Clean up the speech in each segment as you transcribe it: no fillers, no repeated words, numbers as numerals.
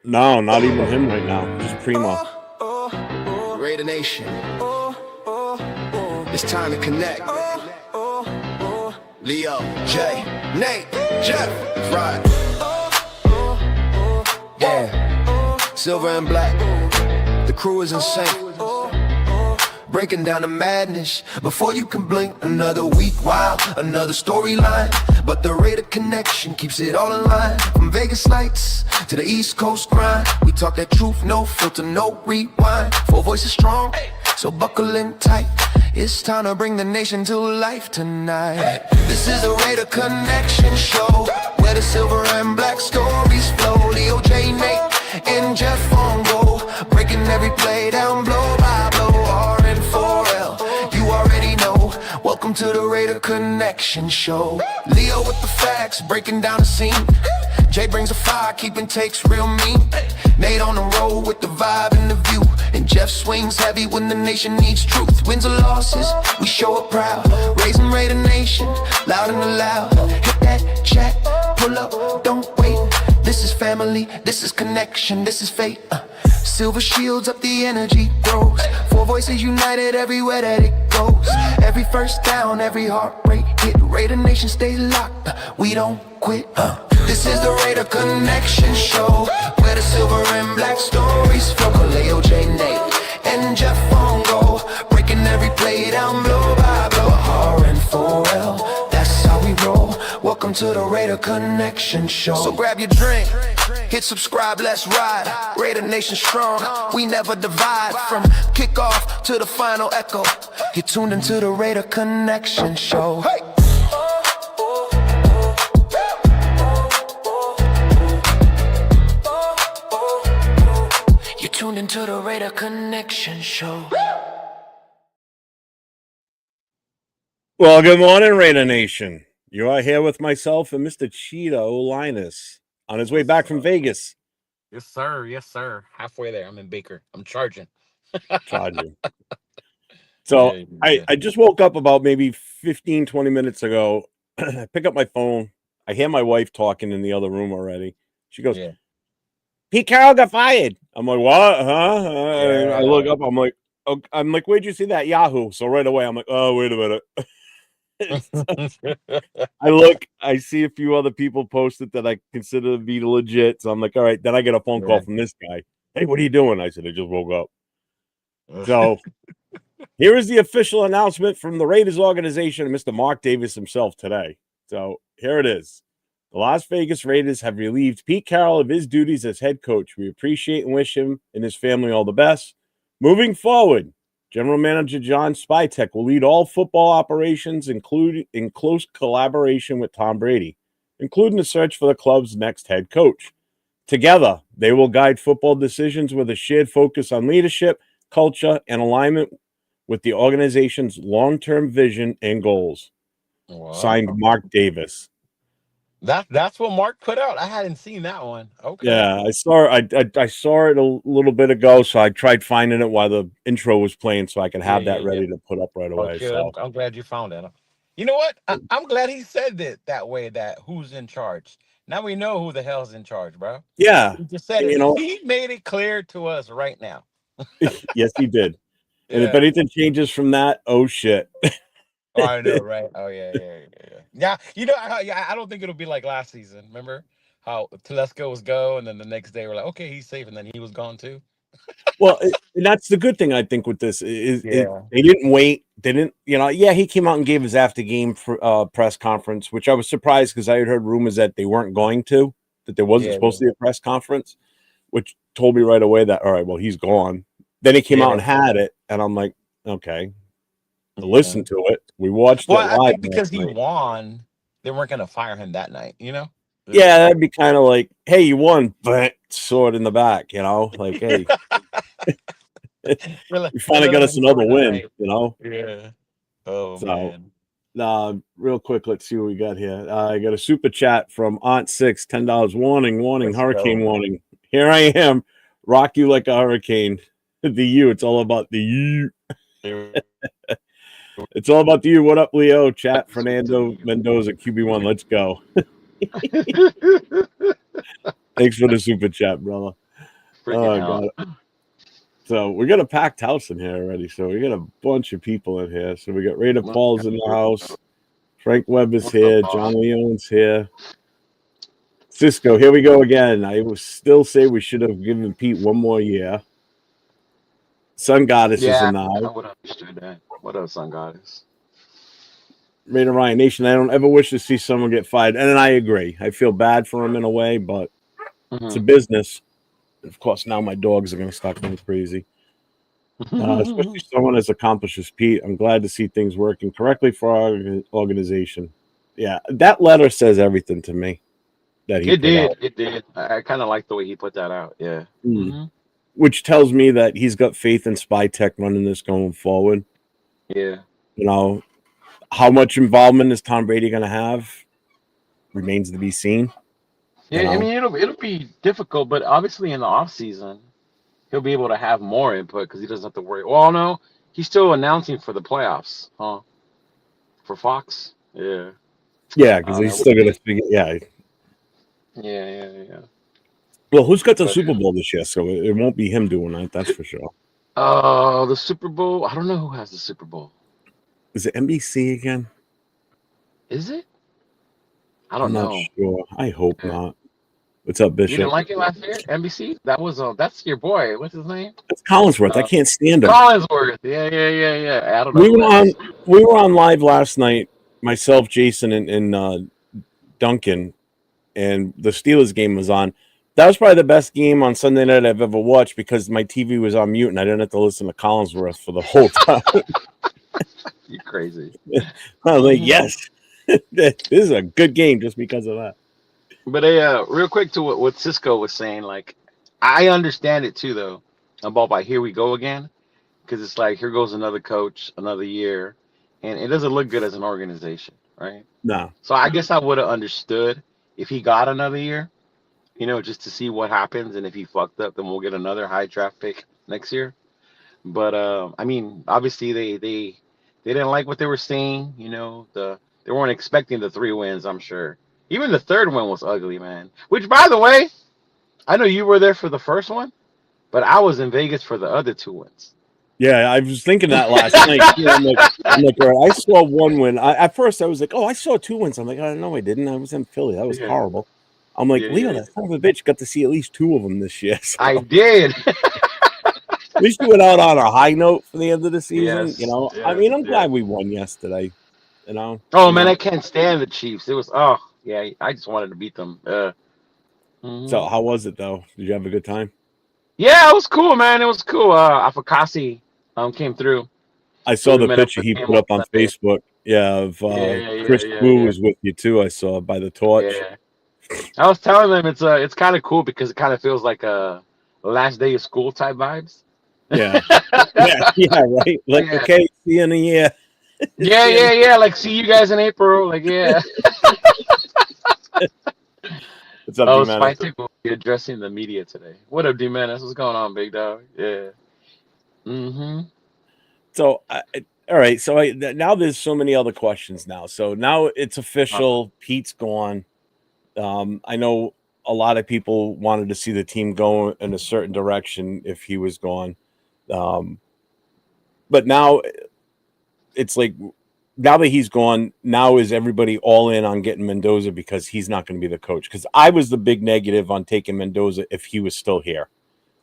No, not even him right now. Just Primo. Raider Nation. It's time to connect. Leo, Jay, Nate, Jeff, Friday. Yeah, silver and black. The crew is insane. Breaking down the madness before you can blink. Another week, wow, another storyline. But the Raider connection keeps it all in line. From Vegas lights to the East Coast grind, we talk that truth, no filter, no rewind. Four voices strong, so buckle in tight. It's time to bring the nation to life tonight. This is the Raider Connection Show, where the silver and black stories flow. Leo, J, Nate, and Jeff on go, breaking every play down blow by blow. R and 4L, you already know. Welcome to the Raider Connection Show. Leo with the facts, breaking down the scene. Jay brings a fire, keeping takes real mean. Nate on the road with the vibe and the view. And Jeff swings heavy when the nation needs truth. Wins or losses, we show up proud. Raising Raider Nation, loud and loud. Hit that chat, pull up, don't wait. This is family, this is connection, this is fate. Silver shields up, the energy grows. Four voices united everywhere that it goes. Every first down, every heartbreak hit. Raider Nation stays locked, we don't quit. This is the Raider Connection Show, where the silver and black stories flow. Leo, J, Nate, and Jeff on go, breaking every play down blow by blow. R and 4L, that's how we roll. Welcome to the Raider Connection Show. So grab your drink, hit subscribe, let's ride. Raider Nation strong, we never divide. From kickoff to the final echo, you're tuned into the Raider Connection Show. Hey! You're tuned into the Raider Connection Show. Well, good morning, Raider Nation. You are here with myself and Mr. Chidolinus on his way back from Vegas. Yes, sir. Yes, sir. Halfway there. I'm in Baker. I'm charging. Charging. So I just woke up about maybe 15, 20 minutes ago. I pick up my phone. I hear my wife talking in the other room already. She goes, Pete Carroll got fired. I'm like, what? Huh? I look up. I'm like, where'd you see that? Yahoo. So right away, I'm like, oh, wait a minute. I look, I see a few other people posted that I consider to be legit. So I'm like, all right. Then I get a phone call from this guy. Hey, what are you doing? I said, I just woke up. So here is the official announcement from the Raiders organization and Mr. Mark Davis himself today. So here it is. The Las Vegas Raiders have relieved Pete Carroll of his duties as head coach. We appreciate and wish him and his family all the best. Moving forward, General Manager John Spytek will lead all football operations, including in close collaboration with Tom Brady, including the search for the club's next head coach. Together, they will guide football decisions with a shared focus on leadership, culture, and alignment with the organization's long-term vision and goals. Wow. Signed, Mark Davis. That's what Mark put out. I hadn't seen that one. Okay. Yeah, I saw it a little bit ago, so I tried finding it while the intro was playing so I could have that ready to put up right away. Okay, so I'm glad you found it. You know what? I'm glad he said it that way, that who's in charge. Now we know who the hell's in charge, bro. Yeah. He just said it. He made it clear to us right now. Yes, he did. And if anything changes from that, oh shit. Oh, I know, right? Oh, yeah. Yeah, you know, I don't think it'll be like last season. Remember how Telesco was go, and then the next day we're like, okay, he's safe, and then he was gone too. Well, and that's the good thing I think with this is they didn't wait. They didn't, he came out and gave his after game press conference, which I was surprised because I had heard rumors that they weren't going to, that there wasn't supposed to be a press conference, which told me right away that, all right, well, he's gone. Then he came out and had it, and I'm like, okay. Listen to it. We watched it live. I think because he won, they weren't going to fire him that night, Yeah, that'd be kind of like, hey, you won, but sword in the back, like, hey, you finally got us another win, Yeah. Oh, so, man. Real quick, let's see what we got here. I got a super chat from Aunt Six, $10. Warning, hurricane warning. Here I am, rock you like a hurricane. The U, it's all about the U. It's all about you. What up, Leo? Chat, Fernando Mendoza, QB1. Let's go. Thanks for the super chat, brother. Freaking Oh hell. god. So we got a packed house in here already. So we got a bunch of people in here. So we got Raider Paul's in the house. Frank Webb is What's here. up, boss? John Leone's here. Cisco, here we go again. I will still say we should have given Pete one more year. Sun Goddess is Yeah, in the I house. would have understood that. What up, Sun Goddess? Raider Ryan Nation, I don't ever wish to see someone get fired. And I agree. I feel bad for him in a way, but it's a business. Of course, now my dogs are going to start going crazy. Especially someone as accomplished as Pete. I'm glad to see things working correctly for our organization. Yeah, that letter says everything to me that he It put out. did. It did. I kind of like the way he put that out. Yeah. Which tells me that he's got faith in Spy Tech running this going forward. Yeah. You know, how much involvement is Tom Brady going to have remains to be seen. Yeah, You I know? mean, it'll be difficult, but obviously in the off season, he'll be able to have more input because he doesn't have to worry. Well, no, he's still announcing for the playoffs, huh? For Fox. Yeah. Yeah, because he's still going to figure. Yeah. Yeah. Well, who's got the But Super Bowl this year? So it won't be him doing that. That's for sure. the Super Bowl. I don't know who has the Super Bowl. Is it NBC again? Is it? I I'm don't not know. sure. I hope Yeah. not. What's up, You didn't Bishop? like it last year, NBC? That was that's your boy. What's his name? It's Collinsworth. I can't stand him. Collinsworth. Yeah. I don't know who that is. We were on live last night. Myself, Jason, and Duncan, and the Steelers game was on. That was probably the best game on Sunday night I've ever watched because my TV was on mute and I didn't have to listen to Collinsworth for the whole time. You crazy. I was like, yes, this is a good game just because of that. But real quick to what Cisco was saying, like I understand it too though. About by here we go again, because it's like here goes another coach, another year, and it doesn't look good as an organization, right? No. So I guess I would have understood if he got another year, just to see what happens, and if he fucked up, then we'll get another high draft pick next year. But I mean, obviously they didn't like what they were seeing. They weren't expecting the 3 wins. I'm sure. Even the third one was ugly, man. Which, by the way, I know you were there for the first one, but I was in Vegas for the other 2 wins. Yeah, I was thinking that last night. I'm like, all right, I saw one win. At first, I was like, oh, I saw 2 wins. I'm like, oh, no, I didn't. I was in Philly. That was horrible. I'm like, Leo, that son of a bitch got to see at least 2 of them this year. So. I did. At least you went out on a high note for the end of the season. Yes, I mean, I'm glad we won yesterday. Oh man, I can't stand the Chiefs. It was yeah, I just wanted to beat them. So how was it though? Did you have a good time? Yeah, it was cool, man. It was cool. Afakasi came through. I saw the picture he put up on Facebook. Yeah, of Chris Wu was with you too. I saw by the torch. Yeah. I was telling them it's kind of cool because it kind of feels like a last day of school type vibes. Yeah. yeah, right. Like, okay, see you in a year. Yeah. Like, see you guys in April. Like, yeah. What's up, D-Man? Spy Tech will be addressing the media today. What up, D-Man? What's going on, big dog? Yeah. So, all right. So now there's so many other questions now. So now it's official. Pete's gone. I know a lot of people wanted to see the team go in a certain direction if he was gone. But now it's like, now that he's gone, now is everybody all in on getting Mendoza because he's not going to be the coach? Because I was the big negative on taking Mendoza if he was still here.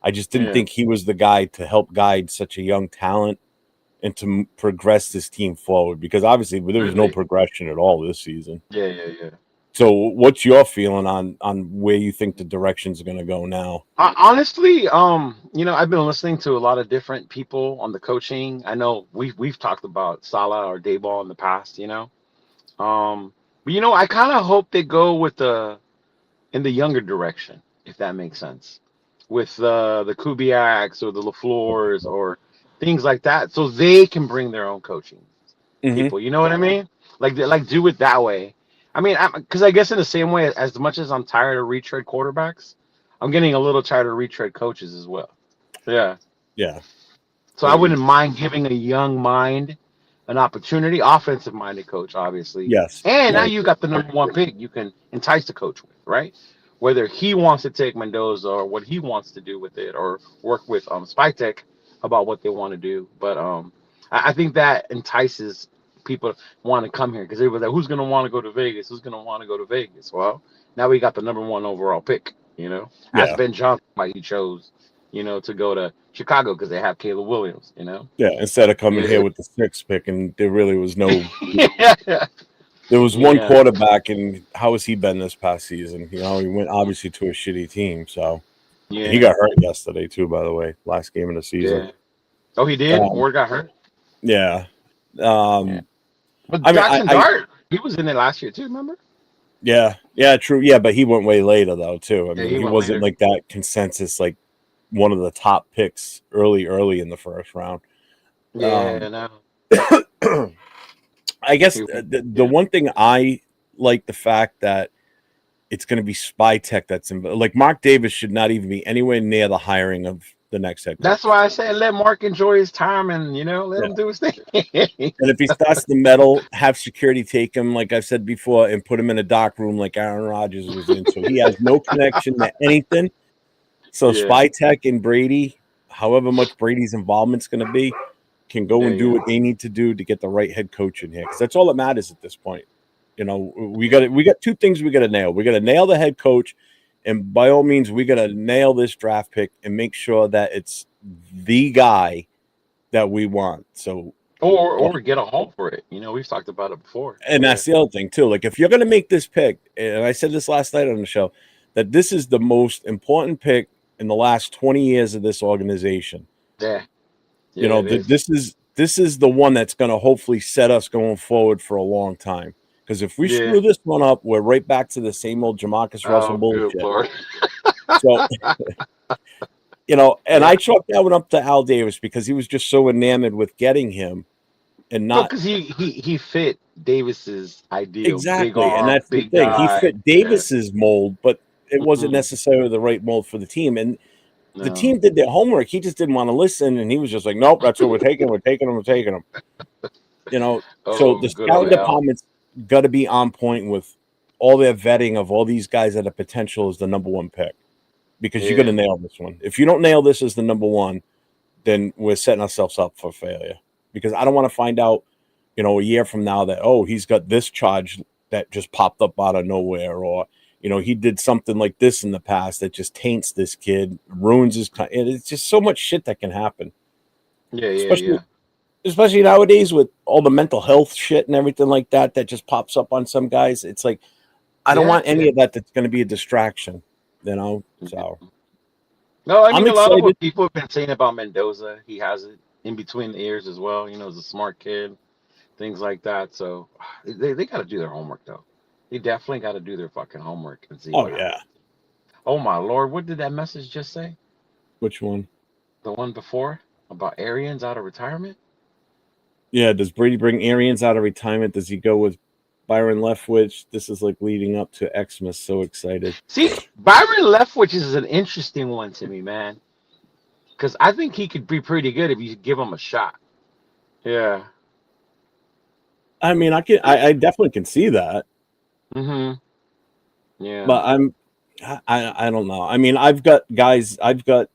I just didn't think he was the guy to help guide such a young talent and to progress this team forward, because obviously there was no progression at all this season. Yeah. So what's your feeling on where you think the direction's going to go now? Honestly, I've been listening to a lot of different people on the coaching. I know we've talked about Salah or Dayball in the past, but I kind of hope they go in the younger direction, if that makes sense, with the Kubiaks or the LaFleurs or things like that, so they can bring their own coaching people. You know what I mean? Like do it that way. I mean, because I guess in the same way, as much as I'm tired of retread quarterbacks, I'm getting a little tired of retread coaches as well. Yeah. So I wouldn't mind giving a young mind an opportunity, offensive-minded coach, obviously. Yes. And now you got the #1 pick you can entice the coach with, right? whether he wants to take Mendoza or what he wants to do with it, or work with Spytech about what they want to do. But I think that entices people to want to come here because they were like, who's gonna want to go to Vegas? Who's gonna want to go to Vegas? Well, now we got the number one overall pick. Ask Yeah. Ben Johnson why he chose, to go to Chicago because they have Caleb Williams. Yeah, instead of coming here Yeah. with the 6th pick, and there really was no. Yeah. There was one Yeah. quarterback, and how has he been this past season? He went obviously to a shitty team, so Yeah. he got hurt yesterday too. By the way, last game of the season. Yeah. Oh, he did. Um, Ward got hurt. Yeah. Yeah. But I mean, Jackson Dart, he was in it last year too. Remember? yeah, true. Yeah, but he went way later though too. I mean, he he went wasn't later. like that consensus, like one of the top picks early in the first round. Yeah. No. I guess the one thing I like the fact that it's going to be Spytech that's like Mark Davis should not even be anywhere near the hiring of the next head coach. That's why I said let Mark enjoy his time and let him do his thing. And if he starts to meddle, have security take him, like I've said before, and put him in a dark room like Aaron Rodgers was in. So he has no connection to anything. So Spytech and Brady, however much Brady's involvement's going to be, can go and do what they need to do to get the right head coach in here. Because that's all that matters at this point. We got two things we got to nail. We got to nail the head coach, and by all means, we got to nail this draft pick and make sure that it's the guy that we want. So, or get a home for it. We've talked about it before. And that's the other thing too. Like if you're going to make this pick, and I said this last night on the show, that this is the most important pick in the last 20 years of this organization. Yeah. This is the one that's going to hopefully set us going forward for a long time. Because if we screw this one up, we're right back to the same old Jamarcus Russell bullshit. So, and I chalked that one up to Al Davis because he was just so enamored with getting him, and not because he fit Davis's ideal. Exactly, big arm, and that's the big thing. guy. He fit Davis's mold, but it wasn't necessarily the right mold for the team. And the team did their homework. He just didn't want to listen, and he was just like, "Nope, that's what we're taking. We're taking him. We're taking him." So the scouting department's got to be on point with all their vetting of all these guys that have potential as the number one pick, because you're going to nail this one. If you don't nail this as the number one, then we're setting ourselves up for failure. Because I don't want to find out, a year from now that he's got this charge that just popped up out of nowhere, or he did something like this in the past that just taints this kid, ruins his. It's just so much shit that can happen. Especially nowadays with all the mental health shit and everything like that just pops up on some guys. It's like, I don't want any of that that's going to be a distraction, So, no, I mean, a lot of what people have been saying about Mendoza, he has it in between the ears as well. He's a smart kid, things like that. So they got to do their homework, though. They definitely got to do their fucking homework and see. Oh, yeah. Oh, my Lord. What did that message just say? Which one? The one before about Arians out of retirement? Yeah, does Brady bring Arians out of retirement? Does he go with Byron Leftwich? This is like leading up to Xmas. So excited. See, Byron Leftwich is an interesting one to me, man. Because I think he could be pretty good if you give him a shot. Yeah. I mean, I definitely can see that. Mm-hmm. Yeah. But I don't know. I mean, I've got guys. Because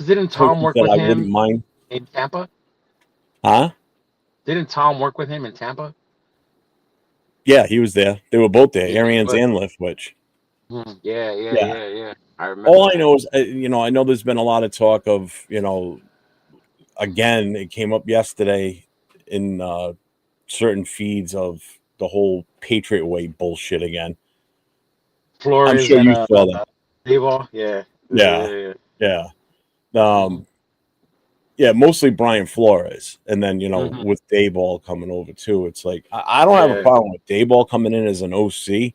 didn't Tom work with him? I wouldn't mind in Tampa? Huh? Didn't Tom work with him in Tampa? Yeah, he was there. They were both there, Arians and Leftwich. Yeah. I remember. All I know is, I know there's been a lot of talk of, again, it came up yesterday in certain feeds of the whole Patriot Way bullshit again. Flores, I'm sure you saw that. Dayball, yeah. Yeah, mostly Brian Flores, and then with Dayball coming over too. It's like I don't have a problem with Dayball coming in as an OC,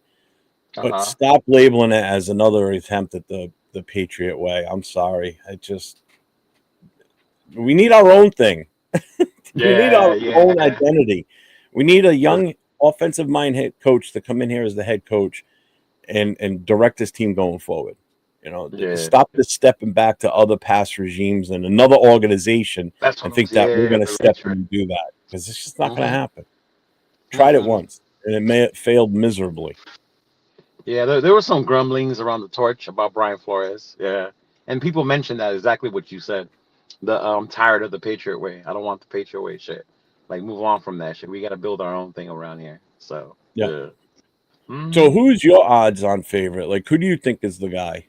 but stop labeling it as another attempt at the Patriot Way. I'm sorry, we need our own thing. We need our own identity. We need a young offensive mind head coach to come in here as the head coach and direct this team going forward. Stop this stepping back to other past regimes and another organization and think that we're going to step in and do that, because it's just not going to happen. Tried it once and it failed miserably. Yeah, there were some grumblings around the torch about Brian Flores. Yeah, and people mentioned that exactly what you said. I'm tired of the Patriot way. I don't want the Patriot way shit. Like, move on from that shit. We got to build our own thing around here. So Yeah. yeah. So Mhm. who's your odds on favorite? Like, who do you think is the guy?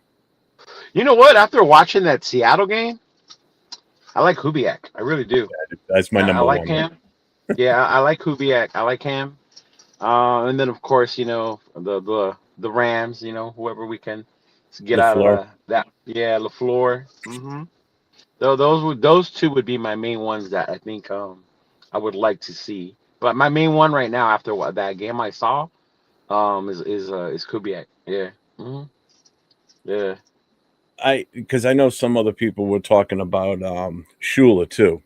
You know what? After watching that Seattle game, I like Kubiak. I really do. That's my I number like one. him. Yeah, I like Kubiak. I like him. And then of course, the Rams. Whoever we can get out of LaFleur. that. Yeah, Lafleur. So those two would be my main ones that I think I would like to see. But my main one right now after that game I saw is Kubiak. Yeah. Yeah. Because I know some other people were talking about Shula too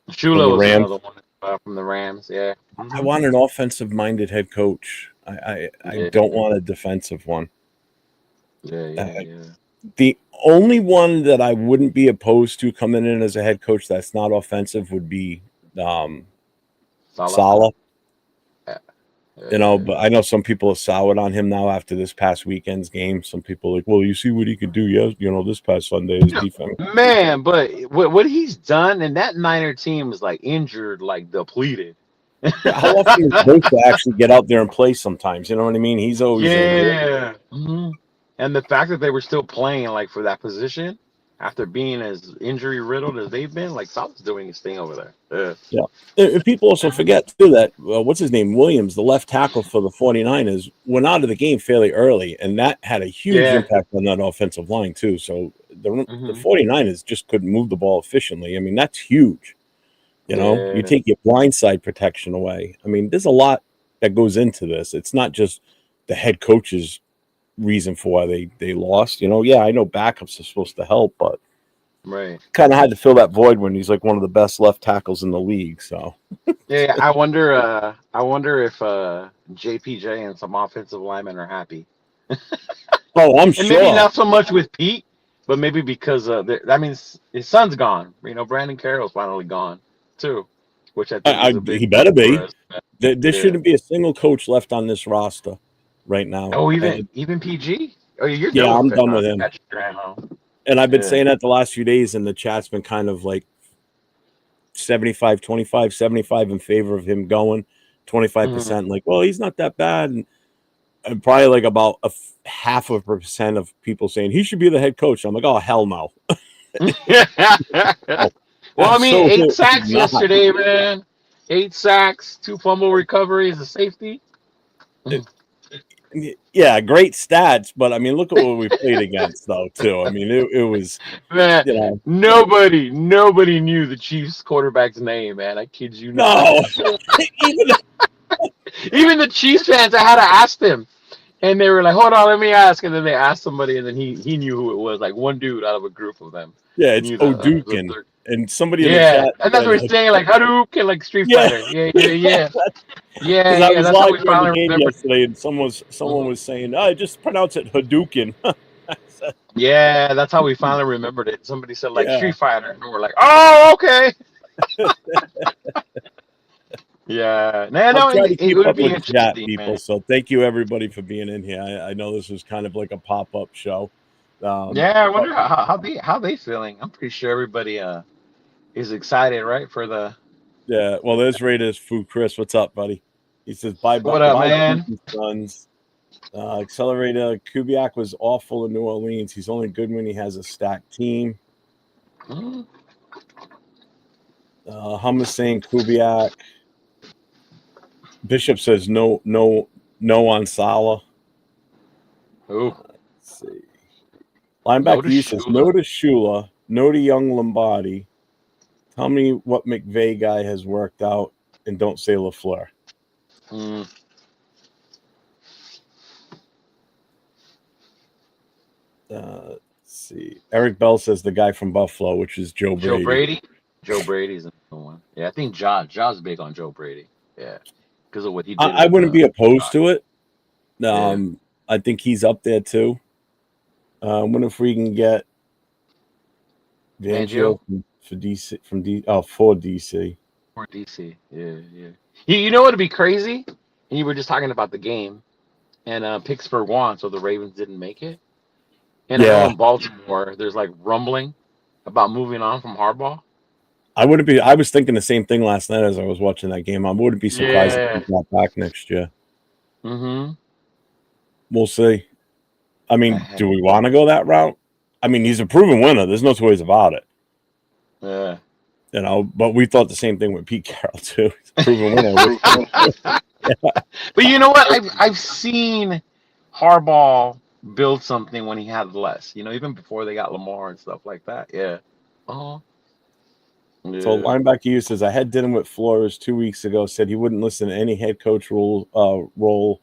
from Shula the was Rams. another one from the Rams. Yeah. I want an offensive minded head coach. I Yeah. don't want a defensive one. Yeah. Uh, Yeah. the only one that I wouldn't be opposed to coming in as a head coach that's not offensive would be Salah. Saleh. Yeah. But I know some people are soured on him now after this past weekend's game. Some people are like, well, you see what he could do. Yes, this past Sunday, his defense. Man, but what he's done, and that Niner team is like injured, like depleted. How often is Bosa actually get out there and play sometimes? You know what I mean? He's always injured. Yeah. And the fact that they were still playing like for that position after being as injury riddled as they've been, like Salah's doing his thing over there. Yeah. And people also forget, too, that, what's his name? Williams, the left tackle for the 49ers, went out of the game fairly early, and that had a huge Yeah. impact on that offensive line, too. So the Mhm. 49ers just couldn't move the ball efficiently. I mean, that's huge. You Yeah. take your blindside protection away. I mean, there's a lot that goes into this. It's not just the head coach's reason for why they lost. Yeah, I know backups are supposed to help, but Right. kind of had to fill that void when he's like one of the best left tackles in the league. So Yeah, I wonder if JPJ and some offensive linemen are happy. I'm And maybe sure. not so much with Pete, but maybe because that means his son's gone. Brandon Carroll's finally gone too, which I think is a big He better for be. us. There Yeah. shouldn't be a single coach left on this roster right now. Oh, And, even PG. Oh, you're yeah, done I'm with done with him. Patrick Graham. And I've been Yeah. saying that the last few days, and the chat's been kind of like 75-25, 75 in favor of him going, 25% like, well, he's not that bad. And probably like about 0.5% of people saying he should be the head coach. I'm like, oh, hell no. Well, I mean, 8 Absolutely sacks not. yesterday, man. 8 sacks, 2 fumble recoveries, a safety. Yeah, great stats, but I mean, look at what we played against, though. Too. I mean, it was, Man, nobody knew the Chiefs quarterback's name, man. I kid you not. no, even Even the Chiefs fans, I had to ask them. And they were like, hold on, let me ask. And then they asked somebody, and then he knew who it was. Like one dude out of a group of them yeah, it's knew the O'Dukin, third. and somebody in the Yeah, chat and that's what said, we're saying, like Hadouken, like Street yeah, Fighter. Yeah. because I was That's how live we during the finally game remembered. yesterday, and someone was saying, I just pronounce it Hadouken. Yeah, that's how we finally remembered it. Somebody said like Yeah. Street Fighter, and we're like, oh, okay. Yeah, I'll try to it keep would up be with chat, interesting, people. man. So thank you everybody for being in here. I know this was kind of like a pop up show. Yeah, I wonder how they feeling. I'm pretty sure everybody is excited, right? For the Yeah, well, there's Raiders Food Chris. What's up, buddy? He says bye what up, man? Sons. Accelerator Kubiak was awful in New Orleans. He's only good when he has a stacked team. Hum is saying Kubiak. Bishop says no on Salah. Oh, Let's see. Linebacker he says no to Shula, no to Young Lombardi. Tell me what McVay guy has worked out, and don't say LaFleur. Let's see. Eric Bell says the guy from Buffalo, which is Joe Brady. Joe Brady's the one. Yeah, I think John's big on Joe Brady. Yeah, because of what he did. I wouldn't be opposed to it. I think he's up there too. I wonder if we can get Fangio for DC for DC. For DC, yeah. You know what would be crazy? And you were just talking about the game, and Pittsburgh won, so the Ravens didn't make it. And I know in Baltimore, there's like rumbling about moving on from Harbaugh. I wouldn't be. I was thinking the same thing last night as I was watching that game. I wouldn't be surprised if Yeah. he's not back next year. Mm-hmm. We'll see. I mean, do we want to go that route? I mean, he's a proven winner. There's no two ways about it. Yeah. You know, but we thought the same thing with Pete Carroll too. He's a proven winner. But you know what? I've seen Harbaugh build something when he had less. You know, even before they got Lamar and stuff like that. Yeah. Uh-huh. Yeah. So linebacker U says I had dinner with Flores 2 weeks ago. Said he wouldn't listen to any head coach role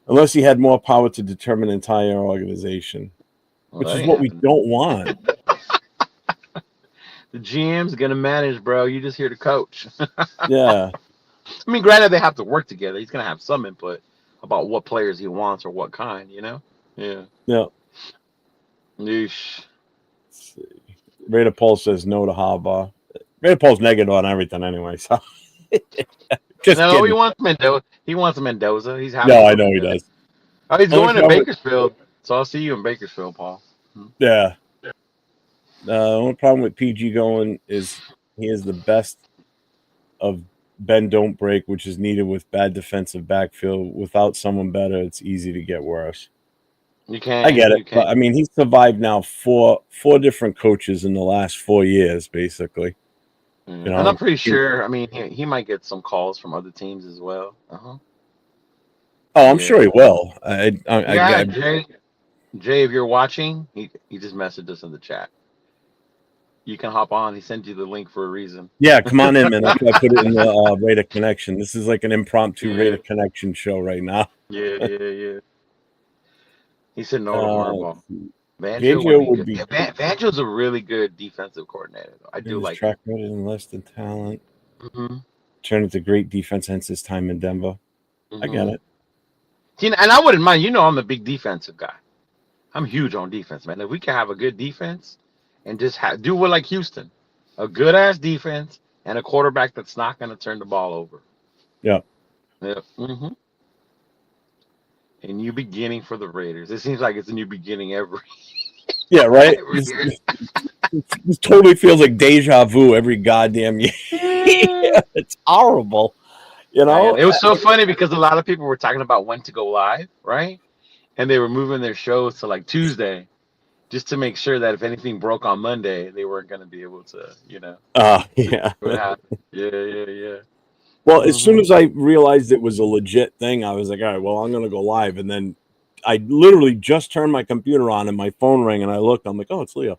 unless he had more power to determine the entire organization, which is what we don't want. The GM's gonna manage, bro. You just here to coach. Yeah. I mean, granted, they have to work together. He's gonna have some input about what players he wants or what kind. You know. Yeah. Yeah. Yeesh. Let's see. Raider Paul says no to Harbaugh. Raider Paul's negative on everything anyway. So. Just no, kidding. he wants Mendoza. He wants Mendoza. He's happy. No, I know he does. Oh, he's going to Bakersfield. So I'll see you in Bakersfield, Paul. Yeah. The only problem with PG going is he is the best of bend don't break, which is needed with bad defensive backfield. Without someone better, it's easy to get worse. You can't. I get it, but I mean, he's survived now four different coaches in the last 4 years, basically. You know, and I'm pretty sure. I mean, he might get some calls from other teams as well. Oh, I'm sure he will. Jay, if you're watching, he just messaged us in the chat. You can hop on. He sent you the link for a reason. Yeah, come on in, man. That's why I put it in the Raider Connection. This is like an impromptu Raider Connection show right now. Yeah. He said no to Harbaugh. Fangio would be. Fangio's a really good defensive coordinator, though. I do like track record and less than talent. Mm-hmm. Turned into great defense hence his time in Denver. Mm-hmm. I get it. And I wouldn't mind. You know, I'm a big defensive guy. I'm huge on defense, man. If we can have a good defense and just do what like Houston, a good ass defense and a quarterback that's not going to turn the ball over. Yeah. Mm-hmm. A new beginning for the Raiders. It seems like it's a new beginning every. Yeah, right. This totally feels like deja vu every goddamn year. It's horrible. You know, man, it was so funny because a lot of people were talking about when to go live, right? And they were moving their shows to like Tuesday, just to make sure that if anything broke on Monday, they weren't going to be able to, you know. Yeah. Yeah. Well, as soon as I realized it was a legit thing, I was like, all right, well, I'm going to go live. And then I literally just turned my computer on and my phone rang and I looked. I'm like, oh, it's Leo.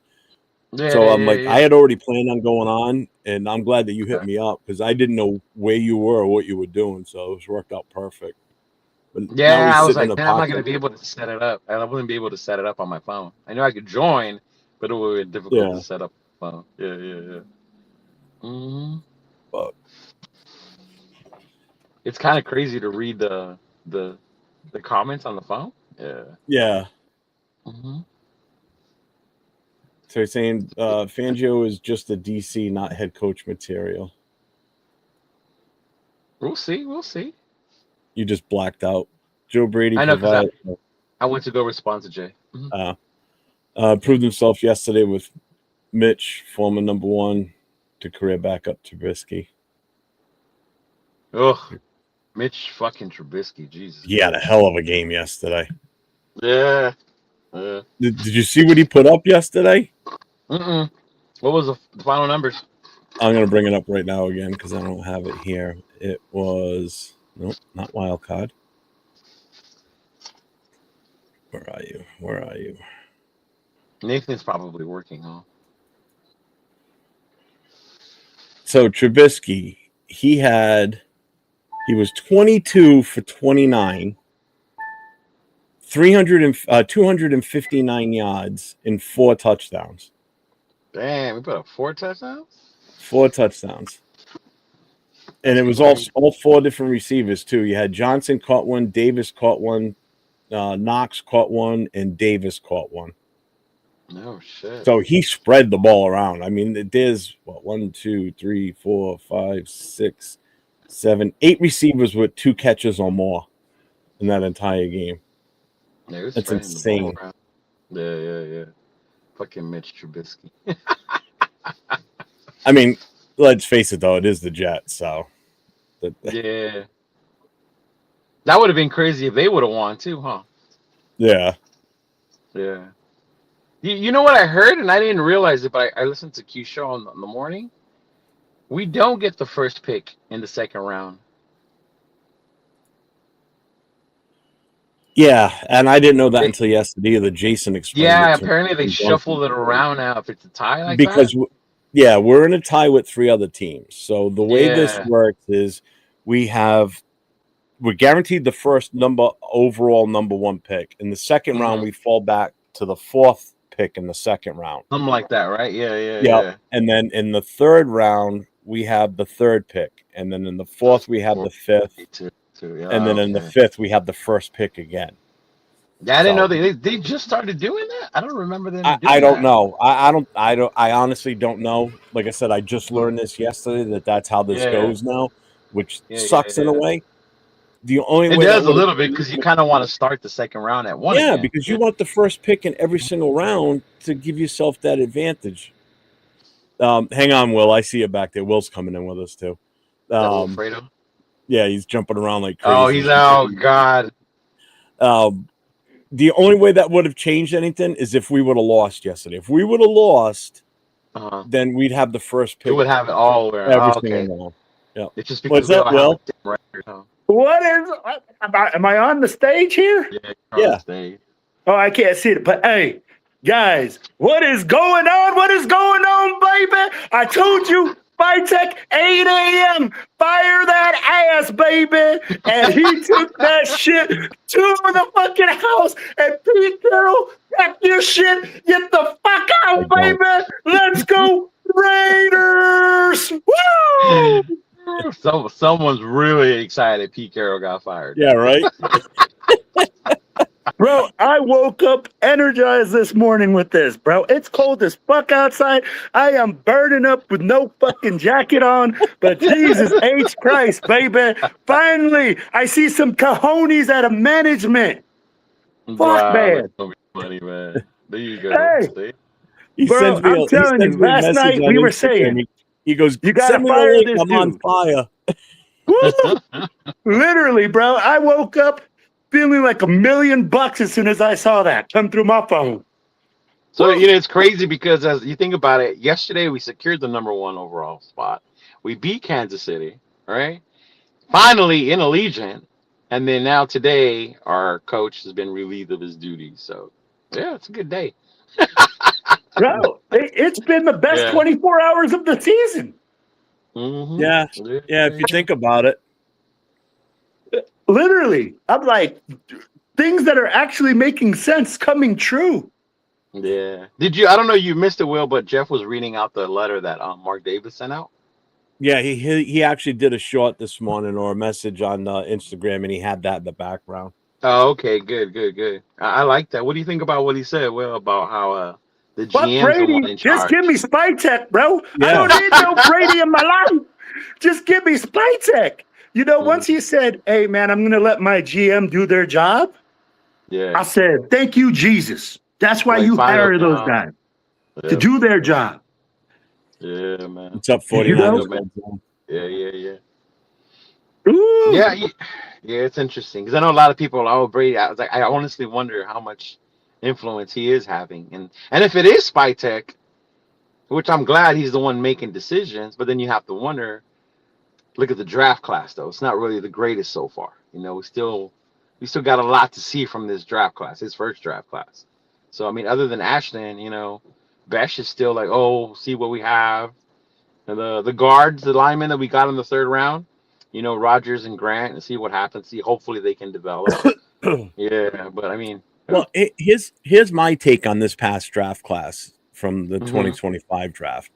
So I'm like, I had already planned on going on, and I'm glad that you hit me up because I didn't know where you were or what you were doing. So it was worked out perfect. But yeah, I was like, man, I'm not going to be able to set it up. I wouldn't be able to set it up on my phone. I know I could join, but it would be difficult to set up on my phone. Yeah. Mm-hmm. But it's kind of crazy to read the comments on the phone. Yeah. Mm-hmm. So you're saying Fangio is just a DC, not head coach material. We'll see. You just blacked out. Joe Brady. I know because I went to go respond to Jay. Mm-hmm. Proved himself yesterday with Mitch, former number one, to career backup Trubisky. Ugh. Mitch fucking Trubisky, Jesus. He had a hell of a game yesterday. Yeah. Did you see what he put up yesterday? Mm-mm. What was the final numbers? I'm going to bring it up right now again because I don't have it here. It was... Nope, not wild card. Where are you? Nathan's probably working, huh? So Trubisky, he was 22 for 29, 259 yards and 4 touchdowns. Damn, we put up 4 touchdowns? 4 touchdowns. And it was all 4 different receivers, too. You had Johnson caught one, Davis caught one, Knox caught one, and Davis caught one. No shit. So he spread the ball around. I mean, there's 1, 2, 3, 4, 5, 6, 7, 8 receivers with 2 catches or more in that entire game. Yeah, he was That's spreading the ball insane. around. Yeah. Fucking Mitch Trubisky. I mean, let's face it though, it is the Jets, so Yeah. That would have been crazy if they would have won too, huh? yeah. Yeah. You know what I heard, and I didn't realize it, but I listened to Q show in the morning. We don't get the first pick in the second round. Yeah, and I didn't know that They, until yesterday. The Jason explained it yeah, to apparently they me. shuffled it around now if it's a tie like that. Because we're in a tie with 3 other teams. So the way this Yeah. works is we're guaranteed the first overall number 1 pick. In the second round, hmm we fall back to the 4th pick in the second round. Something like that, right? Yeah. Yep. And then in the third round, we have the 3rd pick. And then in the 4th, we have the 5th. Yeah, And then in the okay. 5th, we have the first pick again. Yeah, I didn't know So they just started doing that. I don't remember them I doing don't that. know. I honestly don't know. Like I said, I just learned this yesterday that's how this Yeah, goes now, which yeah. sucks in a way. The only It way that does a would have little bit because you kind of want to start the second round at one yeah, again. because Yeah. you want the first pick in every single round to give yourself that advantage. Hang on, Will. I see you back there. Will's coming in with us too. That little Fredo. Yeah, he's jumping around like Oh, crazy. he's out. God. The only way that would have changed anything is if we would have lost yesterday. If we would have lost, Uh-huh. then we'd have the first It pick would have it all around. every Oh, okay. single round. Yeah. It's just What's because we up, all have Will? the same record. Huh? What is? Am I on the stage here? Yeah. You're on Yeah. the stage. Oh, I can't see it. But hey, guys, what is going on? What is going on, baby? I told you, Tech 8 a.m. Fire that ass, baby. And he took that shit to the fucking house. And Pete Carroll, pack your shit. Get the fuck out, I don't. baby. Let's go, Raiders. Woo! Someone's really excited Pete Carroll got fired. Yeah, right? Bro, I woke up energized this morning with this, bro. It's cold as fuck outside. I am burning up with no fucking jacket on, but Jesus H. Christ, baby. Finally, I see some cojones out of management. Fuck, man. That's gonna be funny, man. There you go. Hey. See? He Bro, sends me I'm telling you, last message night on we were Instagram. saying, He goes, you gotta send me fire the link. this I'm on dude. fire. Woo! Literally, bro. I woke up feeling like $1,000,000 as soon as I saw that come through my phone. So, it's crazy because as you think about it, yesterday we secured the number 1 overall spot. We beat Kansas City, right? Finally in Allegiant. And then now today, our coach has been relieved of his duties. So, yeah, it's a good day. Bro, it's been the best Yeah. 24 hours of the season. Mm-hmm. Yeah. Yeah, if you think about it. Literally, I'm like, things that are actually making sense coming true. Yeah. I don't know, you missed it, Will, but Jeff was reading out the letter that Mark Davis sent out. Yeah, he actually did a short this morning or a message on Instagram, and he had that in the background. Oh, okay. Good. I like that. What do you think about what he said, Will, about how the Fuck GM's the one Brady. in Just charge? give me Spy Tech, bro. Yeah. I don't need no Brady in my life. Just give me Spy Tech. Once he said, hey, man, I'm going to let my GM do their job. Yeah. I said, thank you, Jesus. That's why Like, you finally, hire those guys to do their job. Yeah, man. What's up, You 49ers? know? Yeah. Ooh. Yeah, it's interesting because I know a lot of people are, oh, Brady. I was like, I honestly wonder how much influence he is having, and if it is Spy Tech, which I'm glad he's the one making decisions, but then you have to wonder. Look at the draft class, though; it's not really the greatest so far. We still got a lot to see from this draft class, his first draft class. So I mean, other than Ashton, Besh is still like, oh, see what we have, and the guards, the linemen that we got in the third round. Rogers and Grant, and see what happens. See, hopefully they can develop. Yeah, but I mean, Well, here's my take on this past draft class from the 2025 draft.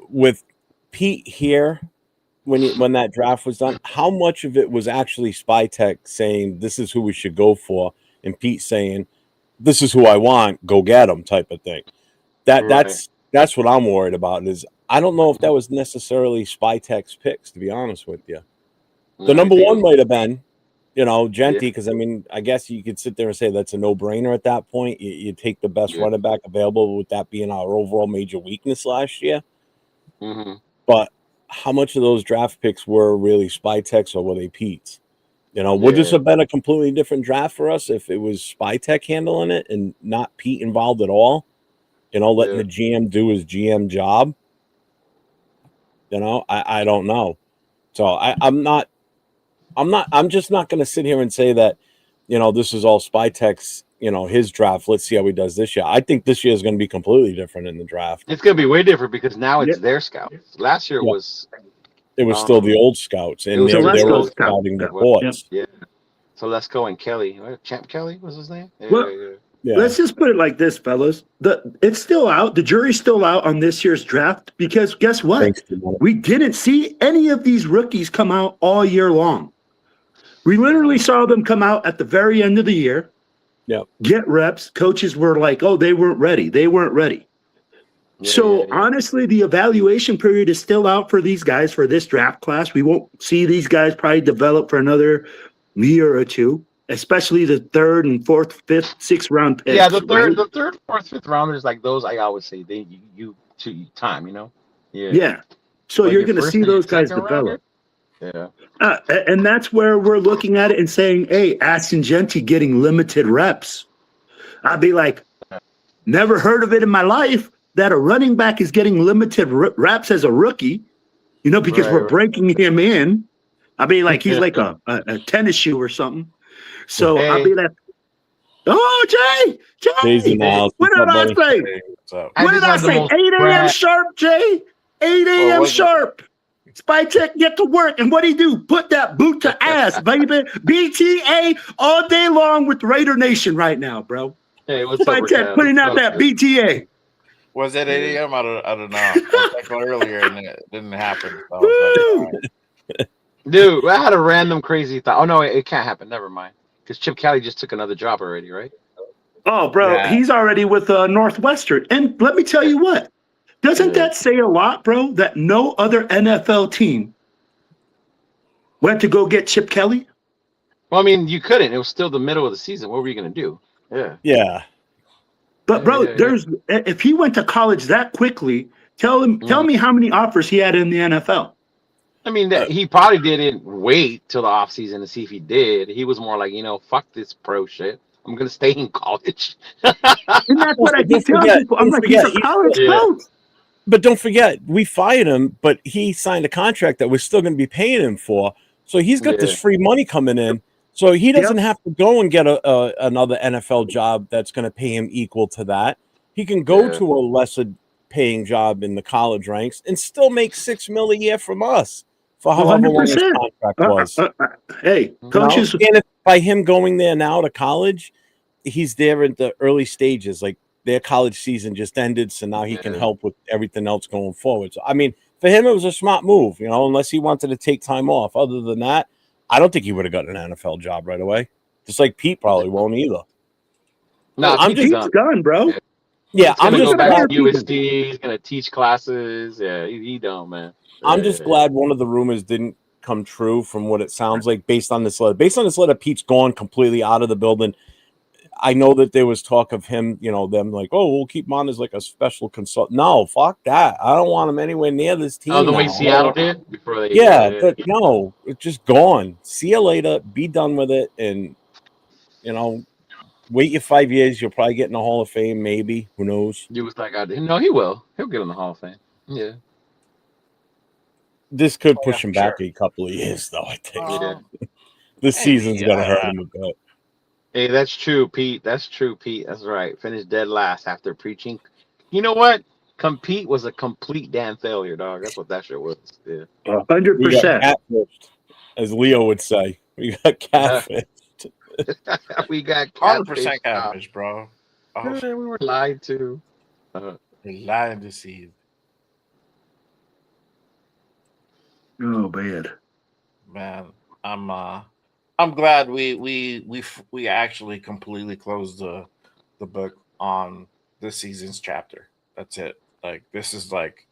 With Pete here, when that draft was done, how much of it was actually Spy Tech saying this is who we should go for, and Pete saying this is who I want, go get him type of thing. That's what I'm worried about. Is I don't know if that was necessarily Spy Tech's picks, to be honest with you. The number 1 might have been, Genty, because I mean, I guess you could sit there and say that's a no-brainer at that point. You take the best running back available, with that being our overall major weakness last year. Mm-hmm. But how much of those draft picks were really Spytechs or were they Pete's? Would this have been a completely different draft for us if it was Spytech handling it and not Pete involved at all? Letting the GM do his GM job. I don't know. So I'm just not going to sit here and say that, this is all Spytech's, his draft. Let's see how he does this year. I think this year is going to be completely different in the draft. It's going to be way different because now it's their scouts. Last year it was still the old scouts, and they were scouting the Horts. Yeah. So let's go and Kelly. Champ Kelly was his name? Yeah. Let's just put it like this, fellas. It's still out. The jury's still out on this year's draft because guess what? We didn't see any of these rookies come out all year long. We literally saw them come out at the very end of the year, get reps. Coaches were like, oh, they weren't ready. They weren't ready. Honestly, the evaluation period is still out for these guys for this draft class. We won't see these guys probably develop for another year or two, especially the 3rd and 4th, 5th, 6th round picks. Yeah, the third, 4th, 5th rounders, like those, I always say, you to time, Yeah. So you're going to see those guys develop. Yeah. And that's where we're looking at it and saying, hey, Aston Genty getting limited reps. I'd be like, never heard of it in my life that a running back is getting limited reps as a rookie, because we're breaking him in. I'd be like, he's like a tennis shoe or something. So I'll be like, oh, Jay, what did I say? What did I say? 8 a.m. sharp, Jay. 8 a.m. sharp. Spytech get to work, and what do he do? Put that boot to ass, baby. BTA all day long with Raider Nation right now, bro. Hey, what's Spytech putting out that BTA. Was it 8 a.m.? I don't know. I was earlier and it didn't happen. So Dude, I had a random crazy thought. Oh, no, it can't happen. Never mind. Because Chip Kelly just took another job already, right? Oh, bro, he's already with Northwestern. And let me tell you what. Doesn't that say a lot, bro, that no other NFL team went to go get Chip Kelly? Well, I mean, you couldn't. It was still the middle of the season. What were you going to do? Yeah. But, bro, if he went to college that quickly, tell me how many offers he had in the NFL. I mean, he probably didn't wait till the offseason to see if he did. He was more like, fuck this pro shit. I'm going to stay in college. And that's what I keep telling people. I'm like, he's a college coach. But don't forget, we fired him, but he signed a contract that we're still going to be paying him for. So he's got this free money coming in. So he doesn't have to go and get another NFL job that's going to pay him equal to that. He can go to a lesser paying job in the college ranks and still make $6 million a year from us for however long his contract was. Hey, coaches. And by him going there now to college, he's there in the early stages. Like, their college season just ended, so now he can help with everything else going forward. So, I mean, for him, it was a smart move, unless he wanted to take time off. Other than that, I don't think he would have gotten an NFL job right away. Just like Pete probably won't either. No, Pete's gone, bro. Yeah, I'm just go back to USD. He's gonna teach classes. Yeah, he don't, man. I'm just glad one of the rumors didn't come true from what it sounds like based on this letter. Based on this letter, Pete's gone completely out of the building. I know that there was talk of him, them like, oh, we'll keep him on as like a special consultant. No, fuck that. I don't want him anywhere near this team. Oh, the way Seattle did before they. But no, it's just gone. See you later. Be done with it, and wait your 5 years. You'll probably get in the Hall of Fame, maybe. Who knows? You was like, no, he will. He'll get in the Hall of Fame. Yeah. This could push him back a couple of years, though. I think this season's gonna hurt him a bit. Hey, that's true, Pete. That's right. Finished dead last after preaching. You know what? Compete was a complete damn failure, dog. That's what that shit was. Yeah. 100%. As Leo would say. We got catfished. We got 100% catfish, bro. Oh, we were lied to. We're lied and deceived. Oh, bad. Man, I'm glad we actually completely closed the book on this season's chapter. That's it. Like, this is like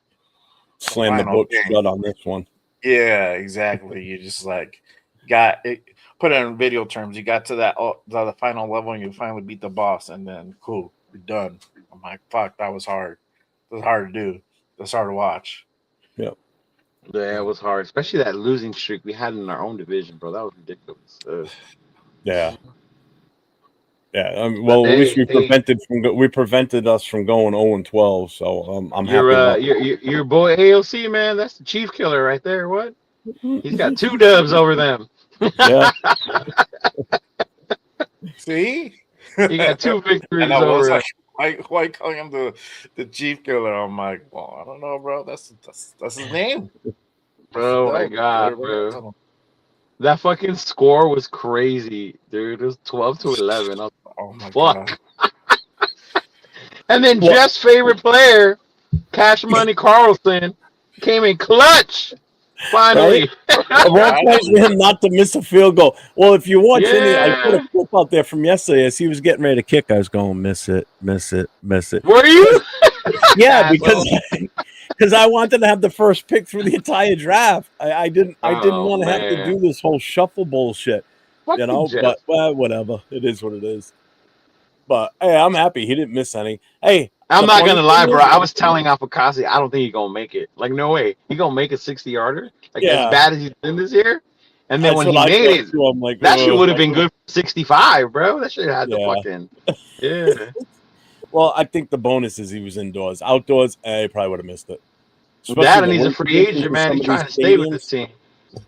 slam the book shut on this one. Yeah, exactly. You just like got it. put it in video terms. You got to the final level and you finally beat the boss, and then cool, you're done. I'm like, fuck, that was hard. It was hard to do. That's hard to watch. Yep. Yeah, it was hard, especially that losing streak we had in our own division, bro. That was ridiculous. Yeah. Yeah. Well, at least we prevented us from going 0-12. So I'm happy. Your boy AOC, man, that's the chief killer right there. What? He's got 2 dubs over them. Yeah. See, he got 2 victories and I was over. Like, why calling him the chief killer? I'm like, well, I don't know, bro. That's his name. Oh my god, bro. That fucking score was crazy, dude. It was 12-11. Oh my fuck. God. And then Jeff's favorite player, Cash Money Carlson, came in clutch. Finally. Right? For him not to miss a field goal. Well, if you watch I put a clip out there from yesterday as he was getting ready to kick. I was going, miss it. Were you? Yeah, because I wanted to have the first pick through the entire draft. I didn't want to have to do this whole shuffle bullshit. Fucking Jeff. But whatever. It is what it is. But hey, I'm happy he didn't miss any. Hey, I'm not gonna lie, bro. I was telling Apokasi, I don't think he's gonna make it. Like, no way. He gonna make a 60-yarder. Like, as bad as he's been this year. And then when he made it, I'm like, that shit would have been good for 65, bro. That shit had the fucking Well, I think the bonus is he was indoors. Outdoors, he probably would have missed it. That and he's a free agent, man. He's trying to stay with this team.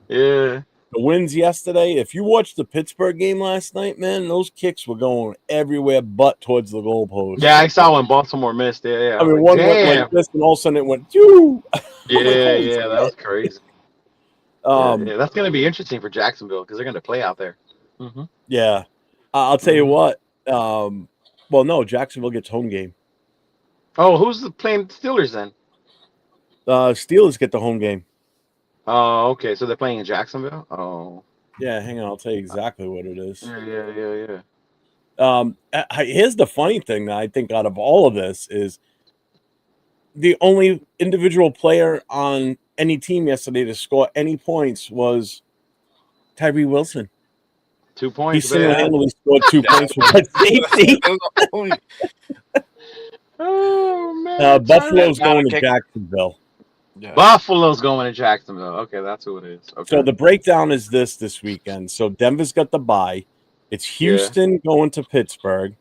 Yeah. The wins yesterday. If you watched the Pittsburgh game last night, man, those kicks were going everywhere but towards the goalpost. Yeah, I saw when Baltimore missed. Yeah. I mean, one went like this, and all of a sudden it went, "Phew!" Yeah, that was crazy. That's going to be interesting for Jacksonville because they're going to play out there. Mm-hmm. Yeah, I'll tell you what. Well, no, Jacksonville gets home game. Oh, who's playing Steelers then? Steelers get the home game. Oh, okay. So they're playing in Jacksonville? Oh. Yeah, hang on. I'll tell you exactly what it is. Yeah. Here's the funny thing that I think out of all of this is the only individual player on any team yesterday to score any points was Tyree Wilson. 2 points. He single-handedly scored 2 points for that safety. Oh, man. Buffalo's going to Jacksonville. Yeah. Buffalo's going to Jacksonville. Okay, that's who it is. Okay. So the breakdown is this weekend. So Denver's got the bye. It's Houston going to Pittsburgh.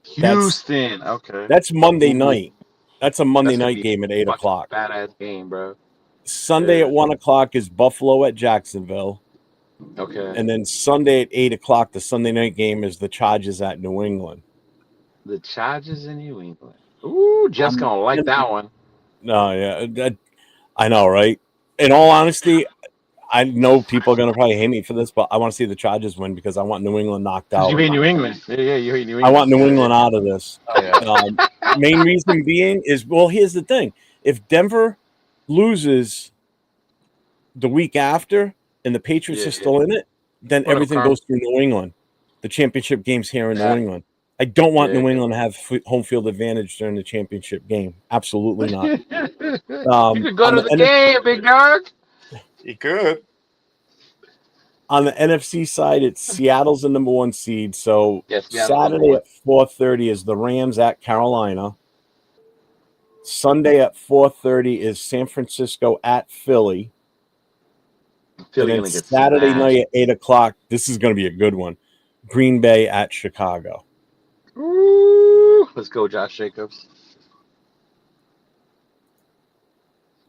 Houston. Okay. That's Monday night. That's a Monday night game at 8 o'clock. Badass game, bro. Sunday at 1 o'clock is Buffalo at Jacksonville. Okay. And then Sunday at 8 o'clock, the Sunday night game is the Chargers at New England. The Chargers in New England. Ooh, Jeff's going to like that one. No, yeah. I know, right? In all honesty, I know people are going to probably hate me for this, but I want to see the Chargers win because I want New England knocked out. You hate New England. Yeah, you hate New England. I want New England out of this. Main reason being is, well, here's the thing. If Denver loses the week after and the Patriots are still in it, then everything goes through New England. The championship game's here in New England. I don't want New England to have home field advantage during the championship game. Absolutely not. You could go to the game, big dog. You could. On the NFC side, it's Seattle's the number 1 seed. So Seattle Saturday at 4:30 is the Rams at Carolina. Sunday at 4:30 is San Francisco at Philly. And then Saturday night at 8 o'clock, this is going to be a good one. Green Bay at Chicago. Ooh, let's go, Josh Jacobs.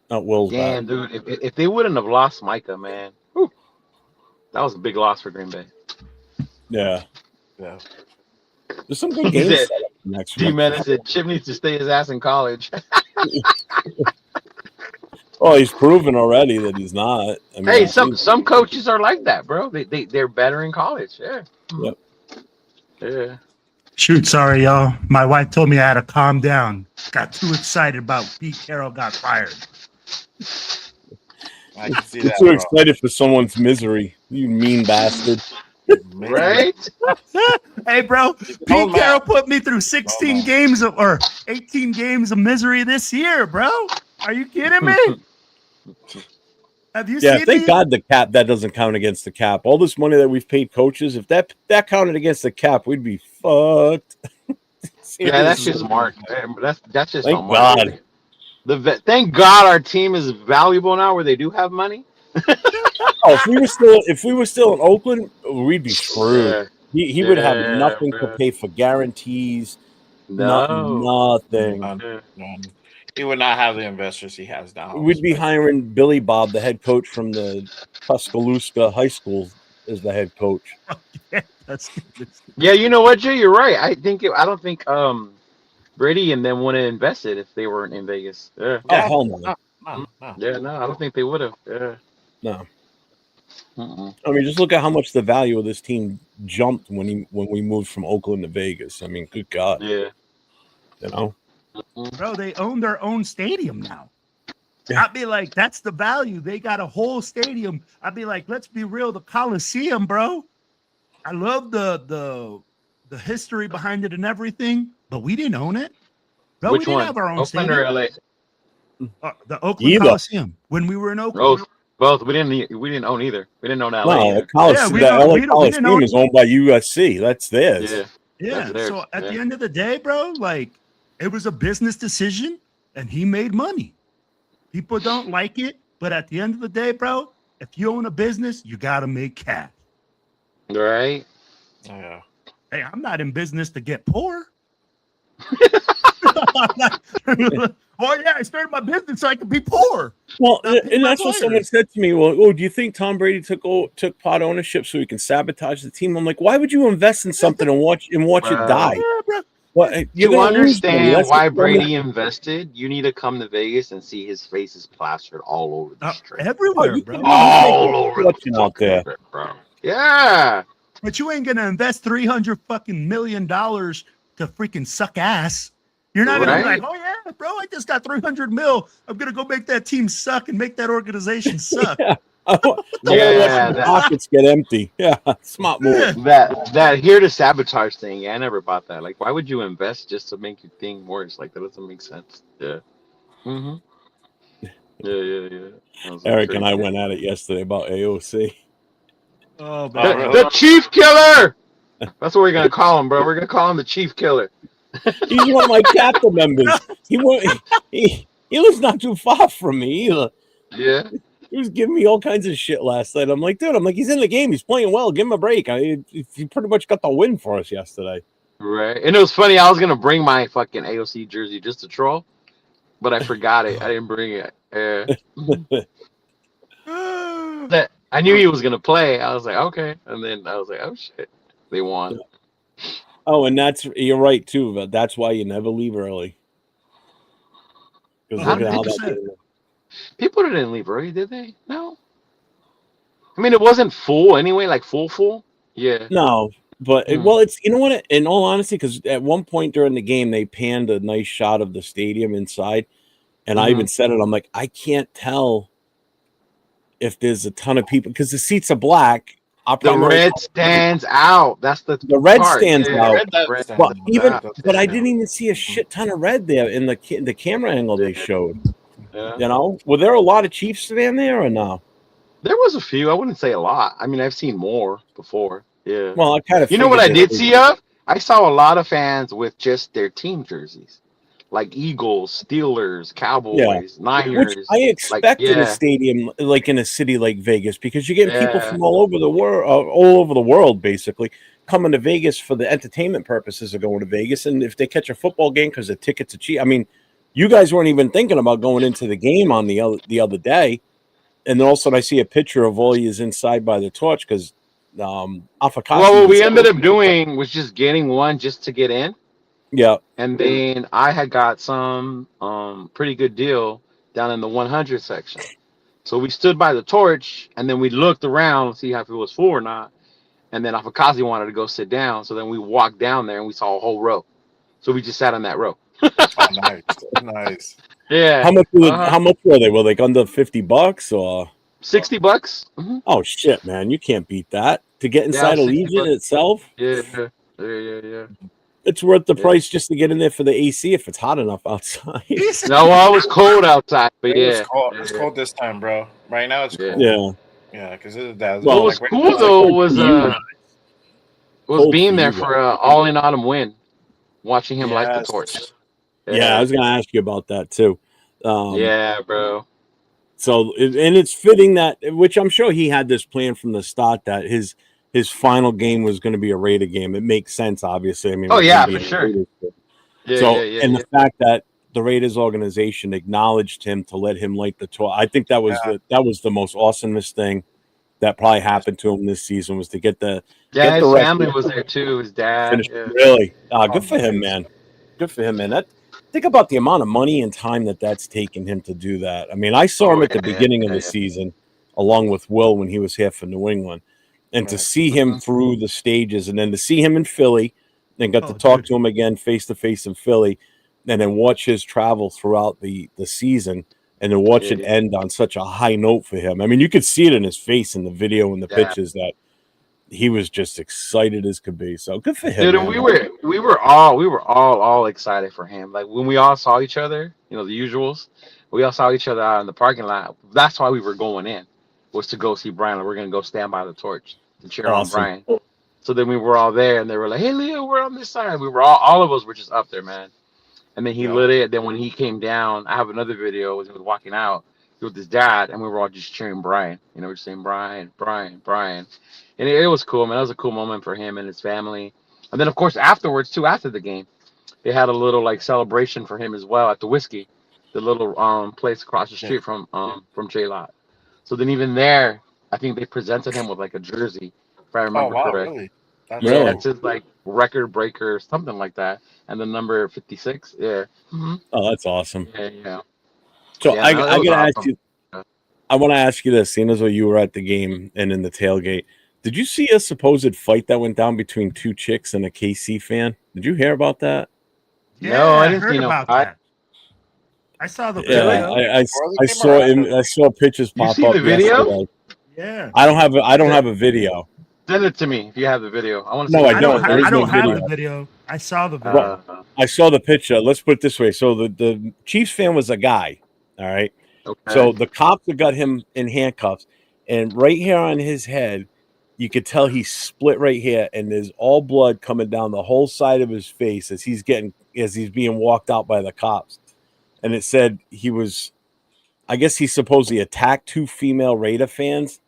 Damn, dude. If they wouldn't have lost Micah, man, that was a big loss for Green Bay. Yeah. There's some good games next week. D-Man said Chip needs to stay his ass in college. Well, he's proven already that he's not. I mean, hey, some coaches are like that, bro. They're better in college. Yeah. Yep. Yeah. Shoot, sorry, y'all. My wife told me I had to calm down. Got too excited about Pete Carroll got fired. I can see You're that. too excited for someone's misery. You mean bastard. Right? Hey, bro. Pete Carroll put me through 16 games or 18 games of misery this year, bro. Are you kidding me? Have you Yeah, seen thank the? God the cap that doesn't count against the cap. All this money that we've paid coaches, if that counted against the cap, we'd be fucked. Yeah, that's Seriously. just Mark. That's just Thank on Mark. God. Thank God our team is valuable now, where they do have money. Oh, if we were still in Oakland, we'd be screwed. Yeah, He would have yeah, nothing to bro. pay for guarantees, No. nothing. None, Yeah. none. He would not have the investors he has now. We'd be hiring Billy Bob, the head coach from the Tuscaloosa High School, as the head coach. That's Yeah, you know what, Jay? You're right. I don't think Brady and them would have invested if they weren't in Vegas. Yeah. Oh, hell no. No. Yeah, no, I don't think they would have. Yeah. No. Mm-mm. I mean, just look at how much the value of this team jumped when we moved from Oakland to Vegas. I mean, good God, Yeah. you know. bro. They own their own stadium now. Yeah. I'd be like, that's the value. They got a whole stadium. I'd be like, let's be real, the Coliseum, bro. I love the history behind it and everything, but we didn't own it. Bro, we Which didn't one? have our own Oakland stadium. or LA? The Oakland Either. Coliseum when we were in Oakland. Oh, both. We didn't own either. We didn't own LA. No, either. the Coliseum, we the don't- LA we didn't Coliseum own- is owned by USC. That's theirs. Yeah. Yeah. That's theirs, So at yeah. the end of the day, bro, like it was a business decision and he made money. People don't like it, but at the end of the day, bro, if you own a business, you got to make cash. Right. Yeah. Hey, I'm not in business to get poor. Oh, yeah, I started my business so I could be poor. Well, Not pay and my that's what someone players. said to me. Well, oh, do you think Tom Brady took part ownership so he can sabotage the team? I'm like, why would you invest in something and watch it Bro. die? Yeah, bro. Well, you're To gonna lose money. understand That's why the problem. Brady invested, you need to come to Vegas and see his face is plastered all over the strip. Everywhere, you bro. can- All over the Watching out fucking there. strip, bro. Yeah. But you ain't gonna invest $300 fucking million to freaking suck ass. You're not gonna be Right. like, oh yeah, bro, I just got 300 mil. I'm gonna go make that team suck and make that organization suck. Yeah. I want to Yeah, watch the that- pockets get empty. Yeah, smart move. That here to sabotage thing. Yeah, I never bought that. Like, why would you invest just to make your thing worse? Like, that doesn't make sense. Yeah. Mm-hmm. Yeah. That was Eric and I crazy. went at it yesterday about AOC. Oh, Oh, man. really? The Chief Killer. That's what we're gonna call him, bro. We're gonna call him the Chief Killer. He's one of my chapter members. He lives not too far from me either. Yeah. He was giving me all kinds of shit last night. I'm like, dude, he's in the game. He's playing well. Give him a break. He pretty much got the win for us yesterday. Right. And it was funny. I was gonna bring my fucking AOC jersey just to troll, but I forgot it. I didn't bring it. That I knew he was gonna play. I was like, okay. And then I was like, oh shit, they won. Oh, and you're right too. But that's why you never leave early. Because look at how that 100%. did. People didn't leave early, did they? No. I mean, it wasn't full anyway. Like full. Yeah. No, but Hmm. well, it's, you know what? In all honesty, because at one point during the game they panned a nice shot of the stadium inside, and I even said it. I'm like, I can't tell if there's a ton of people because the seats are black. The red stands out. That's the red part. stands Yeah, out. red Red stands stands But out. even, out. but I didn't even see a shit ton of red there in the camera angle they showed. Yeah. You know, were there a lot of Chiefs fan there or no? There was a few. I wouldn't say a lot. I mean, I've seen more before. Yeah. Well, I kind of. You know what I did see of? I saw a lot of fans with just their team jerseys, like Eagles, Steelers, Cowboys, Niners. Which I expect in yeah. a stadium, like in a city like Vegas, because you're getting people Yeah. from all over the world, basically coming to Vegas for the entertainment purposes of going to Vegas. And if they catch a football game because the tickets are cheap, I mean, you guys weren't even thinking about going into the game on the other day, and then all of a sudden I see a picture of all yous inside by the torch because Afakasi. Well, what we ended up doing was just getting one just to get in. Yeah. And then I had got some pretty good deal down in the 100 section. So we stood by the torch and then we looked around to see if it was full or not. And then Afakazi wanted to go sit down. So then we walked down there and we saw a whole row. So we just sat on that row. Oh, nice. Yeah. How much were they? Were they under $50 or $60? Mm-hmm. Oh shit, man! You can't beat that to get inside Yeah, Allegiant $60. itself. Yeah. It's worth the price just to get in there for the AC if it's hot enough outside. No, well, it was cold outside, but It's yeah. cold. It's cold this time, bro. Right now it's cold. Yeah. Yeah, because it is. Well, What was like, cool right though cold was for you guys. Cold being for there you for guys. All In Autumn win, watching him light the Yes. torch. Yeah, I was gonna ask you about that too. Yeah, bro. So, and it's fitting that, which I'm sure he had this plan from the start, that his final game was going to be a Raider game. It makes sense, obviously. I mean, Oh with yeah, him for being a sure. Raiders fan. Yeah, So, yeah. and the fact that the Raiders organization acknowledged him to let him light the torch, I think that was the most awesomest thing that probably happened to him this season, was to get the his rest family was there too. His dad. finish. Yeah. Really, good for him, man. Good for him, man. Think about the amount of money and time that's taken him to do that. I mean, I saw him at the beginning of the season, along with Will when he was here for New England, and to see him through the stages, and then to see him in Philly, and got to talk to him again face to face in Philly, and then watch his travel throughout the season, and then watch it end on such a high note for him. I mean, you could see it in his face in the video and the pictures that he was just excited as could be. So good for him. Dude, and we were all excited for him. Like when we all saw each other, the usuals, we all saw each other out in the parking lot. That's why we were going in, was to go see Brian. Like, we're gonna go stand by the torch to cheer on Brian. So then we were all there, and they were like, "Hey, Leo, we're on this side." We were all of us were just up there, man. And then he lit it. Then when he came down, I have another video when he was walking out with his dad, and we were all just cheering Brian. We're just saying Brian, Brian, Brian. And it was cool, man. That was a cool moment for him and his family. And then, of course, afterwards, too, after the game, they had a little celebration for him as well at the Whiskey, the little place across the street from J Lot. So then even there, I think they presented him with a jersey, if I remember correct. Really? That's his record breaker, something like that, and the number 56. Yeah. Mm-hmm. Oh, that's awesome. Yeah. So I gotta ask you. I want to ask you this, seeing as though you were at the game and in the tailgate. Did you see a supposed fight that went down between two chicks and a KC fan? Did you hear about that? Yeah, no, I didn't heard see about that. I saw the video. Yeah, I saw pictures pop up. The video? Yesterday. Yeah. I don't have a video. Send it to me if you have the video. I want to see. No, I don't. I don't have the video. I saw the video. I saw the picture. Let's put it this way. So the Chiefs fan was a guy. All right. Okay. So the cops have got him in handcuffs, and right here on his head, you could tell he's split right here, and there's all blood coming down the whole side of his face as he's being walked out by the cops. And it said I guess he supposedly attacked two female Raider fans.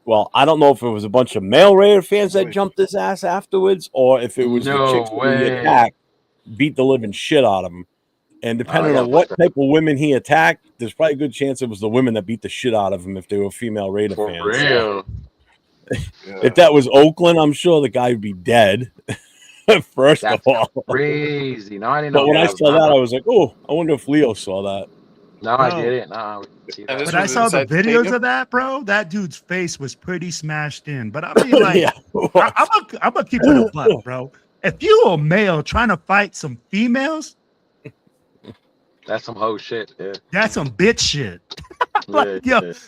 Well, I don't know if it was a bunch of male Raider fans that jumped his ass afterwards, or if it was the chicks that he attacked, beat the living shit out of him. And depending on what type of women he attacked, there's probably a good chance it was the women that beat the shit out of him if they were female Raider fans. For real. If that was Oakland, I'm sure the guy would be dead. First of all, crazy. No, I didn't know. But when I saw that, I was like, "Oh, I wonder if Leo saw that." No, I didn't. No, but I saw the videos of that, bro. That dude's face was pretty smashed in. But I mean, like, I'm gonna keep it a buck, bro. If you a male trying to fight some females, that's some hoe shit. Yeah. That's some bitch shit.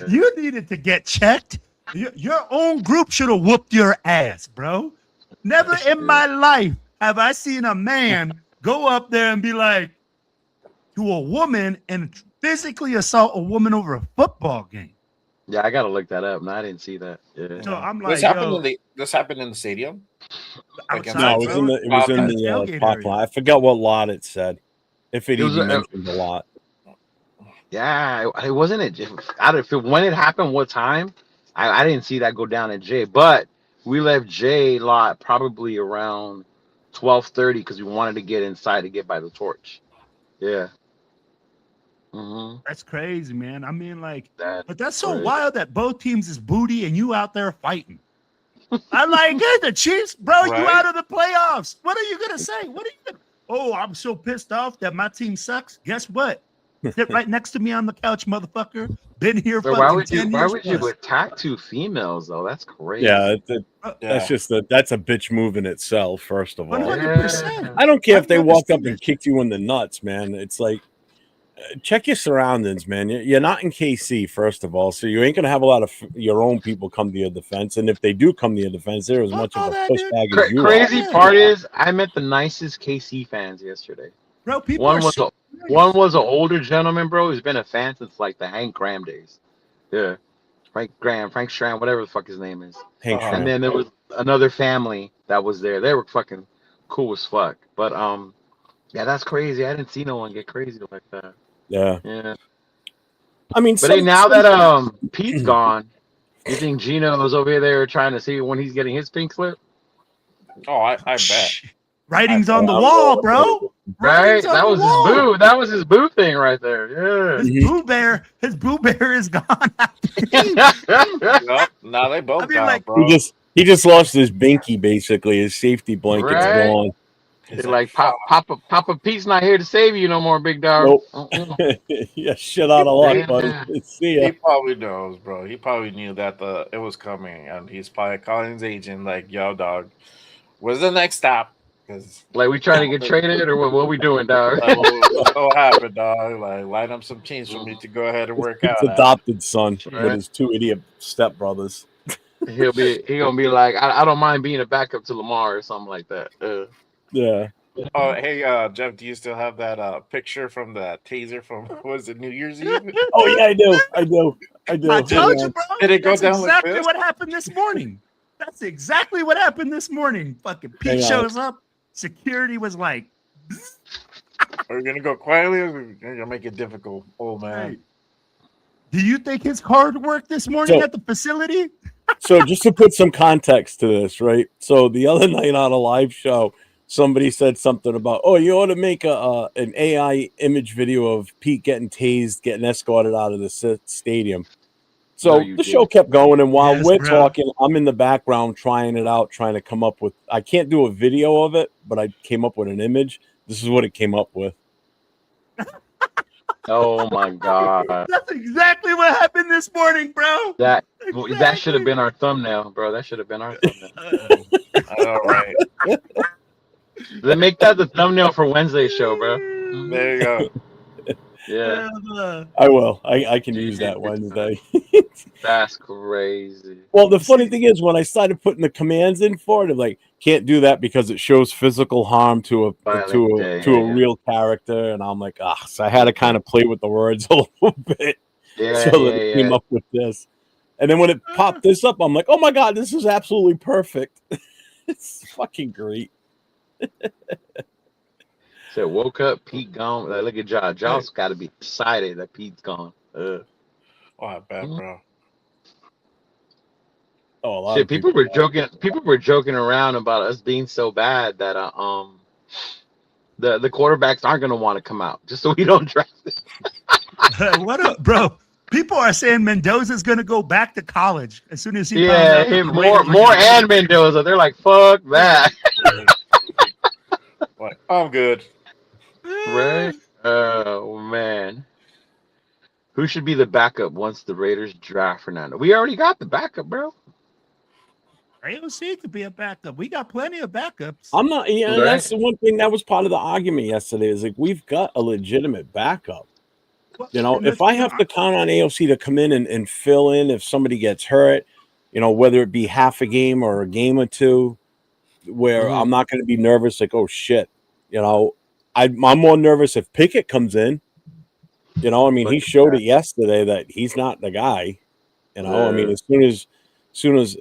You needed to get checked. Your own group should have whooped your ass, bro. Never in my life have I seen a man go up there and be like to a woman and physically assault a woman over a football game. Yeah, I gotta look that up. No, I didn't see that. Yeah. So I'm like, this happened in the stadium. No, it was in the parking lot. I forgot what lot it said. If it even mentioned a lot. Yeah, it wasn't when it happened, what time? I didn't see that go down at J, but we left J lot probably around 12:30 because we wanted to get inside to get by the torch. Yeah. Mm-hmm. That's crazy, man. I mean, like, but that's so wild that both teams is booty and you out there fighting. I'm like, hey, the Chiefs, bro, you out of the playoffs. What are you gonna say? What are you gonna? Oh, I'm so pissed off that my team sucks. Guess what? Sit right next to me on the couch, motherfucker. Been here for why would you attack two females though? That's crazy. Yeah, that's that's a bitch move in itself. First of all, 100%. I don't care if they walk up and kick you in the nuts, man. It's like check your surroundings, man. You're not in KC, first of all, so you ain't gonna have a lot of your own people come to your defense. And if they do come to your defense, they're as much of a push bag as you Crazy are. part is, I met the nicest KC fans yesterday. Bro, people One are was so a one was an older gentleman, bro. He's been a fan since like the Hank Graham days. Yeah, Frank Strand, whatever the fuck his name is. Hank Uh-huh. And Stram. then there was another family that was there. They were fucking cool as fuck. But yeah, that's crazy. I didn't see no one get crazy like that. Yeah. Yeah. I mean, But hey, now that Pete's gone, you think Gino's over there trying to see when he's getting his pink slip? Oh, I bet. writings on the wall, bro. Right? Writings on That the was wall. his boo. That was his boo thing right there. Yeah. His Boo Bear is gone. Yep. Now they both I mean, gone, like, bro. he just lost his binky, basically. His safety blanket's Right. gone. He's They're like, Papa Pete's not here to save you no more, big dog. Nope. Yeah, shit out of luck, buddy. See ya. He probably knows, bro. He probably knew that it was coming, and he's probably calling his agent like, "Yo, dog, where's the next stop?" Because Like, we trying to get traded, or what we doing, dog? what happened, dog? Like, line up some teams for me to go ahead and work out. His adopted son Right. with his 2 idiot stepbrothers. He gonna be like, I don't mind being a backup to Lamar or something like that. Yeah. Oh, hey, Jeff, do you still have that picture from that taser from was it New Year's Eve? Oh yeah, I do. I told you, bro. Did it go That's down like exactly this? what happened this morning. That's exactly what happened this morning. Fucking Pete Hang on. shows up. Security was like, Are we gonna go quietly? Or are we gonna make it difficult, old man? hey, do you think his card worked this morning So- at the facility? So just to put some context to this, right? So the other night on a live show, somebody said something about, oh, you ought to make an AI image video of Pete getting tased, getting escorted out of the stadium. So No, you the show didn't. kept going, and while Yes, we're bro. talking, I'm in the background trying it out, trying to come up with. I can't do a video of it, but I came up with an image. This is what it came up with. Oh my god, That's exactly what happened this morning, bro. that should have been our thumbnail, bro. That should have been our thumbnail. I know, right? Then make that the thumbnail for Wednesday's show, bro. There you go. Yeah, I will. I can use that Wednesday. that's crazy. Well, the funny thing is, when I started putting the commands in for it, I'm like, can't do that because it shows physical harm to a real character, and I'm like, so I had to kind of play with the words a little bit, Yeah, so that it came up with this. And then when it popped this up, I'm like, oh my god, this is absolutely perfect. It's fucking great. So woke up, Pete gone. Like, look at Josh. Josh got to be excited that Pete's gone. Oh, I bet, bro. Oh, a lot Shit, of people were joking. People were joking around about us being so bad that the quarterbacks aren't gonna want to come out just so we don't draft it. What up, bro? People are saying Mendoza's gonna go back to college as soon as he Yeah, finds out him that the Raiders more are gonna- and Mendoza. They're like, fuck that. Like, I'm good. Right? Oh man. Who should be the backup once the Raiders draft Fernando? We already got the backup, bro. AOC could be a backup. We got plenty of backups. I'm not. Yeah, Right. that's the one thing that was part of the argument yesterday. Is like we've got a legitimate backup. You know, And if I have to count on AOC to come in and fill in if somebody gets hurt, you know, whether it be half a game or a game or two, where I'm not going to be nervous, like, oh shit, you know, I'm more nervous if Pickett comes in. You know, I mean, he showed it yesterday that he's not the guy. You know, I mean, as soon as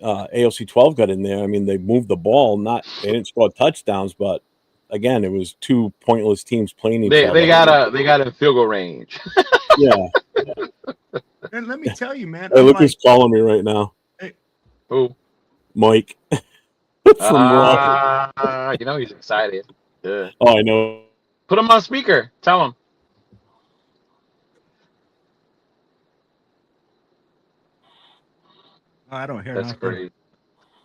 AOC 12 got in there, I mean, they moved the ball. They didn't score touchdowns, but again, it was two pointless teams playing each other. They got a field goal range. Yeah. And let me tell you, man. Hey, I'm look like, who's calling me right now. Who? Mike. From Raw. You know he's excited. Yeah. Oh, I know. Put him on speaker. Tell him. I don't hear That's nothing. crazy.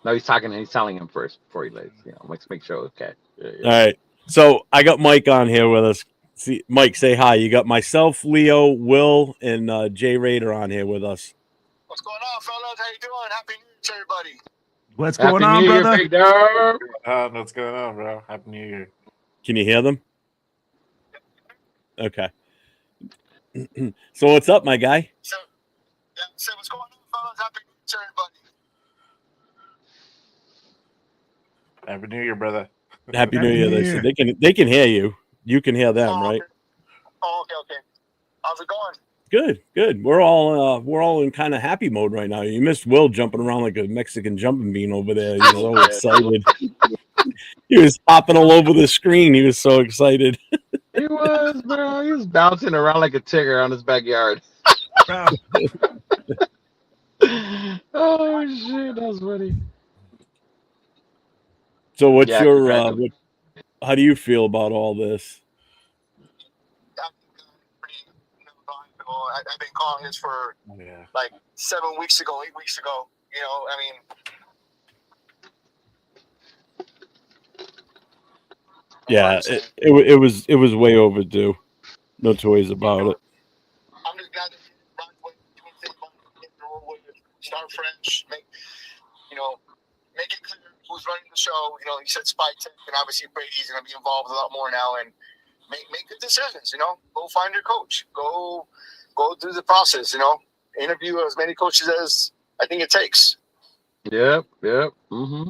No, he's talking. He's telling him first before he lays. You know, let's make sure. Okay. Yeah, All right. So I got Mike on here with us. See, Mike, say hi. You got myself, Leo, Will, and Jay Raider on here with us. What's going on, fellas? How you doing? Happy New Year to everybody. What's Happy going on, New Year, brother? big dog. What's going on, bro? Happy New Year. Can you hear them? Okay. So what's up, my guy? So, yeah, so what's going on, fellas? Happy New Year to everybody. Happy New Year, brother. Happy New Happy Year. New They said Year. they can hear you. You can hear them, Oh, right? okay. Oh, okay. How's it going? Good. We're all in kind of happy mode right now. You missed Will jumping around like a Mexican jumping bean over there. He was so excited. He was hopping all over the screen. He was so excited. He was, bro. He was bouncing around like a tigger on his backyard. Bro, Oh shit, that was funny. So what's Yeah, your congratulations. how do you feel about all this? I'm pretty, I've been calling this for Yeah. like 7 weeks ago, 8 weeks ago. You know, I mean, Yeah, it was way overdue. No two ways about it. I'm just glad that Ron went doing things like start fresh, make it clear who's running the show. You know, he said Spy Tech, and obviously Brady's going to be involved a lot more now, and make good decisions. You know, go find your coach, go through the process. You know, interview as many coaches as I think it takes. Yep. Mm-hmm.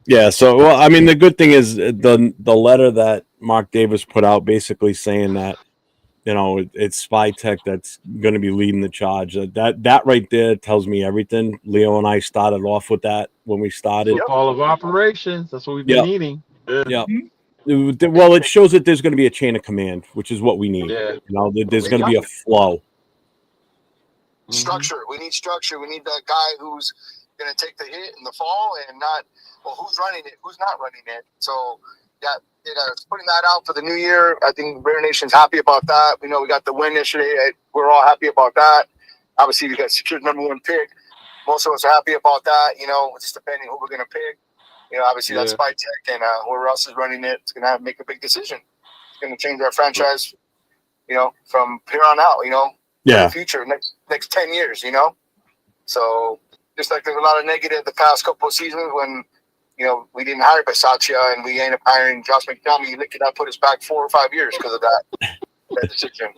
Yeah, so well, I mean, the good thing is the letter that Mark Davis put out, basically saying that it's Spy Tech that's going to be leading the charge. That right there tells me everything. Leo and I started off with that when we started. Football of operations. That's what we've been Yep. needing. Yeah. Well, it shows that there's going to be a chain of command, which is what we need. Yeah. There's going to be a flow. Structure. We need structure. We need that guy who's going to take the hit in the fall and not, well, who's running it, who's not running it. So, yeah, putting that out for the new year. I think Raider Nation's happy about that. We know we got the win yesterday. We're all happy about that. Obviously, we got secured #1 pick. Most of us are happy about that. You know, just depending who we're going to pick. You know, obviously that's Spy Tech, and whoever else is running it, it's going to have to make a big decision. It's going to change our franchise, you know, from here on out, you know, for the future, next 10 years, you know. So just like there's a lot of negative the past couple of seasons when, you know, we didn't hire Bisaccia and we ended up hiring Josh McDonough. Look at that, put us back 4 or 5 years because of that decision.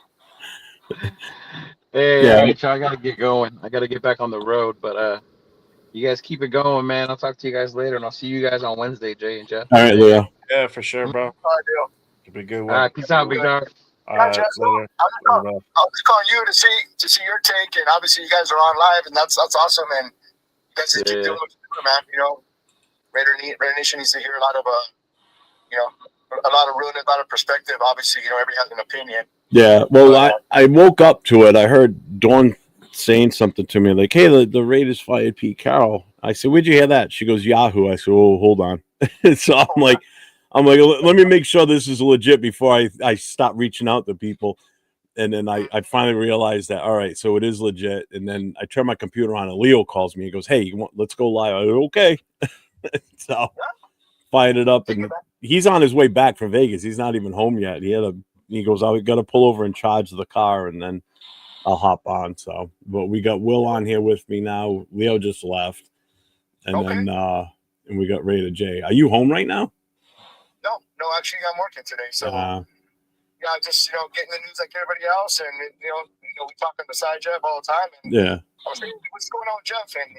Hey, I gotta get going. I gotta get back on the road, but you guys keep it going, man. I'll talk to you guys later, and I'll see you guys on Wednesday, Jay and Jeff. All right, Leo. Yeah, for sure, bro. All right, deal. It'll be a good one. All right, peace out, big dog. All right, Jeff, later. I was just calling you to see your take, and obviously you guys are on live, and that's awesome. And you guys just keep doing what you're doing, man. You know, Raider Nation needs to hear a lot of realness, a lot of perspective. Obviously, you know, everybody has an opinion. Yeah, well, I woke up to it. I heard Dawn saying something to me like, "Hey, the Raiders fired Pete Carroll." I said, "Where'd you hear that?" She goes, "Yahoo." I said, "Oh, hold on." So I'm like, let me make sure this is legit before I stop reaching out to people. And then I finally realized that, all right, so it is legit. And then I turn my computer on and Leo calls me. He goes, "Hey, let's go live." I go, "Okay." So fired it up, and he's on his way back from Vegas. He's not even home yet. He goes, "I got to pull over and charge the car, and then I'll hop on." So, but we got Will on here with me now. Leo just left, and then and we got Raider J. Are you home right now? No, actually, I'm working today. So, just getting the news like everybody else, and we talk on the side, Jeff, all the time. And I was thinking, what's going on with Jeff? And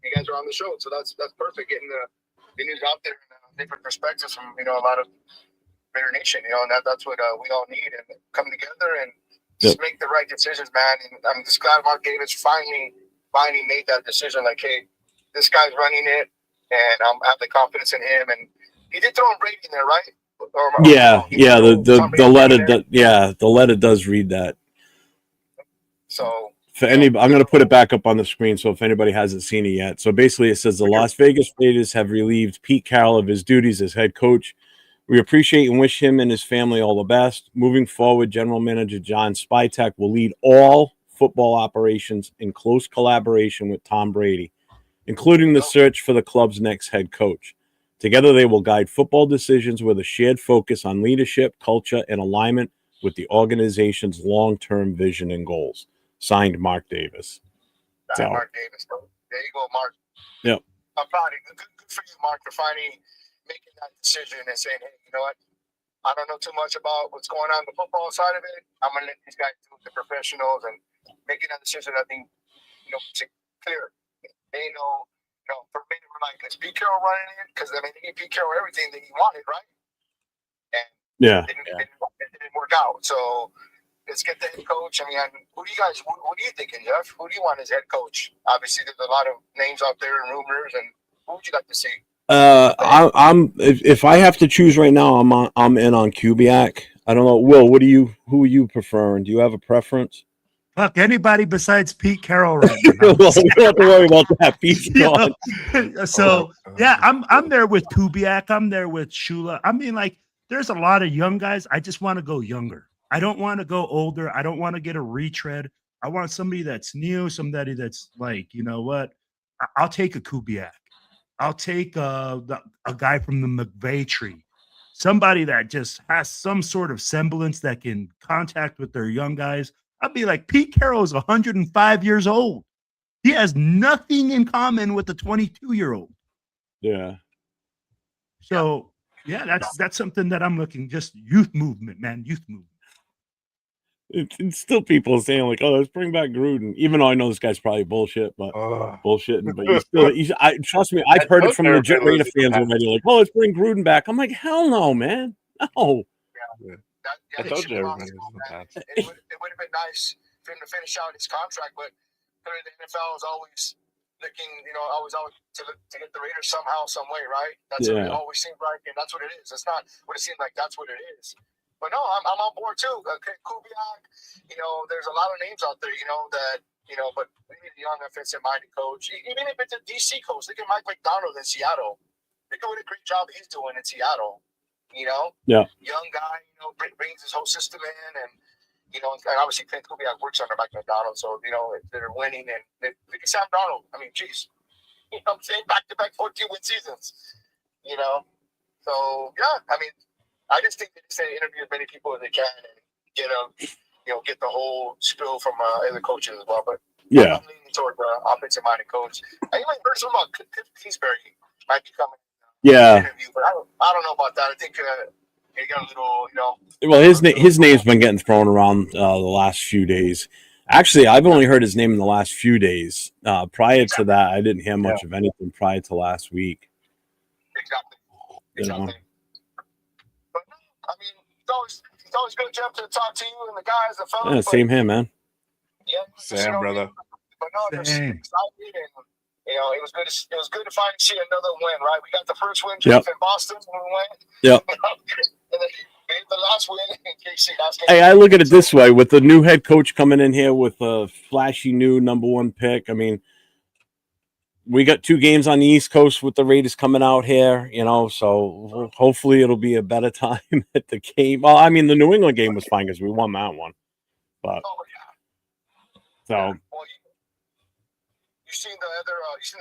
you guys are on the show, so that's perfect. Getting the news out there and different perspectives from a lot of Raider Nation, and that's what we all need, and come together and just make the right decisions, man. And I'm just glad Mark Davis finally made that decision. Like, hey, this guy's running it, and I have the confidence in him. And he did throw in Brady in there, right? The letter does read that. So for I'm going to put it back up on the screen, so if anybody hasn't seen it yet. So basically, it says the Las Vegas Raiders have relieved Pete Carroll of his duties as head coach. We appreciate and wish him and his family all the best. Moving forward, General Manager John Spy Tech will lead all football operations in close collaboration with Tom Brady, including the search for the club's next head coach. Together, they will guide football decisions with a shared focus on leadership, culture, and alignment with the organization's long-term vision and goals. Signed, Mark Davis. Mark Davis. There you go, Mark. Yep. I'm proud of you. Good for you, Mark, for finally making that decision and saying, hey, you know what? I don't know too much about what's going on the football side of it. I'm gonna let these guys do the professionals and making that decision. I think it's clear. They know. For me, we're like, is Pete Carroll running it? Because I mean, they gave Pete Carroll everything that he wanted, right? And it didn't work out. So let's get the head coach. I mean, who do you guys? What are you thinking, Jeff? Who do you want as head coach? Obviously, there's a lot of names out there and rumors. And who would you like to see? I'm if I have to choose right now, I'm in on Kubiak. I don't know, Will. Who are you preferring? Do you have a preference? Fuck anybody besides Pete Carroll right now. Well, we don't have to worry about that. Pete's gone. So yeah, I'm there with Kubiak. I'm there with Shula. I mean, like, there's a lot of young guys. I just want to go younger. I don't want to go older. I don't want to get a retread. I want somebody that's new, somebody that's like, you know what? I'll take a Kubiak. I'll take a guy from the McVay tree. Somebody that just has some sort of semblance that can contact with their young guys. I'd be like, Pete Carroll is 105 years old. He has nothing in common with the 22-year-old. Yeah. So, yeah, that's something that I'm looking, just youth movement, man, youth movement. It's still people saying like, "Oh, let's bring back Gruden," even though I know this guy's probably bullshit, but bullshitting. But trust me, I've heard it from legit Raider fans already. Like, "Oh, let's bring Gruden back." I'm like, "Hell no, man, no." Yeah. I told you it would have been nice for him to finish out his contract, but the NFL is always looking, always to get the Raiders somehow, some way, right? That's what it always seemed like, and that's what it is. It's not what it seemed like. That's what it is. But no, I'm on board too. Kubiak, there's a lot of names out there, but we need a young offensive-minded coach. Even if it's a DC coach, look at Mike McDonald in Seattle. They're doing a great job he's doing in Seattle. Yeah. Young guy, brings his whole system in, and and obviously Clint Kubiak works under Mike McDonald, so if they're winning, and look at Sam Darnold. I mean, geez, I'm saying back-to-back 14-win seasons. So yeah, I mean, I just think they just say interview as many people as they can and get the whole spill from other coaches as well. But I'm leaning toward the offensive-minded coach. I even heard something about Cliff Kingsbury might be coming. Interview, but I don't know about that. I think he got a little, Well, his name's been getting thrown around the last few days. Actually, I've only heard his name in the last few days. Prior to that, I didn't hear much of anything prior to last week. Exactly. But I mean, it's always good, Jeff, to talk to you and the guys, the fellas. Yeah, same here, man. Yeah, same, brother. But no, just excited, and it was good to finally see another win. Right, we got the first win, Jeff, in Boston when we went. Yep. And then the last win in KC. Hey, I look at it this way: with the new head coach coming in here with a flashy new number one pick, I mean, we got 2 games on the East Coast with the Raiders coming out here, so hopefully it'll be a better time at the game. Well, I mean, the New England game was fine because we won that one. But so well, you seen the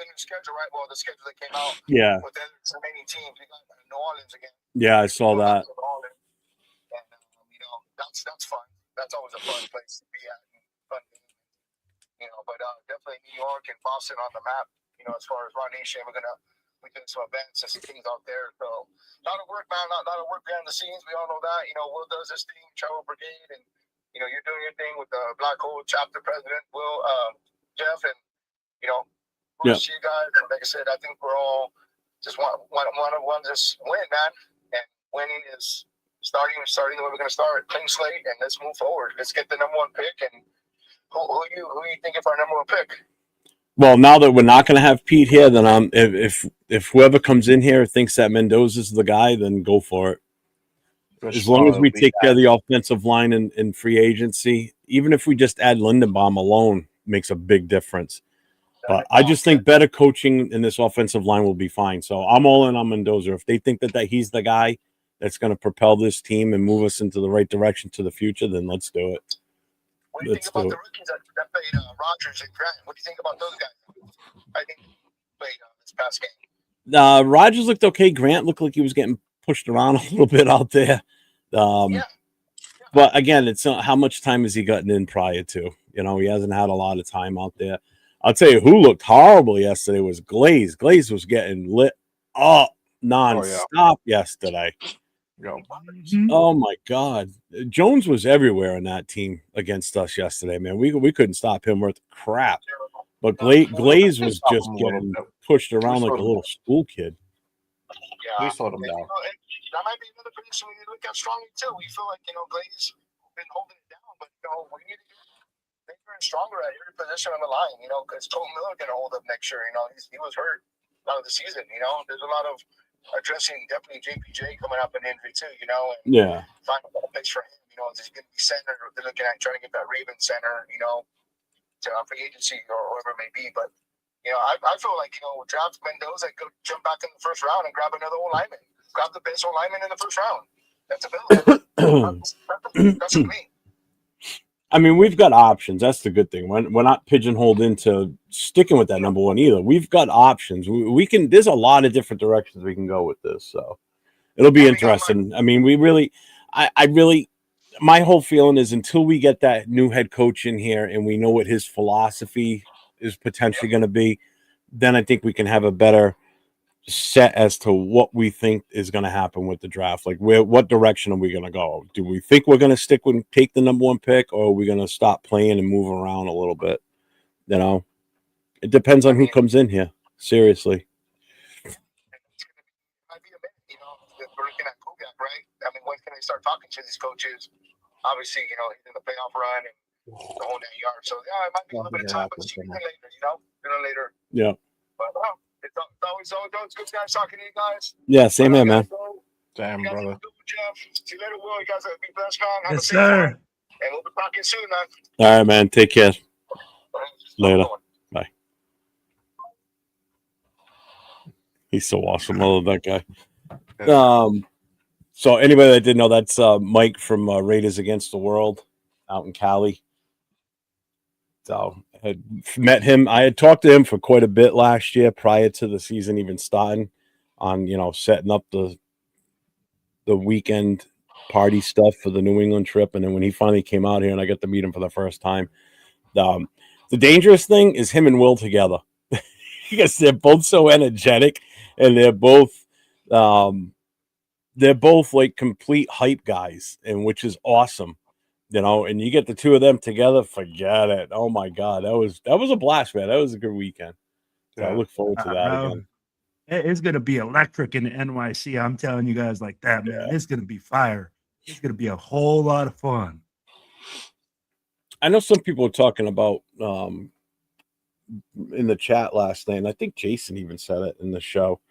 new schedule, right? Well, the schedule that came out. Yeah. With the remaining teams, we got New Orleans again. Yeah, I saw that. And that's fun. That's always a fun place to be at. Fun, but definitely New York and Boston on the map. As far as Ron Nation, we did some events and some things out there. So a lot of work, man. A lot of work behind the scenes. We all know that. Will does this thing, Travel Brigade, and you're doing your thing with the Black Hole Chapter President, Will, Jeff, and we'll see you guys. And like I said, I think we're all just want to just win, man. And winning is starting the way we're going to start. Clean slate, and let's move forward. Let's get the number 1 pick. And who are you thinking for our number 1 pick? Well, now that we're not going to have Pete here, then if whoever comes in here thinks that Mendoza's the guy, then go for it. As long as we take care of the offensive line in free agency, even if we just add Lindenbaum alone, makes a big difference. But I just think better coaching in this offensive line will be fine. So I'm all in on Mendoza. If they think that he's the guy that's going to propel this team and move us into the right direction to the future, then let's do it. What do you think about the rookies that played Rodgers and Grant? What do you think about those guys? I think they played this past game. Rodgers looked okay. Grant looked like he was getting pushed around a little bit out there. But again, it's how much time has he gotten in prior to? He hasn't had a lot of time out there. I'll tell you who looked horrible yesterday was Glaze. Glaze was getting lit up nonstop yesterday. Go. Oh my God, Jones was everywhere in that team against us yesterday, man. We couldn't stop him worth crap. But Glaze was just getting pushed around like a little school kid. Yeah, We slowed him down. and that might be another position we need to look at strongly too. We feel like Glaze been holding it down, but we need to get bigger and stronger at every position on the line. Because Colton Miller going to hold up next year. He was hurt out of the season. There's a lot of addressing definitely JPJ coming up in injury too. And Yeah, find a place for him. Is he going to be center? They're looking at trying to get that Raven center. To free agency or whatever it may be, but. I feel like, draft Mendoza, go jump back in the first round and grab another old lineman. Grab the best old lineman in the first round. That's available. That's for me. I mean, we've got options. That's the good thing. We're not pigeonholed into sticking with that number one either. We've got options. We can. There's a lot of different directions we can go with this. So it'll be interesting. I mean, I really, my whole feeling is until we get that new head coach in here and we know what his philosophy is potentially going to be, then I think we can have a better set as to what we think is going to happen with the draft. Like, what direction are we going to go? Do we think we're going to stick with take the number one pick, or are we going to stop playing and move around a little bit? It depends on who comes in here. Seriously. Might be a minute, we're looking at Kugak, right? I mean, when can they start talking to these coaches? Obviously, he's in the playoff run and the whole 9 yards. So yeah, it might be a little bit of time, but sooner than later, Yeah. But it's always good guys talking to you guys. Yeah, same here, man. Damn, brother. Jeff. See you later, Will. You guys be blessed, man. Have Yes, a safe sir. time. And we'll be talking soon, man. All right, man. Take care. Later. Bye. He's so awesome. I love that guy. So anybody that didn't know, that's Mike from Raiders Against the World out in Cali. So I had met him. I had talked to him for quite a bit last year prior to the season even starting on, setting up the weekend party stuff for the New England trip. And then when he finally came out here and I got to meet him for the first time, the dangerous thing is him and Will together. Because they're both so energetic and they're both like complete hype guys, and which is awesome. And you get the two of them together, forget it. Oh my God, that was a blast, man. That was a good weekend. So I look forward to that again. It's gonna be electric in the NYC. I'm telling you guys like that, man. Yeah. It's gonna be fire. It's gonna be a whole lot of fun. I know some people were talking about in the chat last night, and I think Jason even said it in the show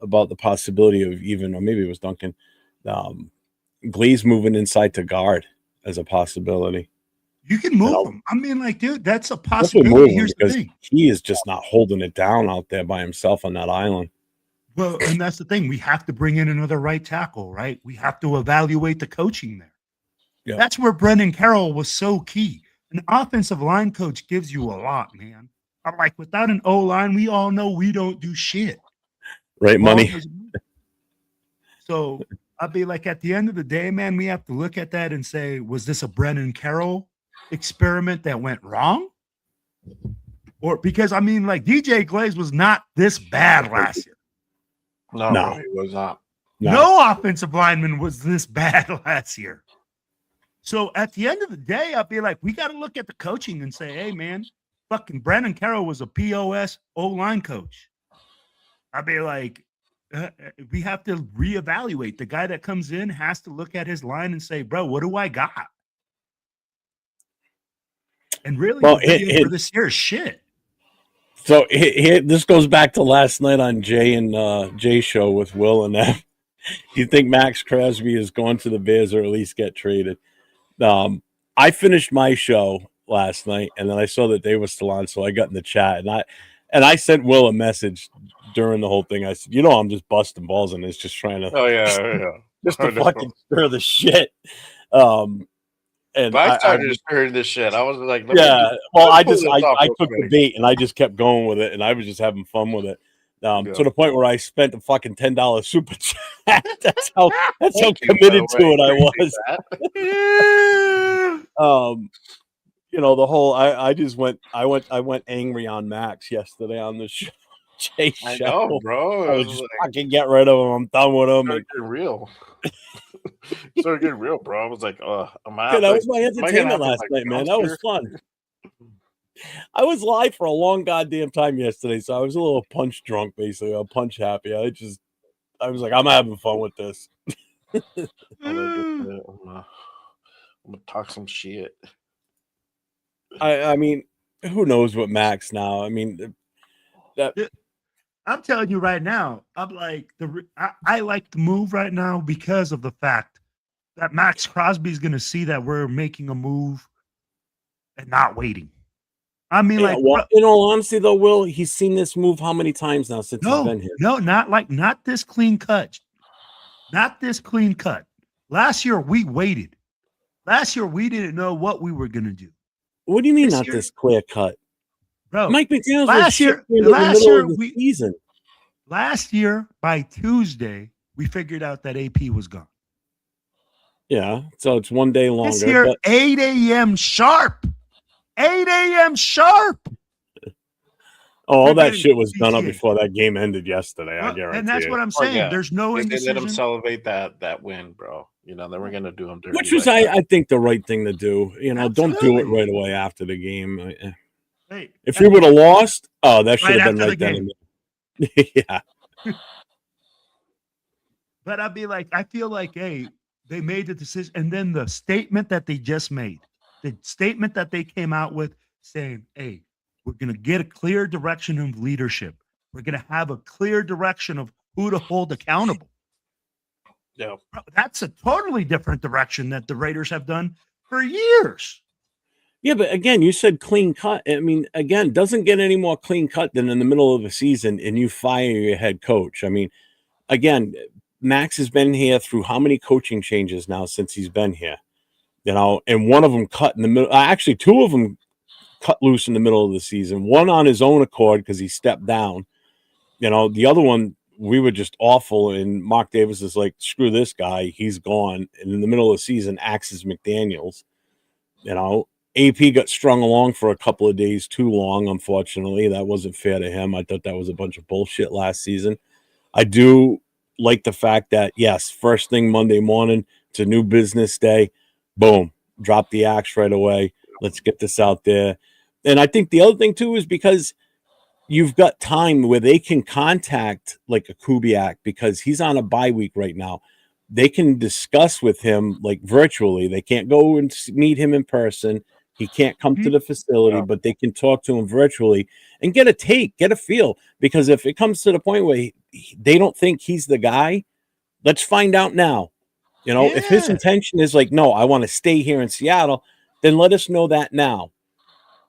about the possibility of even, or maybe it was Duncan, Glaze moving inside to guard as a possibility. You can move him. I mean, like, dude, that's a possibility. Here's the thing. He is just not holding it down out there by himself on that island. Well, and that's the thing. We have to bring in another right tackle, right? We have to evaluate the coaching there. Yeah. That's where Brendan Carroll was so key. An offensive line coach gives you a lot, man. I'm like, without an O-line, we all know we don't do shit. Right, money. So I'll be like, at the end of the day, man, we have to look at that and say, was this a Brendan Carroll experiment that went wrong? Or because, I mean, like, DJ Glaze was not this bad last year. No, he was not. No offensive lineman was this bad last year. So at the end of the day, I'll be like, we got to look at the coaching and say, hey, man, fucking Brendan Carroll was a POS O-line coach. I'll be like, we have to reevaluate. The guy that comes in has to look at his line and say, bro, what do I got? And really, for this year, shit. So this goes back to last night on Jay and Jay show with Will and them. You think Max Crosby is going to the Bears or at least get traded? I finished my show last night and then I saw that they were still on, so I got in the chat and I sent Will a message during the whole thing. I said, I'm just busting balls and it's just trying to just to fucking stir the shit. And I started stirring this shit. I was like, I took the bait and I just kept going with it and I was just having fun with it. To the point where I spent a fucking $10 super chat. That's how committed to it I was. The whole I went angry on Max yesterday on the show. I know, bro. I was just fucking get rid of him. I'm done with him. Real. Started getting real, bro. I was like, That was my entertainment last night, man. That was fun. I was live for a long goddamn time yesterday, so I was a little punch drunk, basically. I'm punch happy. I was like, I'm having fun with this. I'm gonna talk some shit. I mean, who knows what Max now? I mean, I'm telling you right now, I'm like I like the move right now because of the fact that Max Crosby is going to see that we're making a move and not waiting. I mean, yeah, well, in all honesty, though, Will, he's seen this move how many times now since he's been here? No, not this clean cut. Not this clean cut. Last year we waited. Last year we didn't know what we were going to do. What do you mean this clear cut? Bro, Mike McDaniels last year last year by Tuesday we figured out that AP was gone. Yeah, so it's one day longer. This year, 8 a.m. sharp. 8 a.m. sharp. All that shit was done up before that game ended yesterday. I guarantee. And that's what I'm saying. There's no indecision. They let him celebrate that win, bro. You know, they were gonna do him dirty. Which was, I think, the right thing to do. You know, don't do it right away after the game. Hey, if we would have lost, that should have been right then. Yeah. But I'd be like, I feel like, hey, they made the decision, and then the statement that they just made, the statement that they came out with saying, hey, we're going to get a clear direction of leadership. We're going to have a clear direction of who to hold accountable. Yeah. That's a totally different direction that the Raiders have done for years. Yeah, but again, you said clean cut. I mean, again, doesn't get any more clean cut than in the middle of the season and you fire your head coach. I mean, again, Max has been here through how many coaching changes now since he's been here? You know, and one of them cut in the middle. Actually, two of them cut loose in the middle of the season. One on his own accord because he stepped down. You know, the other one, we were just awful. And Mark Davis is like, screw this guy. He's gone. And in the middle of the season, axes McDaniels. You know, AP got strung along for a couple of days too long, unfortunately. That wasn't fair to him. I thought that was a bunch of bullshit last season. I do like the fact that, yes, first thing Monday morning, it's a new business day. Boom, drop the axe right away. Let's get this out there. And I think the other thing, too, is because you've got time where they can contact like a Kubiak because he's on a bye week right now. They can discuss with him like virtually. They can't go and meet him in person. He can't come to the facility, but they can talk to him virtually and get a feel. Because if it comes to the point where they don't think he's the guy, let's find out now. You know, if his intention is like, no, I want to stay here in Seattle, then let us know that now.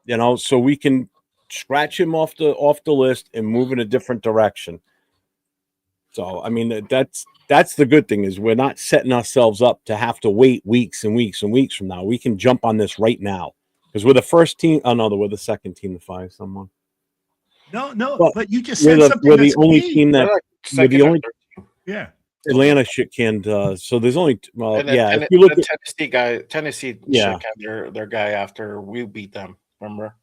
You know, so we can scratch him off the list and move in a different direction. So, I mean, that's the good thing is we're not setting ourselves up to have to wait weeks and weeks and weeks from now. We can jump on this right now because we're the first team. Oh, no, we're the second team to fire someone. No, but you just said something. We're the only team that we're the only. Yeah. Atlanta shit can. So there's only. If you look at Tennessee shit can their guy after we beat them. Remember?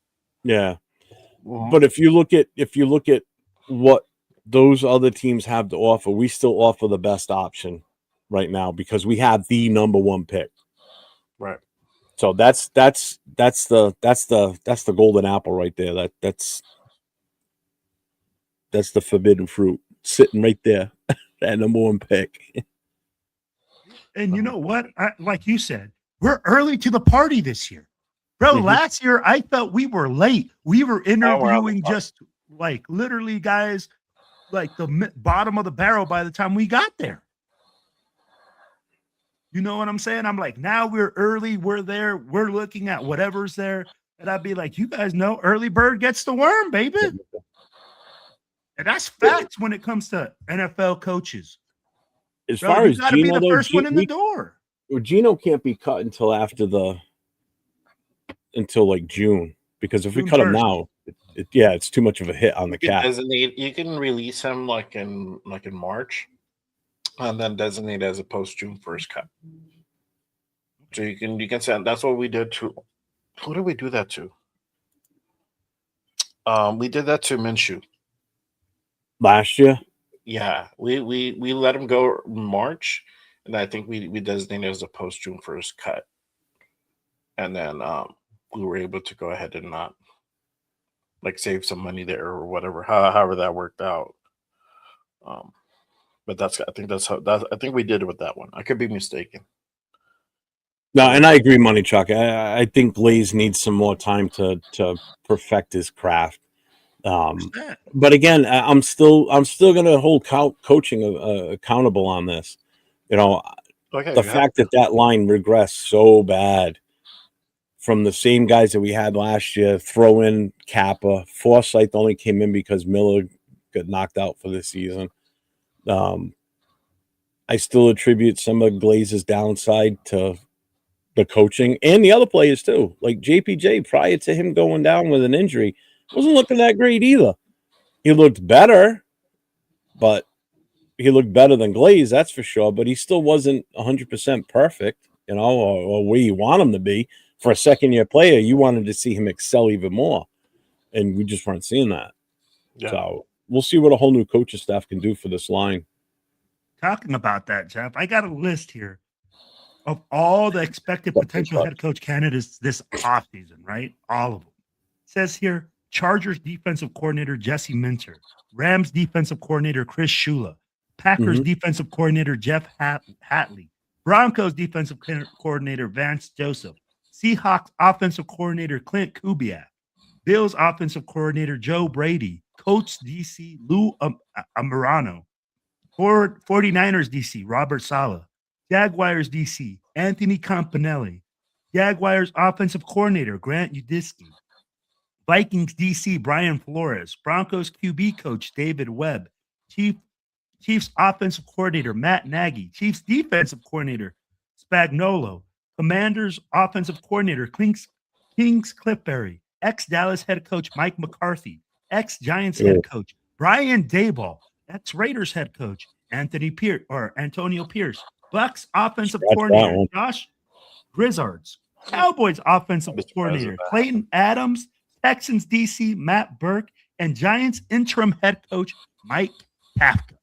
Yeah. But if you look at what those other teams have to offer, we still offer the best option right now because we have the number one pick. Right. So that's the golden apple right there. That's the forbidden fruit sitting right there. That number one pick. And you know what? Like you said, we're early to the party this year. Bro, last year I felt we were late. We were interviewing just like literally guys like the bottom of the barrel by the time we got there. You know what I'm saying? I'm like, now we're early. We're there. We're looking at whatever's there. And I'd be like, you guys know early bird gets the worm, baby. And that's facts when it comes to NFL coaches. As far as Gino, be the first one in the door. Gino can't be cut until like June because if we cut him now, it's too much of a hit on the cap. You can release him like in March, and then designate as a post June 1st cut. So you can send. That's what we did to. Who did we do that to? We did that to Minshew last year. Yeah, we let him go in March, and I think we designated as a post June 1st cut, and then we were able to go ahead and not like save some money there or whatever, however that worked out. But I think we did it with that one. I could be mistaken. No, and I agree, Money Chuck. I think Glaze needs some more time to perfect his craft. But again, I'm still going to hold coaching accountable on this. You know, the fact that line regressed so bad from the same guys that we had last year. Throw in Kappa. Forsyth only came in because Miller got knocked out for the season. I still attribute some of Glaze's downside to the coaching and the other players too. Like JPJ, prior to him going down with an injury, wasn't looking that great either. He looked better, but he looked better than Glaze, that's for sure. But he still wasn't 100% perfect, you know, or where you want him to be. For a second-year player, you wanted to see him excel even more, and we just weren't seeing that. Yeah. So we'll see what a whole new coaching staff can do for this line. Talking about that, Jeff, I got a list here of all the expected potential head coach candidates this offseason, right? All of them. It says here, Chargers defensive coordinator Jesse Minter, Rams defensive coordinator Chris Shula, Packers defensive coordinator Jeff Hatley, Broncos defensive coordinator Vance Joseph, Seahawks offensive coordinator Clint Kubiak, Bills offensive coordinator Joe Brady, Coach DC Lou Amarano, 49ers DC Robert Saleh, Jaguars DC Anthony Campanelli, Jaguars offensive coordinator Grant Udisky, Vikings DC Brian Flores, Broncos QB coach David Webb, Chiefs offensive coordinator Matt Nagy, Chiefs defensive coordinator Spagnuolo, Commanders offensive coordinator Kings Cliffberry, ex-Dallas head coach Mike McCarthy, ex-Giants head coach Brian Daboll, ex-Raiders head coach Antonio Pierce, Bucks offensive coordinator Josh Grizzards, Cowboys offensive coordinator Clayton Adams, Texans DC Matt Burke, and Giants interim head coach Mike Kafka.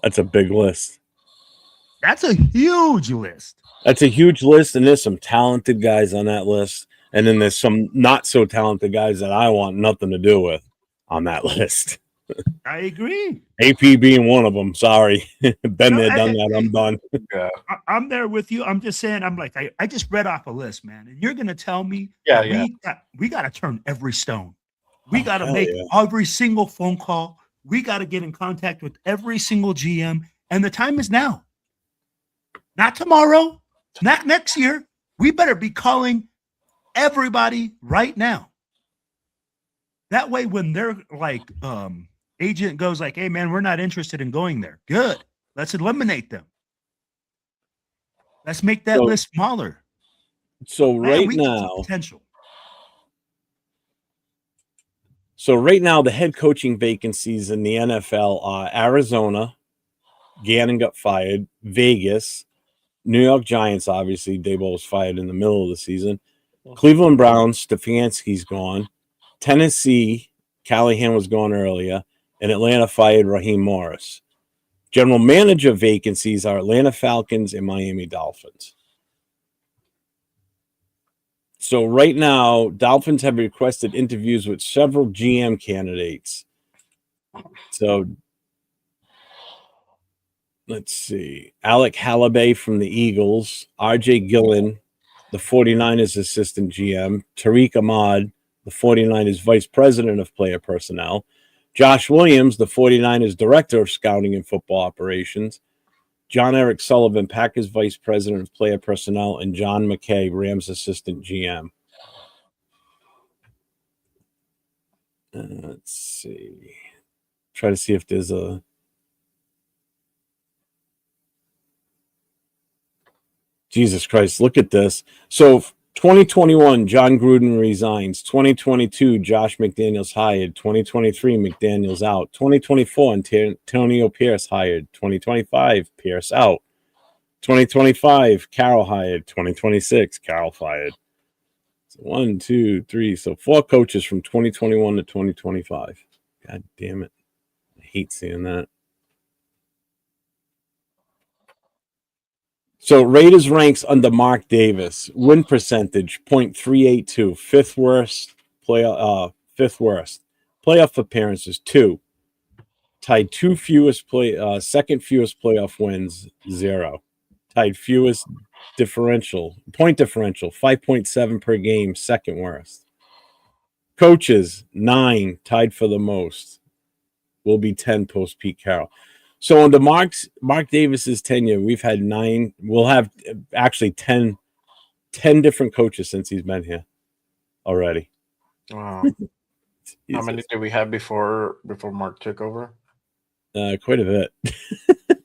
That's a big list. That's a huge list. That's a huge list, and there's some talented guys on that list, and then there's some not so talented guys that I want nothing to do with on that list. I agree. AP being one of them. Sorry. Been there, done that. I'm done. I'm there with you. I'm just saying, I'm like, I just read off a list, man. And you're going to tell me we got to turn every stone. We got to make every single phone call. We got to get in contact with every single GM. And the time is now. Not tomorrow. Not next year. We better be calling everybody right now. That way, when they're like, agent goes like, hey, man, we're not interested in going there. Good. Let's eliminate them. Let's make that list smaller. So right now, the head coaching vacancies in the NFL are Arizona, Gannon got fired, Vegas, New York Giants, obviously, Daboll was fired in the middle of the season, Cleveland Browns, Stefanski's gone, Tennessee, Callahan was gone earlier, and Atlanta fired Raheem Morris. General manager vacancies are Atlanta Falcons and Miami Dolphins. So right now, Dolphins have requested interviews with several GM candidates. So let's see. Alec Halliday from the Eagles, RJ Gillen, the 49ers assistant GM, Tariq Ahmad, the 49ers vice president of player personnel, Josh Williams, the 49ers director of scouting and football operations, John Eric Sullivan, Packers vice president of player personnel, and John McKay, Rams assistant GM. Let's see. Try to see if there's a... Jesus Christ, look at this. So 2021, John Gruden resigns. 2022, Josh McDaniels hired. 2023, McDaniels out. 2024, Antonio Pierce hired. 2025, Pierce out. 2025, Carroll hired. 2026, Carroll fired. So 1, 2, 3. So 4 coaches from 2021 to 2025. God damn it. I hate seeing that. So Raiders ranks under Mark Davis. Win percentage, .382. Fifth worst. Fifth worst. Playoff appearances, 2. Tied second fewest playoff wins, 0. Tied fewest point differential, 5.7 per game, second worst. Coaches, 9, tied for the most. Will be 10 post Pete Carroll. So under Mark Davis's tenure, we've had 9. We'll have actually 10 different coaches since he's been here already. Wow. How many did we have before Mark took over? Quite a bit.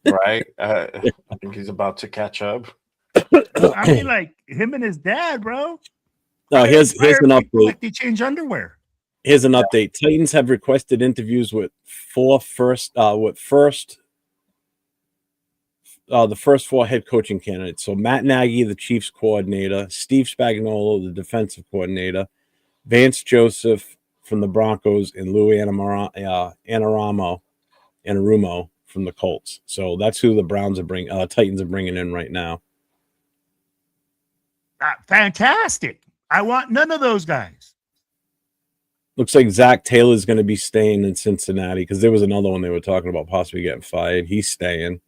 Right. I think he's about to catch up. I mean, like him and his dad, bro. No, here's an update. Like they change underwear. Here's an update. Titans have requested interviews with the first 4 head coaching candidates. So Matt Nagy, the Chiefs coordinator, Steve Spagnuolo, the defensive coordinator, Vance Joseph from the Broncos, and Louis Anarumo from the Colts. So that's who the Titans are bringing in right now. Fantastic. I want none of those guys. Looks like Zach Taylor's going to be staying in Cincinnati because there was another one they were talking about possibly getting fired. He's staying.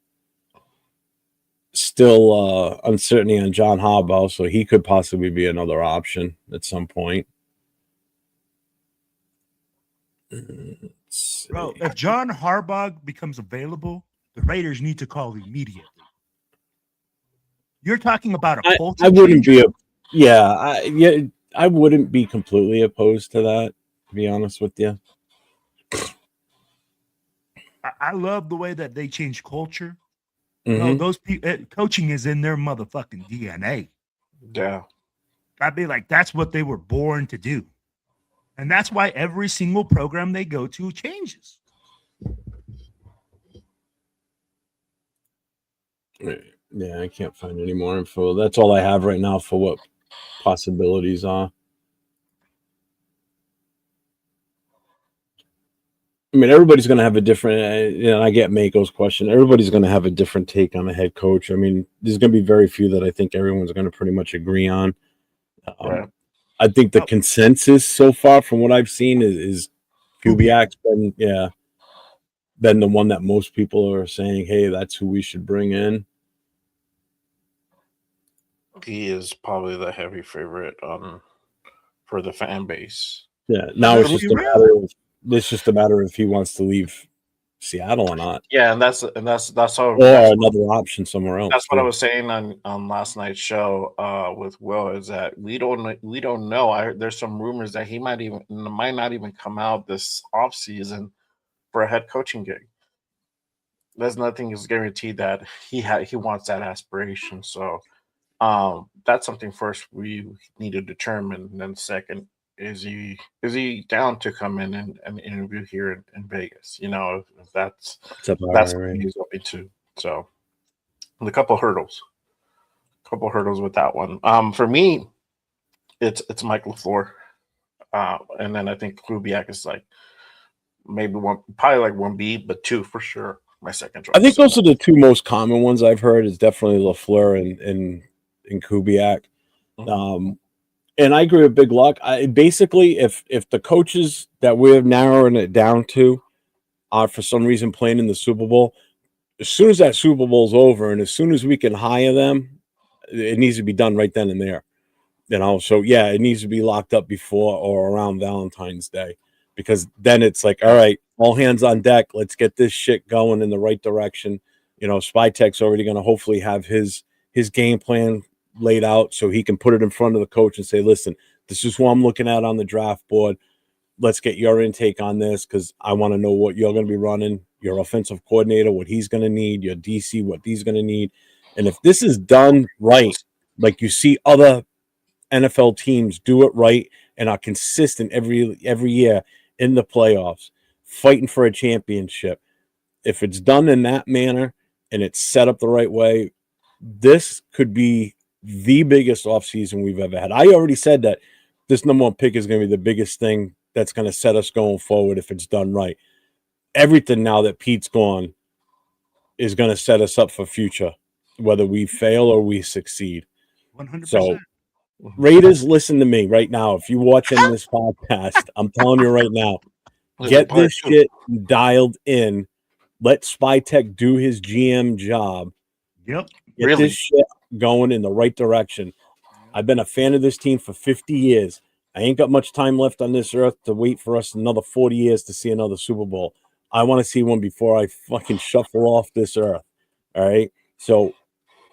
Still uncertainty on John Harbaugh, so he could possibly be another option at some point. Bro, if John Harbaugh becomes available, the Raiders need to call immediately. You're talking about a culture I wouldn't changer? I wouldn't be completely opposed to that, to be honest with you. I love the way that they change culture. Mm-hmm. No, those people, coaching is in their motherfucking DNA. Yeah. I'd be like, that's what they were born to do. And that's why every single program they go to changes. Yeah, I can't find any more info. That's all I have right now for what possibilities are. I mean, everybody's going to have a different, I get Mako's question. Everybody's going to have a different take on a head coach. I mean, there's going to be very few that I think everyone's going to pretty much agree on. Right. I think the consensus so far from what I've seen is Kubiak's been the one that most people are saying, hey, that's who we should bring in. He is probably the heavy favorite for the fan base. Yeah, now it's just a matter of if he wants to leave Seattle or not. Yeah, and that's how. Or another option somewhere else. That's what I was saying on last night's show with Will, is that we don't know. There's some rumors that he might not even come out this offseason for a head coaching gig. There's nothing is guaranteed that he wants that aspiration. So that's something first we need to determine. And then second, is he down to come in and interview here in Vegas? If that's what he's open to. So a couple hurdles with that one. For me, it's Mike LaFleur, and then I think Kubiak is like maybe probably like 1B, but 2 for sure. My second choice. I think those are the 2 most common ones I've heard. Is definitely LaFleur and Kubiak. Mm-hmm. And I agree with Big Luck. Basically, if the coaches that we're narrowing it down to are for some reason playing in the Super Bowl, as soon as that Super Bowl's over and as soon as we can hire them, it needs to be done right then and there. So yeah, it needs to be locked up before or around Valentine's Day, because then it's like, all right, all hands on deck. Let's get this shit going in the right direction. Spytek's already going to hopefully have his game plan laid out so he can put it in front of the coach and say, listen, this is who I'm looking at on the draft board. Let's get your intake on this, because I want to know what you're going to be running, your offensive coordinator, what he's going to need, your DC, what he's going to need. And if this is done right, like you see other NFL teams do it right and are consistent every year in the playoffs, fighting for a championship, if it's done in that manner and it's set up the right way, this could be the biggest offseason we've ever had. I already said that this number 1 pick is going to be the biggest thing that's going to set us going forward if it's done right. Everything now that Pete's gone is going to set us up for future whether we fail or we succeed. 100%. So, Raiders, listen to me right now. If you're watching this podcast, I'm telling you right now, get this shit dialed in. Let SpyTech do his GM job. Yep. Get this shit going in the right direction. I've been a fan of this team for 50 years. I ain't got much time left on this earth to wait for us another 40 years to see another Super Bowl. I want to see one before I fucking shuffle off this earth. All right? So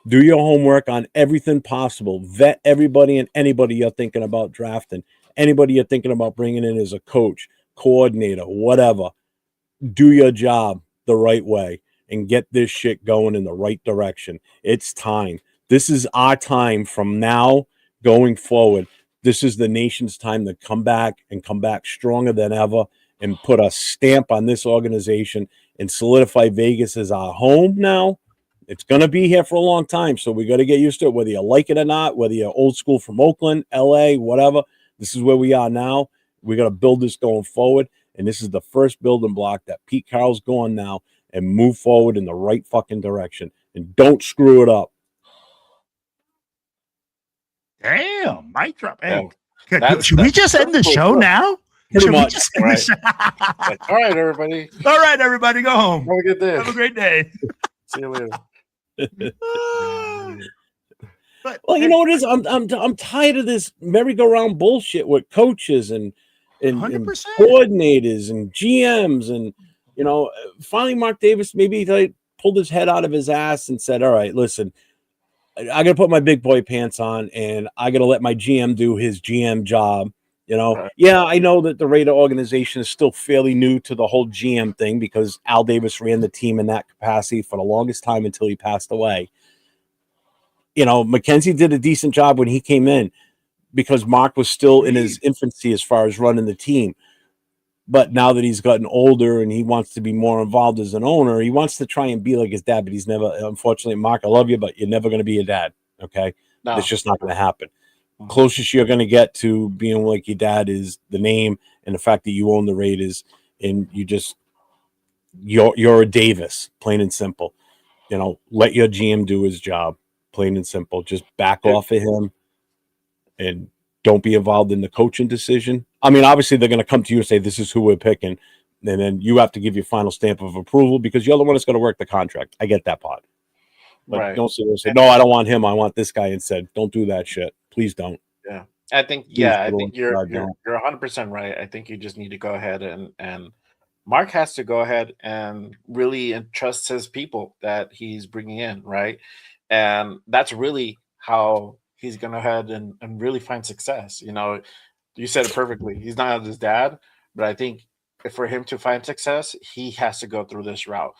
do your homework on everything possible. Vet everybody and anybody you're thinking about drafting. Anybody you're thinking about bringing in as a coach, coordinator, whatever. Do your job the right way and get this shit going in the right direction. It's time. This is our time from now going forward. This is the nation's time to come back and come back stronger than ever and put a stamp on this organization and solidify Vegas as our home now. It's going to be here for a long time, so we got to get used to it, whether you like it or not, whether you're old school from Oakland, LA, whatever. This is where we are now. We got to build this going forward, and this is the first building block that Pete Carroll's going now and move forward in the right fucking direction. And don't screw it up. Damn, mic drop. Hey, Yeah. should we just end the show now? Pretty Should much. we just end the show? Like, all right, everybody. All right, everybody, go home. Have a good day. Have a great day. See you later. But, Well, you know what it is? I'm tired of this merry-go-round bullshit with coaches and 100%. coordinators and GMs and finally Mark Davis maybe like pulled his head out of his ass and said, all right, listen, I got to put my big boy pants on and I got to let my GM do his GM job. Right. Yeah, I know that the Raider organization is still fairly new to the whole GM thing because Al Davis ran the team in that capacity for the longest time until he passed away. Mackenzie did a decent job when he came in because Mark was still in his infancy as far as running the team. But now that he's gotten older and he wants to be more involved as an owner, he wants to try and be like his dad, but he's never, unfortunately, Mark, I love you, but you're never going to be a dad. Okay. No. It's just not going to happen. Closest you're going to get to being like your dad is the name and the fact that you own the Raiders and you're a Davis, plain and simple. Let your GM do his job, plain and simple. Just back off of him and don't be involved in the coaching decision. I mean, obviously they're going to come to you and say, this is who we're picking. And then you have to give your final stamp of approval because you're the one that's going to work the contract. I get that part. But don't say, no, I don't want him. I want this guy instead. Don't do that shit. Please don't. Yeah. I think you're 100% right. I think you just need to go ahead and Mark has to go ahead and really entrust his people that he's bringing in, right? And that's really how he's going to head and really find success. You said it perfectly. He's not his dad, but I think for him to find success, he has to go through this route.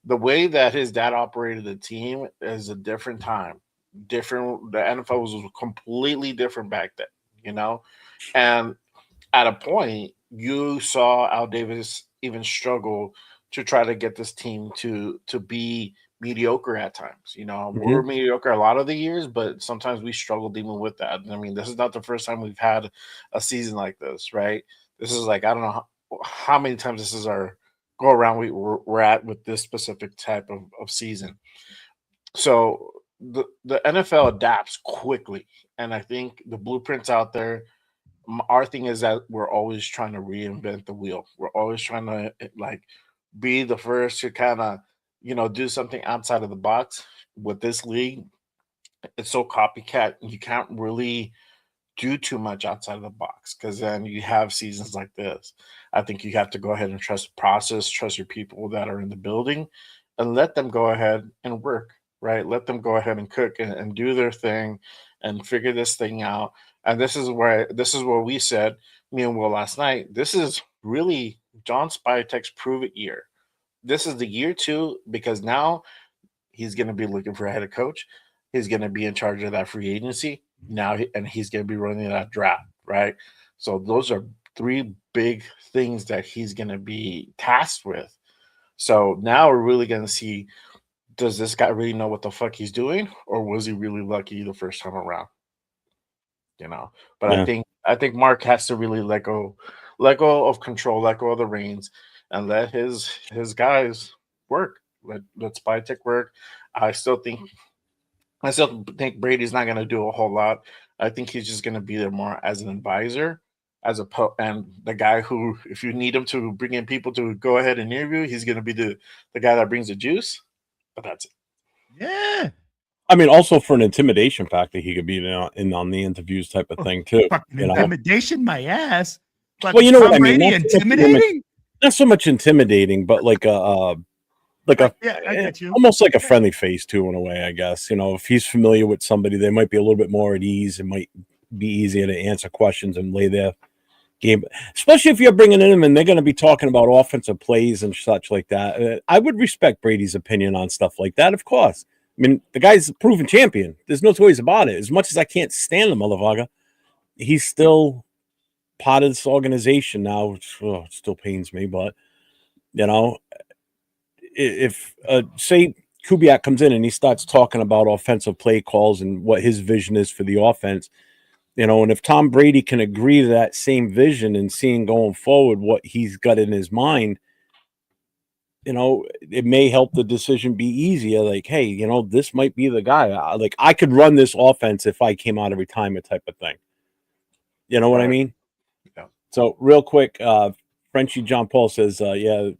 The way that his dad operated the team is a different time. The NFL was completely different back then, And at a point, you saw Al Davis even struggle to try to get this team to be mediocre at times. We're mediocre a lot of the years, but sometimes we struggled even with that. I mean, this is not the first time we've had a season like this, right? This is like, I don't know how many times this is our go around we're at with this specific type of season. So the NFL adapts quickly, and I think the blueprint's out there. Our thing is that we're always trying to reinvent the wheel. We're always trying to be the first to kind of do something outside of the box. With this league, it's so copycat, you can't really do too much outside of the box because then you have seasons like this. I think you have to go ahead and trust the process, trust your people that are in the building, and let them go ahead and work, right? Let them go ahead and cook and do their thing and figure this thing out. And this is where we said, me and Will last night, this is really John Spytek's prove it year. This is the year 2 because now he's going to be looking for a head coach. He's going to be in charge of that free agency now, and he's going to be running that draft, right? So those are 3 big things that he's going to be tasked with. So now we're really going to see, does this guy really know what the fuck he's doing, or was he really lucky the first time around? But yeah. I think Mark has to really let go of control, let go of the reins, and let his guys work. Let Spytek work. I still think I still think Brady's not going to do a whole lot. I think he's just going to be there more as an advisor, and the guy who, if you need him to bring in people to go ahead and interview, he's going to be the guy that brings the juice. But that's it. Yeah. I mean, also for an intimidation factor, he could be in on the interviews type of thing too. Fucking intimidation, my ass. But well, you know Tom what I mean. Brady intimidating? Not so much intimidating, but like a I get you. Almost like a friendly face too, in a way. I guess, you know, if he's familiar with somebody, they might be a little bit more at ease. It might be easier to answer questions and lay their game, especially if you're bringing in them and they're going to be talking about offensive plays and such like that. I would respect Brady's opinion on stuff like that, of course. I mean, the guy's a proven champion. There's no two ways about it. As much as I can't stand the motherfucker, he's still part of this organization now, which it still pains me. But, you know, if, say, Kubiak comes in and he starts talking about offensive play calls and what his vision is for the offense, you know, and if Tom Brady can agree to that same vision and seeing going forward what he's got in his mind, you know, it may help the decision be easier. Like, hey, you know, this might be the guy. Like, I could run this offense if I came out of retirement type of thing. You know what I mean? Yeah. So real quick, Frenchie John Paul says, yeah,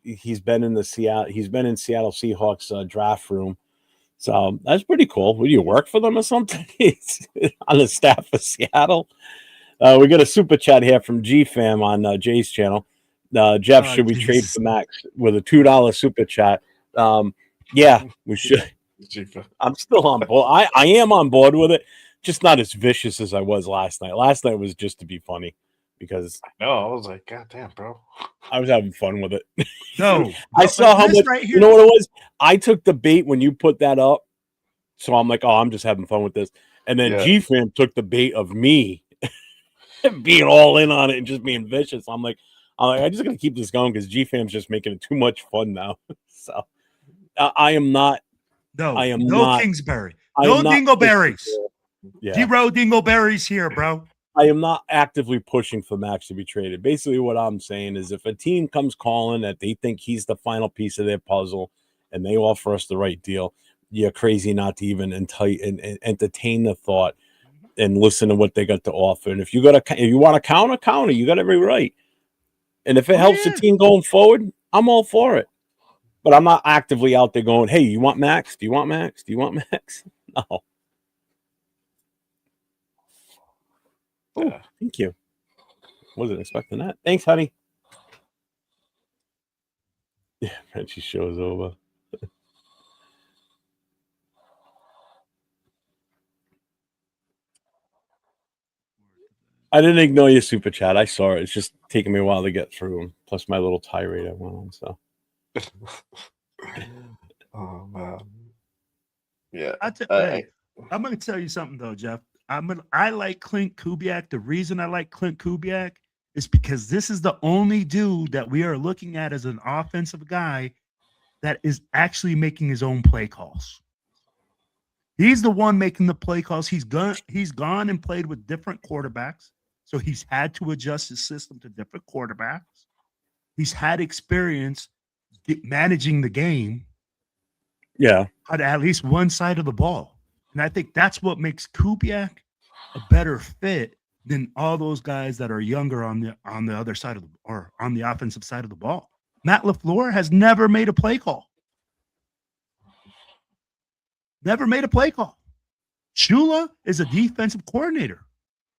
he's been in Seattle Seahawks draft room. So that's pretty cool. Would you work for them or something? He's on the staff of Seattle. We got a super chat here from G-Fam on Jay's channel. Jeff, should we trade for Max with a $2 super chat? Yeah, we should. I'm still on board. I am on board with it. Just not as vicious as I was last night. Last night was just to be funny because I was like, God damn, bro. I was having fun with it. No, I saw how much. Right here, you know what it was? I took the bait when you put that up, so I'm like, oh, I'm just having fun with this. And then G-Fam took the bait of me being all in on it and just being vicious. I'm like, I'm just gonna keep this going because G-Fam's just making it too much fun now. So I am not. No, I am no not, Kingsbury. No Dingleberries. Yeah. Zero Dingleberries here, bro. I am not actively pushing for Max to be traded. Basically, what I'm saying is if a team comes calling that they think he's the final piece of their puzzle and they offer us the right deal, you're crazy not to even entertain the thought and listen to what they got to offer. And if you want to counter, you got every right. And if it helps the team going forward, I'm all for it. But I'm not actively out there going, hey, you want Max? Do you want Max? Do you want Max? No. Oh, thank you. Wasn't expecting that. Thanks, honey. Yeah, Frenchie show's over. I didn't ignore your super chat. I saw it. It's just taking me a while to get through them. Plus my little tirade I went on. So. Oh man. Yeah. I'm going to tell you something though, Jeff. I like Clint Kubiak. The reason I like Clint Kubiak is because this is the only dude that we are looking at as an offensive guy that is actually making his own play calls. He's the one making the play calls. He's gone and played with different quarterbacks. So he's had to adjust his system to different quarterbacks. He's had experience managing the game. Yeah. At least one side of the ball. And I think that's what makes Kubiak a better fit than all those guys that are younger on the other side or on the offensive side of the ball. Matt LaFleur has never made a play call. Never made a play call. Shula is a defensive coordinator.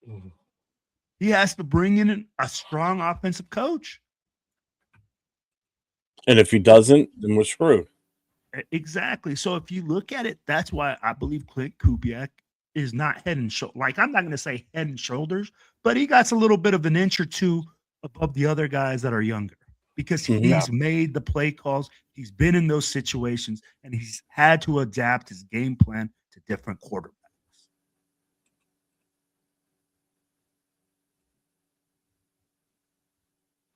Mm-hmm. He has to bring in a strong offensive coach. And if he doesn't, then we're screwed. Exactly. So if you look at it, that's why I believe Clint Kubiak is not head and shoulders. Like, I'm not going to say head and shoulders, but he got a little bit of an inch or two above the other guys that are younger because he's made the play calls. He's been in those situations, and he's had to adapt his game plan to different quarterbacks.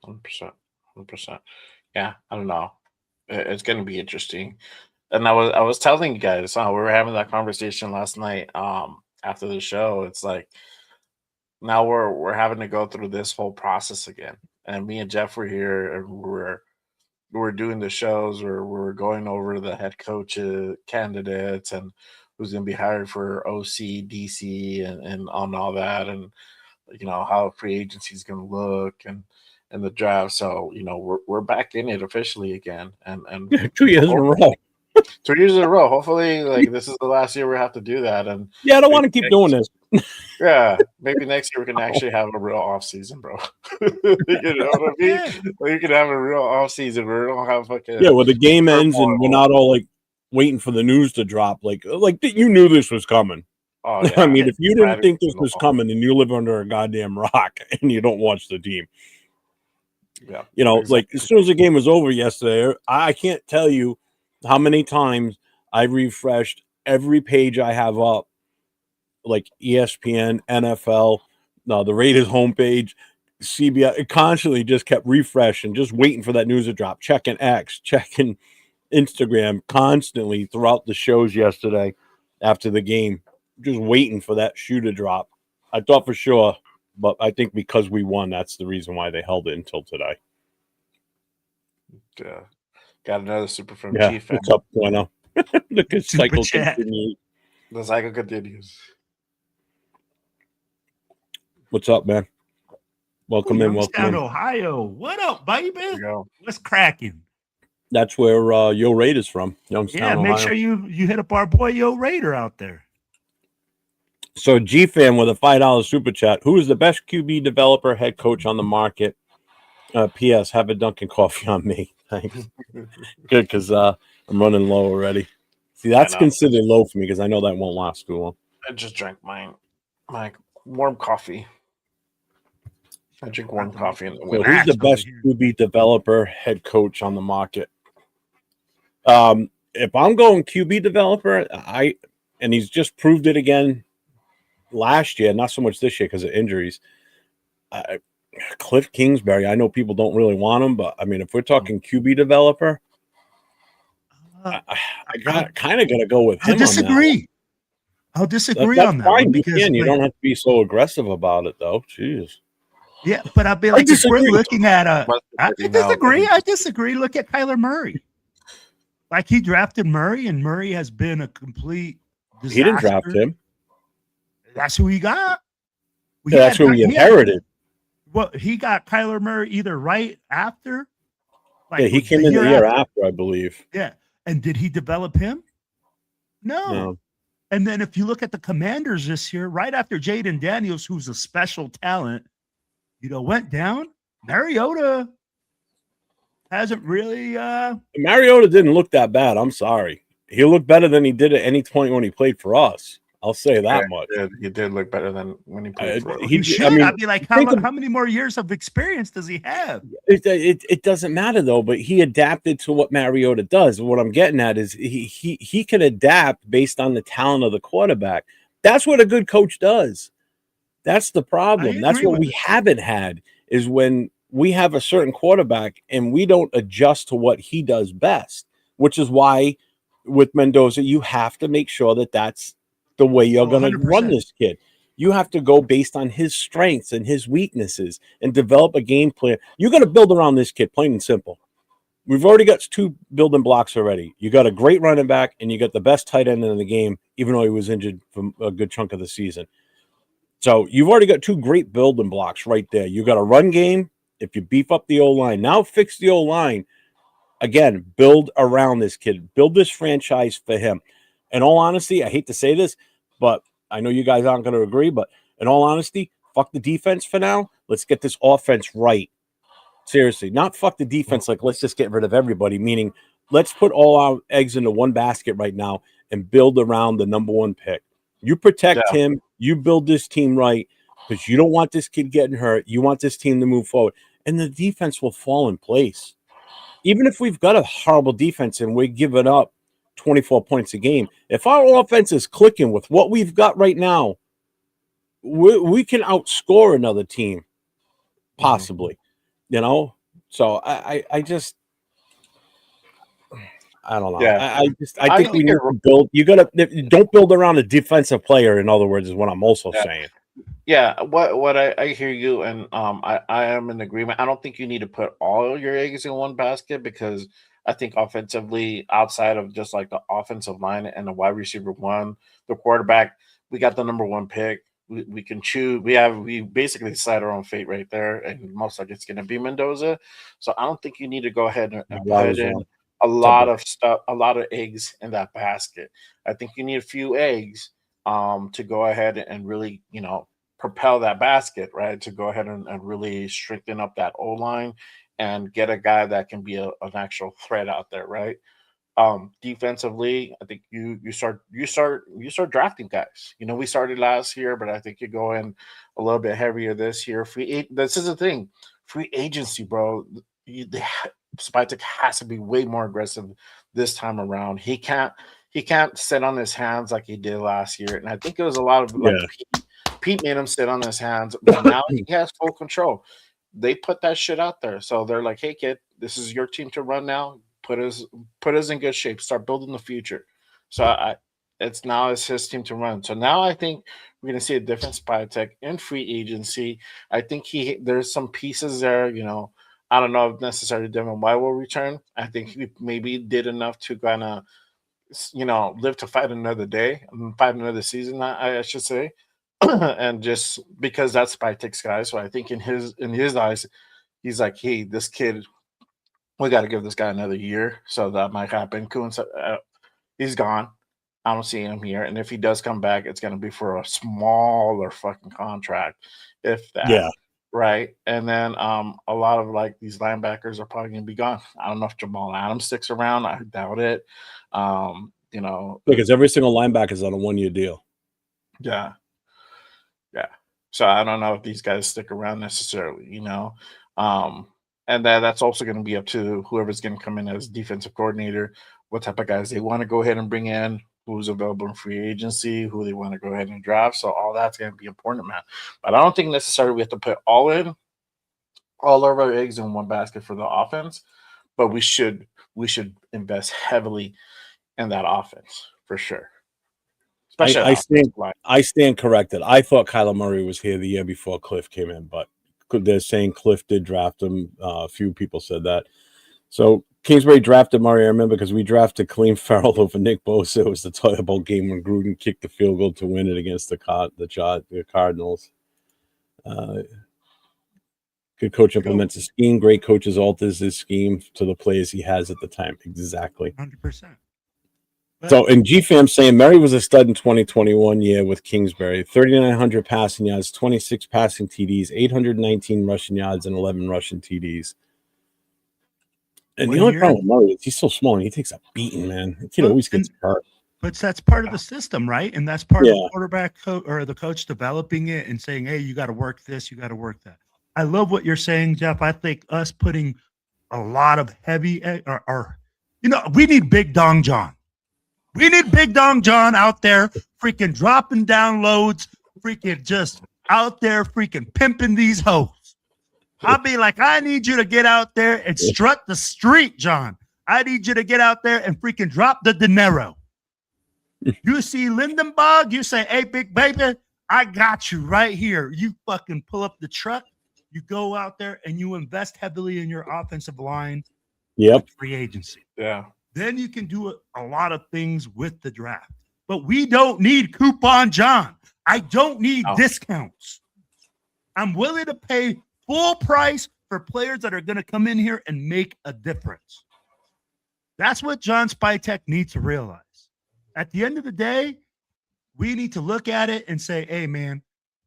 100%. Yeah, I don't know. It's going to be interesting. And I was telling you guys, we were having that conversation last night after the show. It's like now we're having to go through this whole process again. And me and Jeff were here, and we're doing the shows where we're going over the head coach candidates, and who's going to be hired for OC, DC, and on all that, and how free agency is going to look and the draft. So we're back in it officially again, and 2 years in a row. 2 years in a row. Hopefully, this is the last year we have to do that. And yeah, I don't want to keep doing this. Yeah, maybe next year we can actually have a real off season, bro. You know what I mean? We can have a real off season where we don't have fucking well, the game ends and we're not all like waiting for the news to drop. Like you knew this was coming. Oh, yeah. I mean, if you didn't think this was coming, then you live under a goddamn rock and you don't watch the team. Yeah, like as soon as the game was over yesterday, I can't tell you how many times I refreshed every page I have up. Like ESPN, NFL, the Raiders homepage, CBS, it constantly just kept refreshing, just waiting for that news to drop, checking X, checking Instagram constantly throughout the shows yesterday after the game, just waiting for that shoe to drop. I thought for sure, but I think because we won, that's the reason why they held it until today. Yeah. Got another super from Chief. What's up, Bueno? The cycle continues. The cycle continues. What's up, man? Welcome in. Welcome in. Ohio. What up, baby? What's cracking? That's where Yo Raid is from. Youngstown, make Ohio. sure you hit up our boy Yo Raider out there. So G-Fan with a $5 super chat. Who is the best QB developer head coach on the market? P.S. Have a Dunkin' coffee on me. Thanks. Good, because I'm running low already. See, that's considered low for me because I know that won't last too long. I just drank my warm coffee. I drink warm coffee in the winter. Who's the best QB developer head coach on the market? If I'm going QB developer, and he's just proved it again last year, not so much this year because of injuries. Cliff Kingsbury. I know people don't really want him, but I mean, if we're talking QB developer, I kind of got to go with him. I'll disagree on that. Fine. You don't have to be so aggressive about it, though. Jeez. Yeah, but I'll be like, if we're looking at I disagree. Look at Kyler Murray. Like, he drafted Murray, and Murray has been a complete disaster. He didn't draft him. That's who he got. That's who he inherited. Well, he got Kyler Murray either right after. He came in the year after, I believe. Yeah. And did he develop him? No. And then if you look at the Commanders this year, right after Jaden Daniels, who's a special talent, went down. Mariota hasn't really. Mariota didn't look that bad. I'm sorry. He looked better than he did at any point when he played for us. I'll say that much. He did look better than when he played for us. I'd be like, how many more years of experience does he have? It doesn't matter, though, but he adapted to what Mariota does. What I'm getting at is he can adapt based on the talent of the quarterback. That's what a good coach does. That's the problem. That's what we haven't had, is when we have a certain quarterback and we don't adjust to what he does best, which is why with Mendoza, you have to make sure that that's the way you're going to run this kid. You have to go based on his strengths and his weaknesses and develop a game plan. You're going to build around this kid, plain and simple. We've already got 2 building blocks already. You got a great running back and you got the best tight end in the game, even though he was injured for a good chunk of the season. So you've already got 2 great building blocks right there. You got a run game. If you beef up the O-line, now fix the O-line. Again, build around this kid. Build this franchise for him. In all honesty, I hate to say this, but I know you guys aren't going to agree, but in all honesty, fuck the defense for now. Let's get this offense right. Seriously, not fuck the defense like let's just get rid of everybody, meaning let's put all our eggs into one basket right now and build around the number 1 pick. You protect him. You build this team right because you don't want this kid getting hurt. You want this team to move forward, and the defense will fall in place. Even if we've got a horrible defense and we're giving up 24 points a game, if our offense is clicking with what we've got right now, we can outscore another team, possibly. So I don't know. Yeah. I think we need to build. Don't build around a defensive player. In other words, is what I'm also saying. Yeah, what I hear you, and I am in agreement. I don't think you need to put all your eggs in one basket because I think offensively, outside of just like the offensive line and the wide receiver one, the quarterback, we got the number one pick. We can choose. We basically decide our own fate right there, and most likely it's going to be Mendoza. So I don't think you need to go ahead and that put was in wrong. a lot of stuff, a lot of eggs in that basket. I think you need a few eggs to go ahead and really, propel that basket, right? To go ahead and really strengthen up that O line and get a guy that can be an actual threat out there, right? Defensively, I think you start drafting guys. We started last year, but I think you go in a little bit heavier this year. This is the thing, free agency, bro. Spytek has to be way more aggressive this time around. He can't sit on his hands like he did last year, and I think it was a lot of like Pete made him sit on his hands, but now he has full control. They put that shit out there, so they're like, "Hey, kid, this is your team to run now. Put us in good shape. Start building the future." So it's his team to run. So now I think we're gonna see a different Spytek in free agency. I think there's some pieces there. I don't know if necessarily Devin White will return. I think he maybe did enough to kind of live to fight another day, fight another season. I should say. And just because that's Spytek's guy, so I think in his eyes, he's like, hey, this kid, we got to give this guy another year, so that might happen. Kuhn, he's gone. I don't see him here, and if he does come back, it's going to be for a smaller fucking contract, if that. Yeah. Right, and then a lot of like these linebackers are probably going to be gone. I don't know if Jamal Adams sticks around. I doubt it. Because every single linebacker is on a 1-year deal. Yeah. So I don't know if these guys stick around necessarily, and that's also going to be up to whoever's going to come in as defensive coordinator, what type of guys they want to go ahead and bring in, who's available in free agency, who they want to go ahead and draft. So all that's going to be important, man. But I don't think necessarily we have to put all of our eggs in one basket for the offense, but we should invest heavily in that offense for sure. I stand corrected. I thought Kyler Murray was here the year before Cliff came in, but they're saying Cliff did draft him. A few people said that. So Kingsbury drafted Murray. I remember because we drafted Clem Farrell over Nick Bosa. It was the Toilet Bowl game when Gruden kicked the field goal to win it against the Cardinals. Good coach implements a scheme. Great coaches alters his scheme to the players he has at the time. Exactly. 100%. So, and GFAM saying Murray was a stud in 2021 year with Kingsbury. 3,900 passing yards, 26 passing TDs, 819 rushing yards, and 11 rushing TDs. And the only problem with Murray is he's so small and he takes a beating, man. The kid always gets hurt. But that's part of the system, right? And that's part of the quarterback or the coach developing it and saying, hey, you got to work this, you got to work that. I love what you're saying, Jeff. I think us putting a lot of heavy we need Big Dong John. We need Big Dong John out there freaking dropping down loads, freaking just out there freaking pimping these hoes. I'll be like, I need you to get out there and strut the street, John. I need you to get out there and freaking drop the dinero. You see Lindenbog, you say, hey, big baby, I got you right here. You fucking pull up the truck. You go out there and you invest heavily in your offensive line. Yep. Free agency. Yeah. Then you can do a lot of things with the draft. But we don't need Coupon John. I don't need discounts. I'm willing to pay full price for players that are going to come in here and make a difference. That's what John Spytek needs to realize. At the end of the day, we need to look at it and say, hey, man,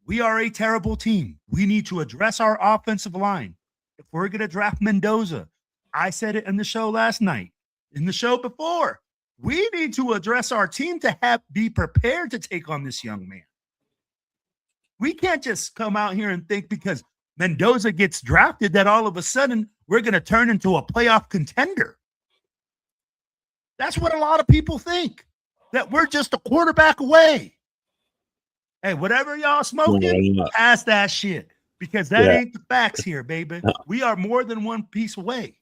we are a terrible team. We need to address our offensive line. If we're going to draft Mendoza, I said it in the show last night. In the show before, we need to address our team to be prepared to take on this young man. We can't just come out here and think because Mendoza gets drafted that all of a sudden we're going to turn into a playoff contender. That's what a lot of people think, that we're just a quarterback away. Hey, whatever y'all smoking, pass that shit, because that ain't the facts here, baby. We are more than one piece away.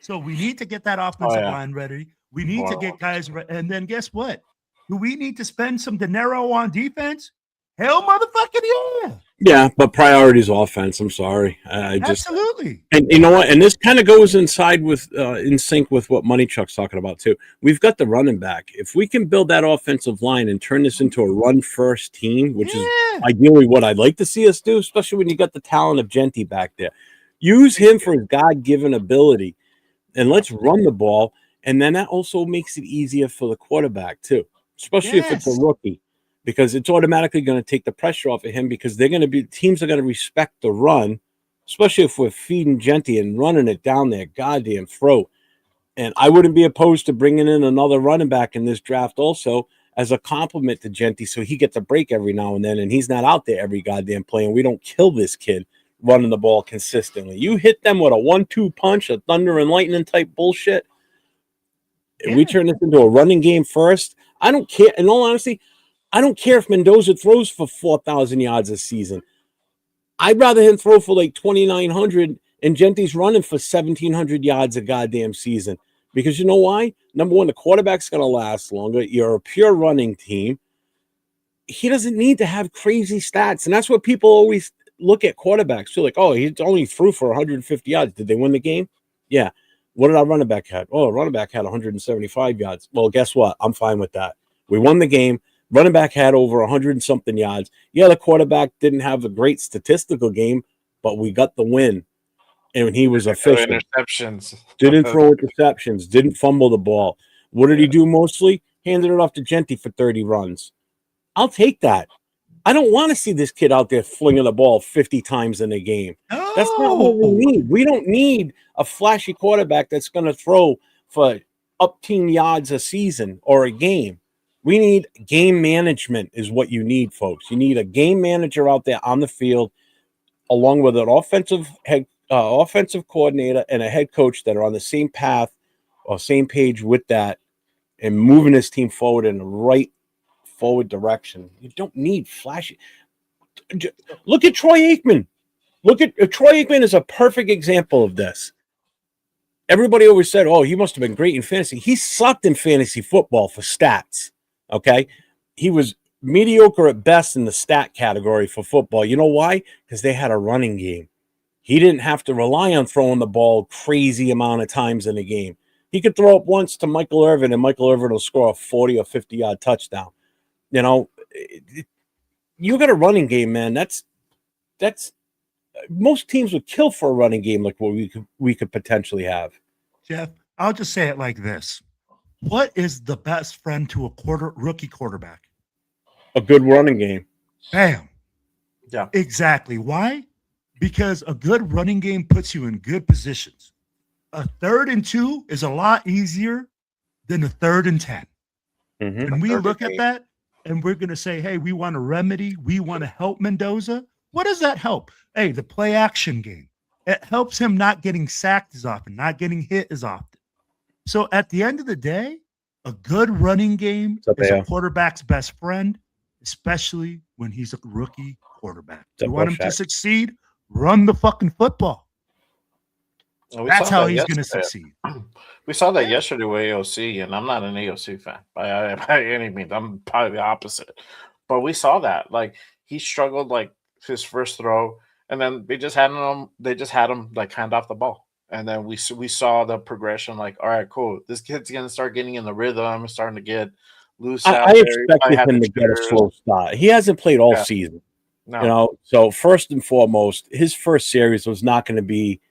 So we need to get that offensive line ready. We need to get guys ready. And then guess what? Do we need to spend some dinero on defense? Hell, motherfucking yeah. Yeah, but priorities offense. I'm sorry. I just Absolutely. and you know what? And this kind of goes inside with in sync with what Money Chuck's talking about too. We've got the running back. If we can build that offensive line and turn this into a run first team, which is ideally what I'd like to see us do, especially when you got the talent of Genty back there. Use him for his God-given ability, and let's run the ball. And then that also makes it easier for the quarterback too, especially if it's a rookie, because it's automatically going to take the pressure off of him because teams are going to respect the run, especially if we're feeding Genty and running it down their goddamn throat. And I wouldn't be opposed to bringing in another running back in this draft also as a compliment to Genty, so he gets a break every now and then, and he's not out there every goddamn play, and we don't kill this kid running the ball consistently. You hit them with a 1-2 punch, a thunder and lightning type bullshit. If we turn this into a running game first, I don't care. In all honesty, I don't care if Mendoza throws for 4,000 yards a season. I'd rather him throw for like 2,900 and Genty's running for 1,700 yards a goddamn season. Because you know why? Number one, the quarterback's going to last longer. You're a pure running team. He doesn't need to have crazy stats. And that's what people always look at quarterbacks. Feel like, oh, he only threw for 150 yards. Did they win the game? Yeah. What did our running back have? Oh, running back had 175 yards. Well, guess what? I'm fine with that. We won the game. Running back had over 100 and something yards. Yeah, the quarterback didn't have a great statistical game, but we got the win. And he was efficient. Interceptions. Didn't throw interceptions. Didn't fumble the ball. What did he do mostly? Handed it off to Genty for 30 runs. I'll take that. I don't want to see this kid out there flinging the ball 50 times in a game. No. That's not what we need. We don't need a flashy quarterback that's going to throw for up 10 yards a season or a game. We need game management is what you need, folks. You need a game manager out there on the field along with an offensive coordinator and a head coach that are on the same path or same page with that and moving this team forward in the right forward direction. You don't need flashy. Look at Troy Aikman. Troy Aikman is a perfect example of this. Everybody always said, oh, he must have been great in fantasy. He sucked in fantasy football for stats. Okay. He was mediocre at best in the stat category for football. You know why? Because they had a running game. He didn't have to rely on throwing the ball crazy amount of times in a game. He could throw up once to Michael Irvin, and Michael Irvin will score a 40 or 50-yard touchdown. You know, you got a running game, man. That's most teams would kill for a running game like what we could potentially have. Jeff, I'll just say it like this. What is the best friend to a rookie quarterback? A good running game. Bam. Yeah. Exactly. Why? Because a good running game puts you in good positions. A 3rd and 2 is a lot easier than a 3rd and 10. Mm-hmm. And we look at that and we're going to say, hey, we want a remedy. We want to help Mendoza. What does that help? Hey, the play action game. It helps him not getting sacked as often, not getting hit as often. So at the end of the day, a good running game is a quarterback's best friend, especially when he's a rookie quarterback. You want him to succeed? Run the fucking football. That's how he's going to succeed. We saw that yesterday with AOC, and I'm not an AOC fan by any means. I'm probably the opposite. But we saw that. Like, he struggled, like, his first throw, and then they just had him like hand off the ball. And then we saw the progression, like, all right, cool. This kid's going to start getting in the rhythm, starting to get loose. I expected him to get a slow start. He hasn't played all season. No. You know, so first and foremost, his first series was not going to be,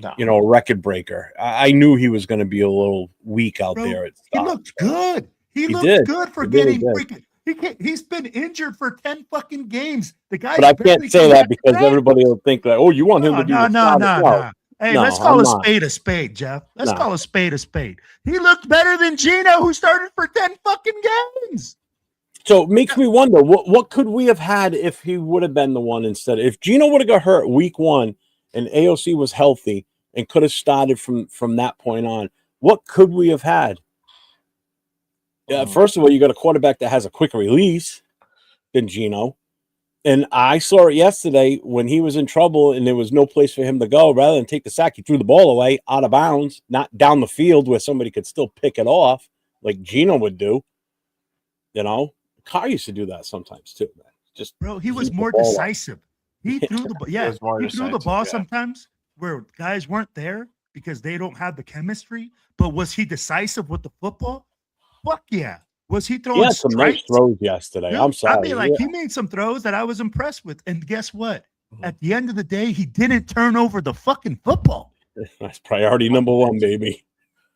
a record breaker. I knew he was going to be a little weak out there. He looked good. He looked good for getting freaking. He's been injured for 10 fucking games. The guy. But I can't say that because everybody will think that, oh, you want him to be no. Hey, let's call a spade, Jeff. Let's call a spade a spade. He looked better than Gino, who started for 10 fucking games. So it makes me wonder, what could we have had if he would have been the one instead? If Gino would have got hurt week 1 and AOC was healthy and could have started from that point on, what could we have had? First of all, you got a quarterback that has a quicker release than Gino. And I saw it yesterday when he was in trouble and there was no place for him to go. Rather than take the sack, he threw the ball away out of bounds, not down the field where somebody could still pick it off like Gino would do. You know, Carr used to do that sometimes too, man. just Bro, he was keep the more ball up. decisive. He threw the ball. Yeah, was more he threw the decisive, ball yeah. sometimes where guys weren't there because they don't have the chemistry. But was he decisive with the football? Fuck yeah. Was he He throwing had some nice strikes? throws yesterday. Dude, I'm I sorry. mean, like he made some throws that I was impressed with. And guess what? Mhm. At the end of the day, he didn't turn over the fucking football. That's priority number one, baby.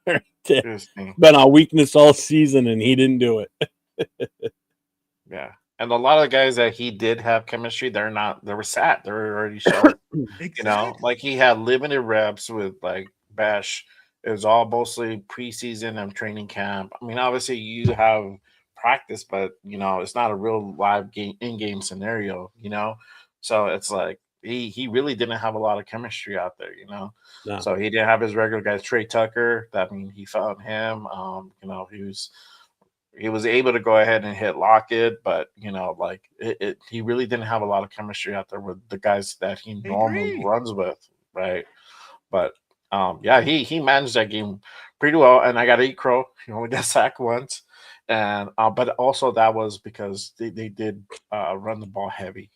It's Interesting. been our weakness all season, and he didn't do it. Yeah. And a lot of the guys that he did have chemistry, they were sat. They were already short. Exactly. Like he had limited reps with like Bash. It was all mostly preseason and training camp. I mean, obviously you have practice, but it's not a real live game in-game scenario, So it's like he really didn't have a lot of chemistry out there, No. So he didn't have his regular guys. Trey Tucker, he found him. He was able to go ahead and hit Lockett, but he really didn't have a lot of chemistry out there with the guys that he normally agree. runs with, right? But yeah, he managed that game pretty well, and I got to eat crow. He only got sacked once, and but also that was because they did run the ball heavy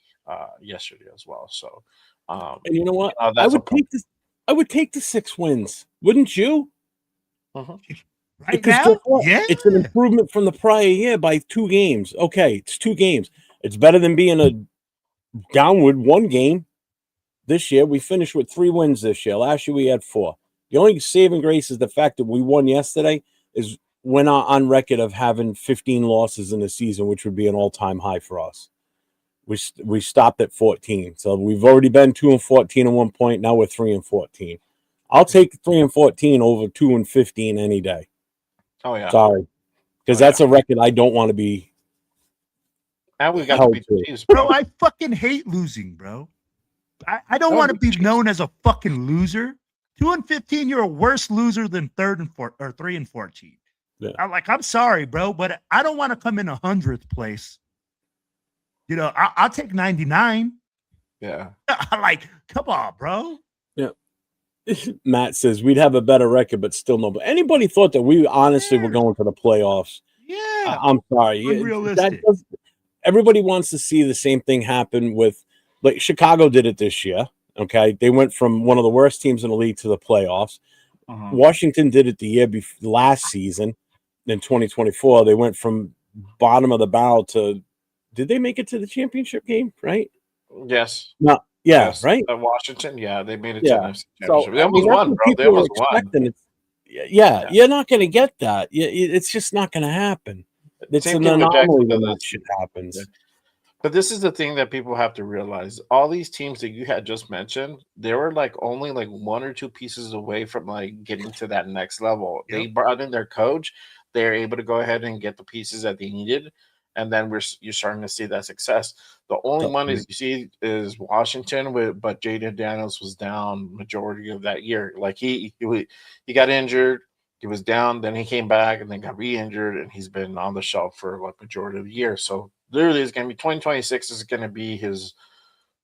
yesterday as well. So, And you know what? I that's would take this. I would take the 6 wins, wouldn't you? Mhm. Right Because now? guess what? Yeah. It's an improvement from the prior year by 2 games. Okay, it's 2 games. It's better than being a downward 1 game. This year, we finished with 3 wins this year. Last year, we had 4. The only saving grace is the fact that we won yesterday is we're not on record of having 15 losses in the season, which would be an all-time high for us. We stopped at 14. So we've already been 2-14 at one point. Now we're 3-14. I'll take 3-14 over 2-15 any day. Oh yeah, Sorry. Because that's a record I don't want to be. and we got to held beat to. the Chiefs, Bro, I fucking hate losing, bro. I don't No, want to beat the be Chiefs. known as a fucking loser. 2-15, you're a worse loser than 3-14. Yeah. I'm sorry, bro, but I don't want to come in 100th place. I'll take 99. Yeah. Come on, bro. Matt says we'd have a better record, but still no. But anybody thought that we honestly were going to the playoffs? Yeah. I'm sorry. Unrealistic. Everybody wants to see the same thing happen with, like Chicago did it this year. Okay, they went from one of the worst teams in the league to the playoffs. Mhm. Washington did it the year before last season. In 2024, they went from bottom of the barrel to. Did they make it to the championship game? Right? Yes. No. Yeah. Yes. Right. Washington. Yeah, they made it Yeah. to the NFC So championship. They almost that's won, what bro. They people were almost won. expecting. Yeah, you're not going to get that. It's just not going to happen. It's Same an thing with anomaly when Jacksonville. that shit happens. Yeah. But this is the thing that people have to realize. All these teams that you had just mentioned, they were only 1 or 2 pieces away from getting to that next level. Yep. They brought in their coach. They're able to go ahead and get the pieces that they needed, and then you're starting to see that success. The only one is you see is Washington, but Jaden Daniels was down majority of that year. He got injured. He was down, then he came back, and then got re-injured, and he's been on the shelf for majority of the year. So literally, it's going to be 2026 is going to be his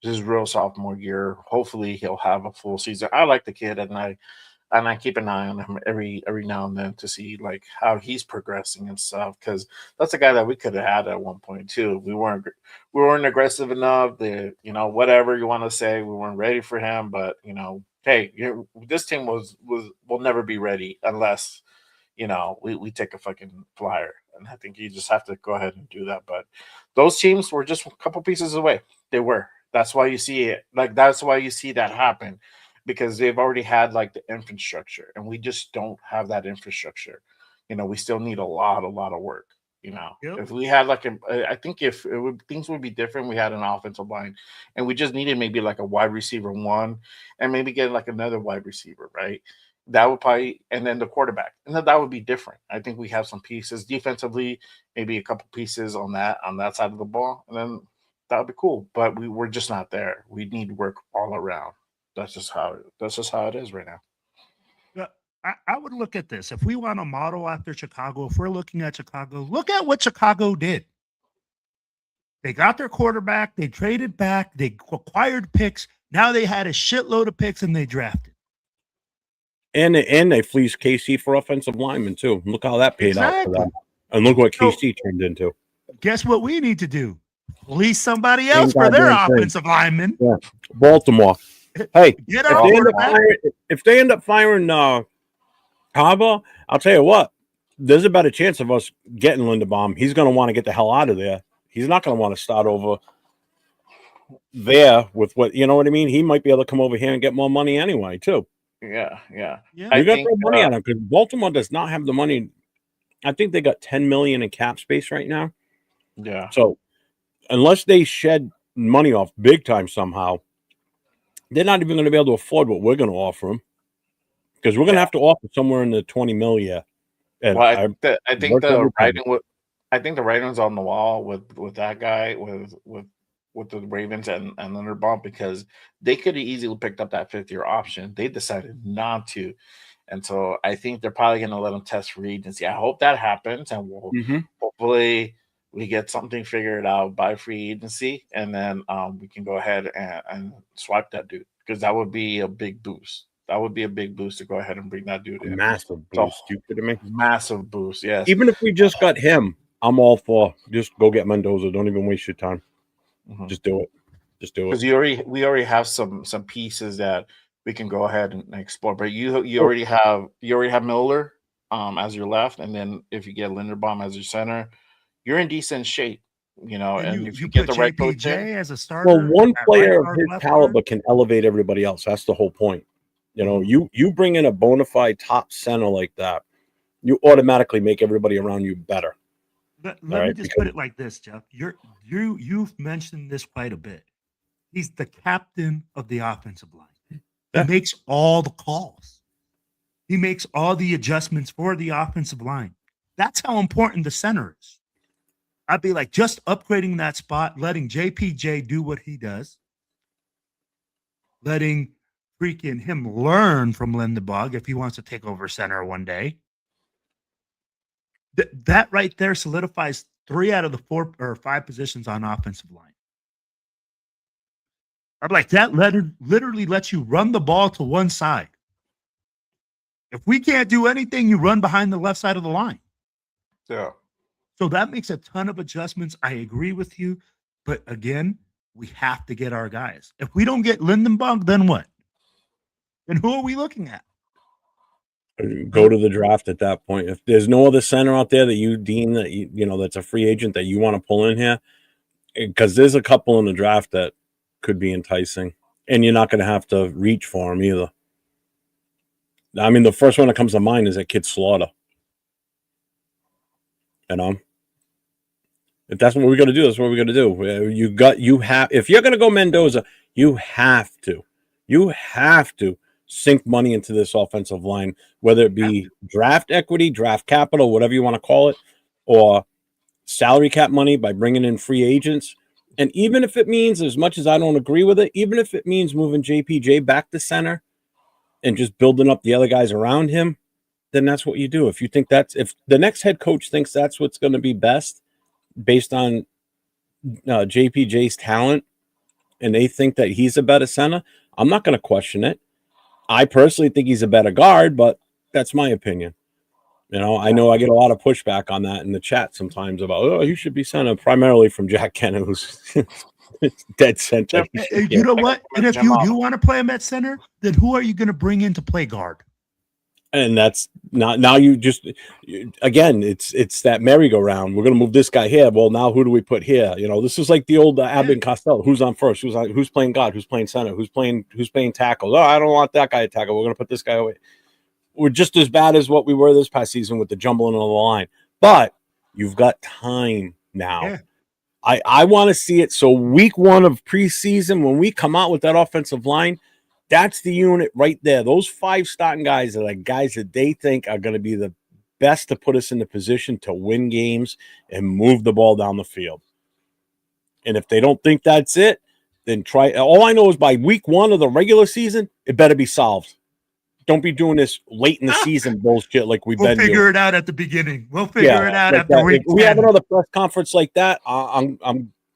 real sophomore year. Hopefully, he'll have a full season. I like the kid, and I keep an eye on him every now and then to see how he's progressing and stuff. Because that's a guy that we could have had at one point too. We weren't aggressive enough. Whatever you want to say, we weren't ready for him. But hey, this team will never be ready unless we take a fucking flyer. And I think you just have to go ahead and do that. But those teams were just a couple pieces away. They were. That's why you see it. That's why you see that happen, because they've already had the infrastructure, and we just don't have that infrastructure. We still need a lot of work. Yep. If we had I think things would be different. We had an offensive line, and we just needed maybe a wide receiver 1, and maybe get another wide receiver, right? That would probably, and then the quarterback, and then that would be different. I think we have some pieces defensively, maybe a couple pieces on that side of the ball, and then that would be cool. But we're just not there. We need work all around. That's just how it is right now. I would look at this. If we want to model after Chicago, if we're looking at Chicago, look at what Chicago did. They got their quarterback. They traded back. They acquired picks. Now they had a shitload of picks, and they drafted. And they fleeced KC for offensive linemen too. Look how that paid out for them. And look what KC turned into. Guess what we need to do? Release somebody Same else for their goddamn thing. offensive lineman. Yeah. Baltimore. Hey, Get our quarterback. if they end up firing Harbaugh, I'll tell you what, there's a better chance of us getting Linderbaum. He's going to want to get the hell out of there. He's not going to want to start over there with what, you know what I mean? He might be able to come over here and get more money anyway, too. Yeah. We got to throw money at him because Baltimore does not have the money. I think they got $10 million in cap space right now. Yeah. So unless they shed money off big time somehow, they're not even going to be able to afford what we're going to offer them because we're going to have to offer somewhere in the 20 mil. Yeah. And Well, I think the writing. I think the writing's on the wall with that guy with the Ravens and Linderbaum, because they could have easily picked up that 5th-year option. They decided not to. And so I think they're probably going to let them test free agency. I hope that happens, and we'll hopefully we get something figured out by free agency, and then we can go ahead and swipe that dude, because that would be a big boost. That would be a big boost to go ahead and bring that dude in. Massive boost. You kidding me? Massive boost, yes. Even if we just got him, I'm all for just go get Mendoza. Don't even waste your time. Just do it. Just do it. Because we already have some pieces that we can go ahead and explore. But you already have Miller as your left, and then if you get Linderbaum as your center, you're in decent shape. You know, and if you get the right coach as a starter. Well, one player of his caliber can elevate everybody else. That's the whole point. You know, you bring in a bona fide top center like that, you automatically make everybody around you better. Let me just put it like this, Jeff. You've mentioned this quite a bit. He's the captain of the offensive line. He makes all the calls. He makes all the adjustments for the offensive line. That's how important the center is. I'd be like, just upgrading that spot, letting JPJ do what he does, letting freaking him learn from Linderbaum if he wants to take over center one day. That right there solidifies 3 out of the 4 or 5 positions on offensive line. I'm like, that literally lets you run the ball to one side. If we can't do anything, you run behind the left side of the line. Yeah. So that makes a ton of adjustments. I agree with you. But again, we have to get our guys. If we don't get Lindenbaum, then what? Then who are we looking at? Go to the draft at that point. If there's no other center out there that you deem that you know that's a free agent that you want to pull in here, because there's a couple in the draft that could be enticing, and you're not going to have to reach for them either. I mean, the first one that comes to mind is that kid Slaughter. You know, if that's what we're going to do, that's what we're going to do. If you're going to go Mendoza, you have to sink money into this offensive line, whether it be draft equity, draft capital, whatever you want to call it, or salary cap money by bringing in free agents. And even if it means, as much as I don't agree with it, even if it means moving JPJ back to center and just building up the other guys around him, then that's what you do. If you think if the next head coach thinks that's what's going to be best based on JPJ's talent, and they think that he's a better center, I'm not going to question it. I personally think he's a better guard, but that's my opinion. You know I get a lot of pushback on that in the chat sometimes about, he should be center, primarily from Jack Kenna, who's dead center. You know what? And if you do want to play him at center, then who are you going to bring in to play guard? And that's not now. Again, it's that merry-go-round. We're going to move this guy here. Well, now who do we put here? You know, this is like the old Abbott and Costello. Who's on first? Who's playing guard? Who's playing center? Who's playing tackle? Oh, I don't want that guy to tackle. We're going to put this guy away. We're just as bad as what we were this past season with the jumbling of the line. But you've got time now. Yeah. I want to see it. So week 1 of preseason, when we come out with that offensive line, that's the unit right there. Those 5 starting guys are the guys that they think are going to be the best to put us in the position to win games and move the ball down the field. And if they don't think that's it, then try. All I know is by week 1 of the regular season, it better be solved. Don't be doing this late in the season bullshit like we'll been doing. We'll figure it out at the beginning. We'll figure it out after week 10. If we have another press conference like that, I'm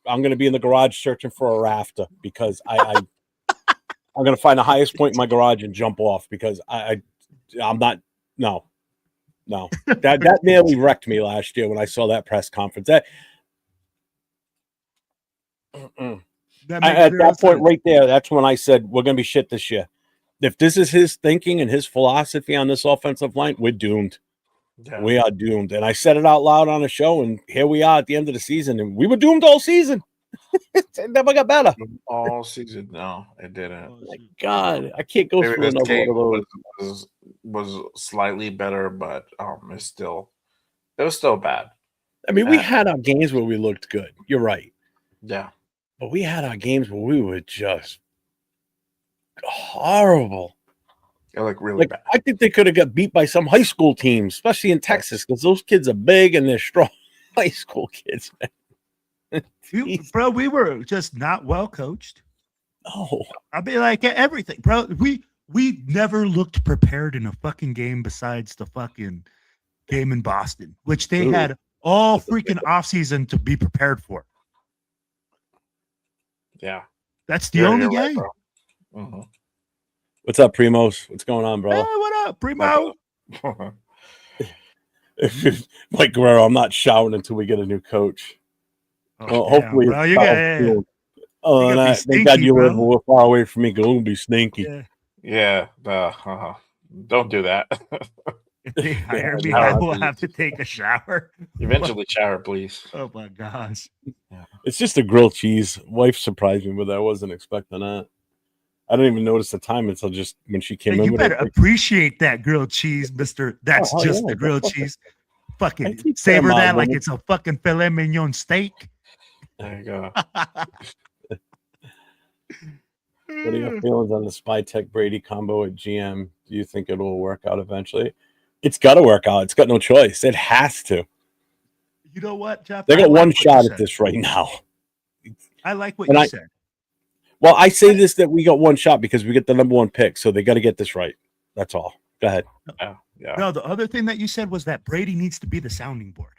going to be in the garage searching for a rafter because I'm going to find the highest point in my garage and jump off because I'm not. No. That nearly wrecked me last year when I saw that press conference. That makes At zero that point sense. right there, that's when I said we're going to be shit this year. If this is his thinking and his philosophy on this offensive line, we're doomed. Yeah. We are doomed. And I said it out loud on a show, and here we are at the end of the season, and we were doomed all season. It never got better. All season, no, it didn't. Oh, My shoot. God, I can't go Maybe through this another game one of those. was slightly better, but it was still bad. I mean, we had our games where we looked good. You're right. Yeah. But we had our games where we were just horrible. It looked really Like, bad. I think they could have got beat by some high school teams, especially in Texas, because those kids are big and they're strong. High school kids, man. Bro, we were just not well coached. Oh, I'll be like everything, bro. We never looked prepared in a fucking game besides the fucking game in Boston, which they had all freaking offseason to be prepared for. Yeah. That's the only You're right, game. bro. Mhm. what's up, Primos? What's going on, Hey, bro? what up, Primo? Mike Guerrero, I'm not shouting until we get a new coach. Oh, Well, damn, hopefully, bro, it's you South got Field. Oh, you and gotta be thank God stinky, you live bro. far away from me. Gonna be stinky. Yeah. Yeah. Don't do that. If they hire me, shower, I will please. have to take a shower. Eventually, shower, please. Oh my gosh. It's just a grilled cheese. Wife surprised me with that. I wasn't expecting that. I didn't even notice the time until just when she came Hey, in. you with better it. appreciate that grilled cheese, Mister. That's Oh, just yeah, the grilled definitely. cheese. I Fucking keep savor them, that like woman. it's a fucking filet mignon steak. There you go. What are your feelings on the Spy Tech Brady combo at GM? Do you think it'll work out eventually? It's got to work out. It's got no choice. It has to. You know what, Jeff? They I got like one what you shot said. at this right now. I like what And you I- said. Well, I say this that we got one shot because we get the number one pick, so they got to get this right. That's all. Go ahead. Yeah. No, the other thing that you said was that Brady needs to be the sounding board.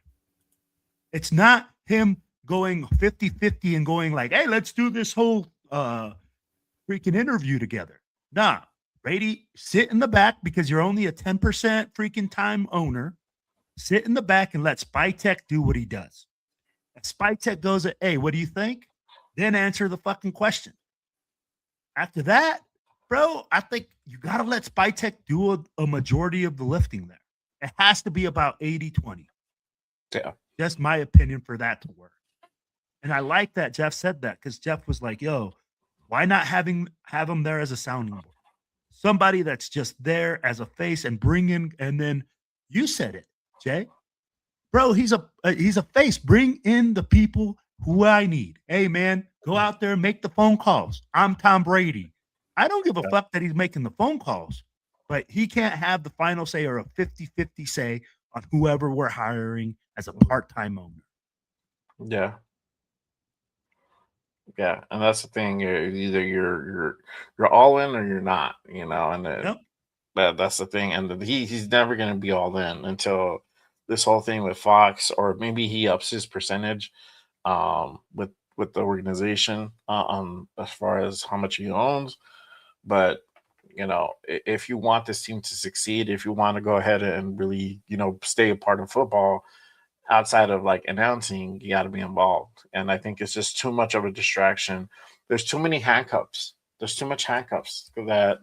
It's not him going 50-50 and going like, hey, let's do this whole freaking interview together. Nah, Brady, sit in the back because you're only a 10% freaking time owner. Sit in the back and let Spytech do what he does. If Spytech goes, hey, what do you think? Then answer the fucking question. After that, bro, I think you got to let Spytech do a majority of the lifting there. It has to be about 80-20. Yeah. That's my opinion for that to work. And I like that Jeff said that because Jeff was like, yo, why not have him there as a sounding board? Somebody that's just there as a face and bring in, and then you said it, Jay. Bro, he's a face. Bring in the people who I need. Hey, man, go out there and make the phone calls. I'm Tom Brady. I don't give a fuck that he's making the phone calls, but he can't have the final say or a 50-50 say on whoever we're hiring as a part-time owner. Yeah. Yeah, and that's the thing. Either you're all in or you're not, and that's the thing. And he's never going to be all in until this whole thing with Fox, or maybe he ups his percentage with the organization as far as how much he owns. But if you want this team to succeed, if you want to go ahead and really stay a part of football outside of like announcing, you got to be involved. And I think it's just too much of a distraction. There's too many handcuffs. There's too much handcuffs that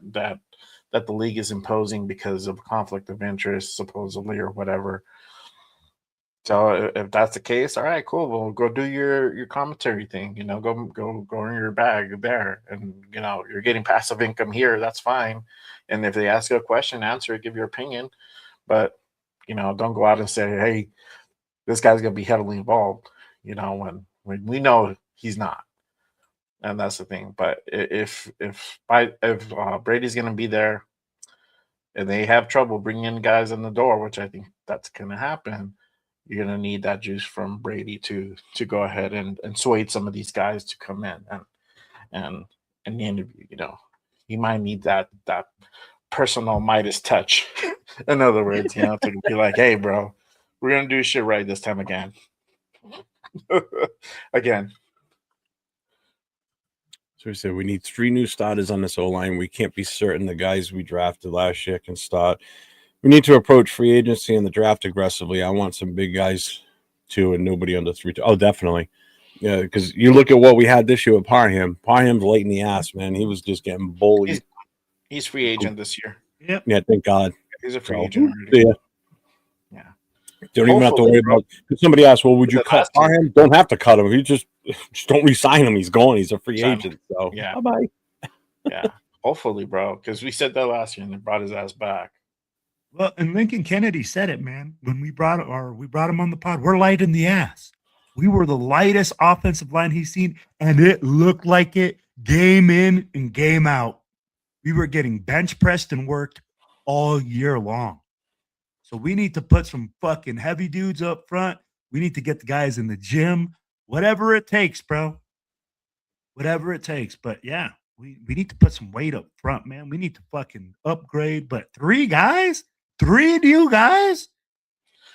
the league is imposing because of conflict of interest, supposedly, or whatever. So if that's the case, all right, cool. Well, go do your commentary thing. Go in your bag there, and you're getting passive income here. That's fine. And if they ask you a question, answer it, give your opinion. But don't go out and say, hey, this guy's gonna be heavily involved. When we know he's not. And that's the thing. But if Brady's gonna be there, and they have trouble bringing guys in the door, which I think that's gonna happen, you're gonna need that juice from Brady to go ahead and sway some of these guys to come in and the interview. You might need that personal Midas touch. In other words, to be like, hey, bro, we're gonna do shit right this time again. Again. So we said we need 3 new starters on this O-line. We can't be certain the guys we drafted last year can start. We need to approach free agency and the draft aggressively. I want some big guys too, and nobody under 3. Oh, definitely. Yeah, because you look at what we had this year with Parham. Parham's late in the ass, man. He was just getting bullied. He's free agent this year. Yep. Yeah, thank God. He's a free So, agent already. yeah. Yeah. Don't even have to Hopefully, worry bro. about. Somebody asked, "Well, would you Because cut last year- Parham?" Don't have to cut him. You just don't resign him. He's gone. He's a free Sign him. agent. So Yeah. bye bye. Yeah. Hopefully, bro. Because we said that last year and they brought his ass back. Well, and Lincoln Kennedy said it, man. When we brought him on the pod, we're light in the ass. We were the lightest offensive line he's seen, and it looked like it game in and game out. We were getting bench pressed and worked all year long. So we need to put some fucking heavy dudes up front. We need to get the guys in the gym, whatever it takes, bro. Whatever it takes. But yeah, we need to put some weight up front, man. We need to fucking upgrade. But 3 guys? 3 new guys?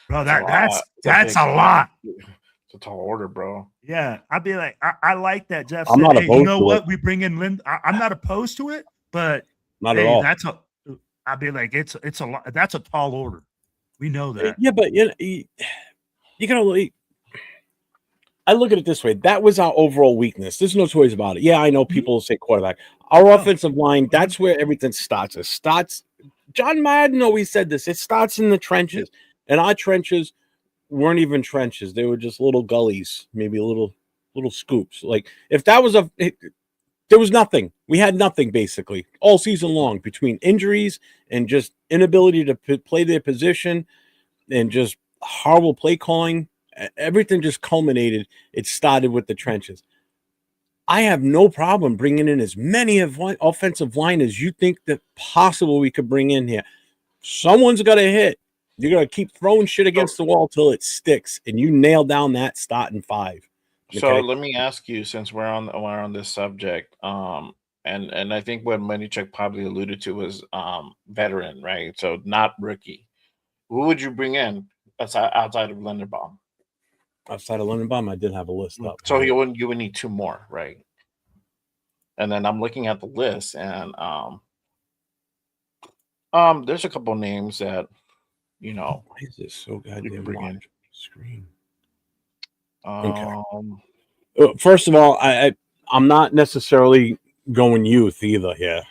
Bro, that's a lot. It's a tall order, bro. Yeah, I'd be like, I like that. Jeff I'm said, not hey, you opposed know to what? it. We bring in Lynn. I'm not opposed to it, but Not hey, at all. I'd be like, it's a lot. That's a tall order. We know that. Yeah, but you gotta. I look at it this way. That was our overall weakness. There's no two ways about it. Yeah, I know people say quarterback. Our offensive line, that's where everything starts. It starts. John Madden always said this. It starts in the trenches. And our trenches weren't even trenches. They were just little gullies, maybe little scoops. Like if that was there was nothing. We had nothing basically all season long between injuries and just inability to play their position and just horrible play calling. Everything just culminated. It started with the trenches. I have no problem bringing in as many offensive line as you think that possible we could bring in here. Someone's got to hit. You're going to keep throwing shit against the wall till it sticks, and you nail down that starting 5. Okay? So let me ask you, since we're on this subject, and I think what Manichek probably alluded to was veteran, right? So not rookie. Who would you bring in outside of Linderbaum? Outside of Linderbaum, I did have a list up. So you would need 2 more, right? And then I'm looking at the list, and there's a couple names that Why is this so goddamn bring in. large screen? Okay. First of all, I'm not necessarily going youth either here.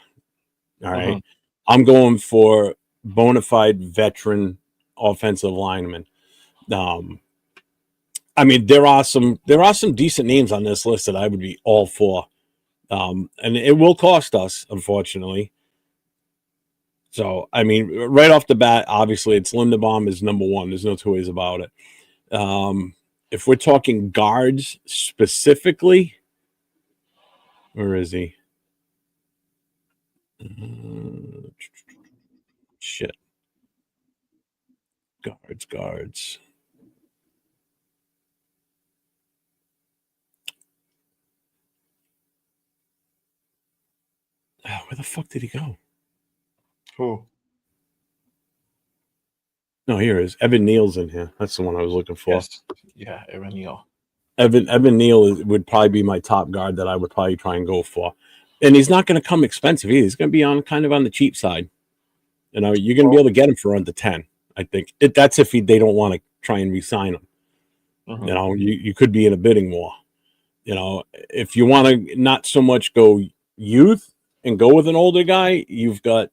All right. I'm going for bona fide veteran offensive linemen. I mean, there are some decent names on this list that I would be all for. And it will cost us, unfortunately. So, I mean, right off the bat, obviously, it's Linderbaum is number 1. There's no two ways about it. If we're talking guards specifically, where is he? Shit. Guards. Where the fuck did he go? Who? No, here is Evan Neal's in here. That's the one I was looking for. Yes. Yeah, Evan Neal. Evan Neal would probably be my top guard that I would probably try and go for. And he's not going to come expensive either. He's going to be on the cheap side. You're going to be able to get him for under 10. I think that's if they don't want to try and re-sign him. You could be in a bidding war. If you want to not so much go youth and go with an older guy, you've got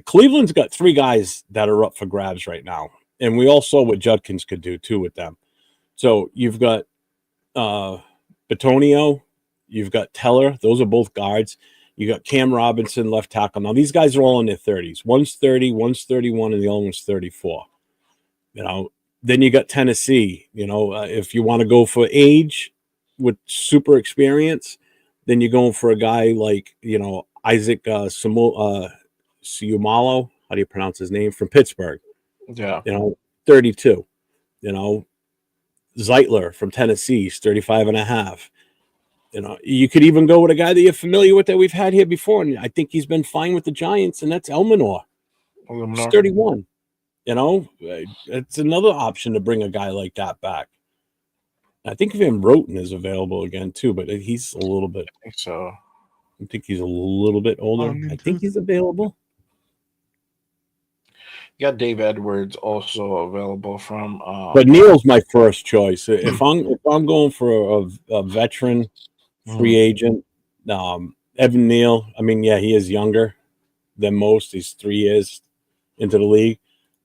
Cleveland's got 3 guys that are up for grabs right now. And we all saw what Judkins could do too with them. So you've got Bitonio, you've got Teller. Those are both guards. You got Cam Robinson, left tackle. Now, these guys are all in their 30s. One's 30, one's 31, and the other one's 34. Then you got Tennessee. If you want to go for age with super experience, then you're going for a guy like, Isaac Siumalo. How do you pronounce his name? From Pittsburgh. Yeah. 32. Zeitler from Tennessee, 35 and a half. You could even go with a guy that you're familiar with that we've had here before, and I think he's been fine with the Giants, and that's Elminor. He's 31. It's another option to bring a guy like that back. I think Van Roten is available again too, but he's a little bit. I think so. I think he's a little bit older. I think he's available. You got Dave Edwards also available from. But Neal's my first choice. If I'm going for a veteran free agent, Evan Neal. I mean, yeah, he is younger than most. He's 3 years into the league.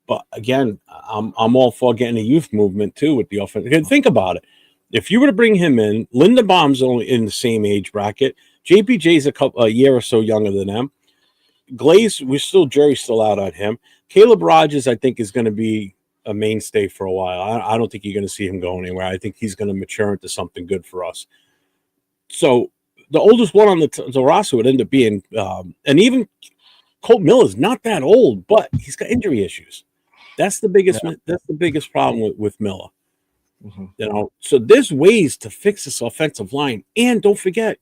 But again, I'm all for getting a youth movement too with the offense. Again, think about it. If you were to bring him in, Linderbaum's only in the same age bracket. JPJ's a year or so younger than them. Glaze, jury's still out on him. Caleb Rogers, I think, is going to be a mainstay for a while. I don't think you're going to see him go anywhere. I think he's going to mature into something good for us. So the oldest one on the roster would end up being, and even Colt Miller's not that old, but he's got injury issues. That's the biggest. Yeah. That's the biggest problem with Miller. You know, so there's ways to fix this offensive line, and don't forget,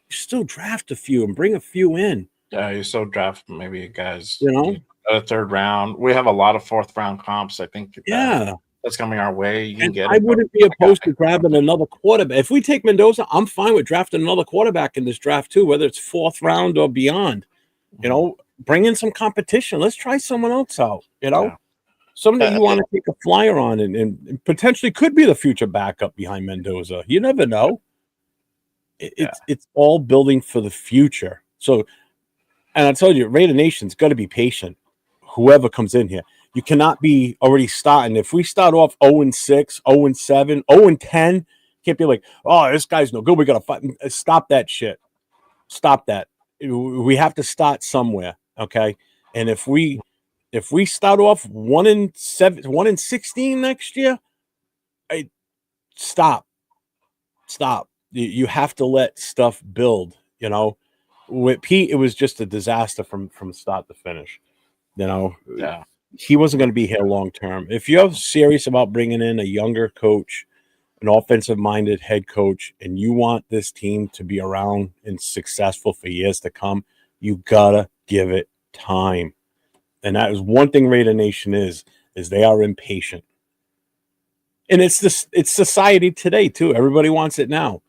you still draft a few and bring a few in. Yeah, you still draft maybe guys. You know, a third round. We have a lot of fourth round comps. I think. Yeah, that's coming our way. You can get. I wouldn't be opposed to grabbing another quarterback. If we take Mendoza, I'm fine with drafting another quarterback in this draft too, whether it's fourth round or beyond. You know, bring in some competition. Let's try someone else out. You know, somebody you want to take a flyer on and potentially could be the future backup behind Mendoza. You never know. It's all building for the future. So, and I told you, Raider Nation's got to be patient. Whoever comes in here, you cannot be already starting. If we start off 0-6, 0-7, 0-10, can't be like, oh, this guy's no good. We got to fight. Stop that shit. Stop that. We have to start somewhere, okay? And if we start off 1-7, 1-16 next year, stop. You have to let stuff build. You know, with Pete, it was just a disaster from start to finish. You know, he wasn't going to be here long term. If you're serious about bringing in a younger coach, an offensive-minded head coach, and you want this team to be around and successful for years to come, you gotta give it time. And that is one thing Raider Nation is they are impatient. And it's society today too. Everybody wants it now,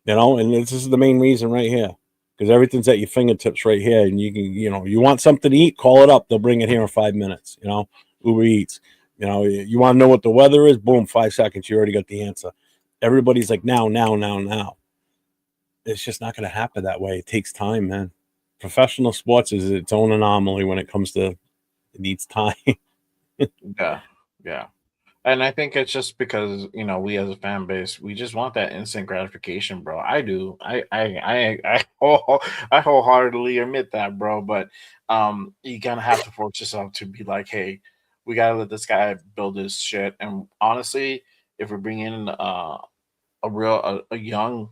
you know. And this is the main reason right here, because everything's at your fingertips right here, and you can, you know, you want something to eat, call it up. They'll bring it here in 5 minutes. You know, Uber Eats. You know, you want to know what the weather is? Boom, 5 seconds. You already got the answer. Everybody's like, now. It's just not going to happen that way. It takes time, man. Professional sports is its own anomaly when it comes to it needs time. Yeah. And I think it's just because, you know, we as a fan base, we just want that instant gratification, bro. I do. I wholeheartedly admit that, bro. But you kind of have to force yourself to be like, hey, we gotta let this guy build his shit. And honestly, if we're bringing in a young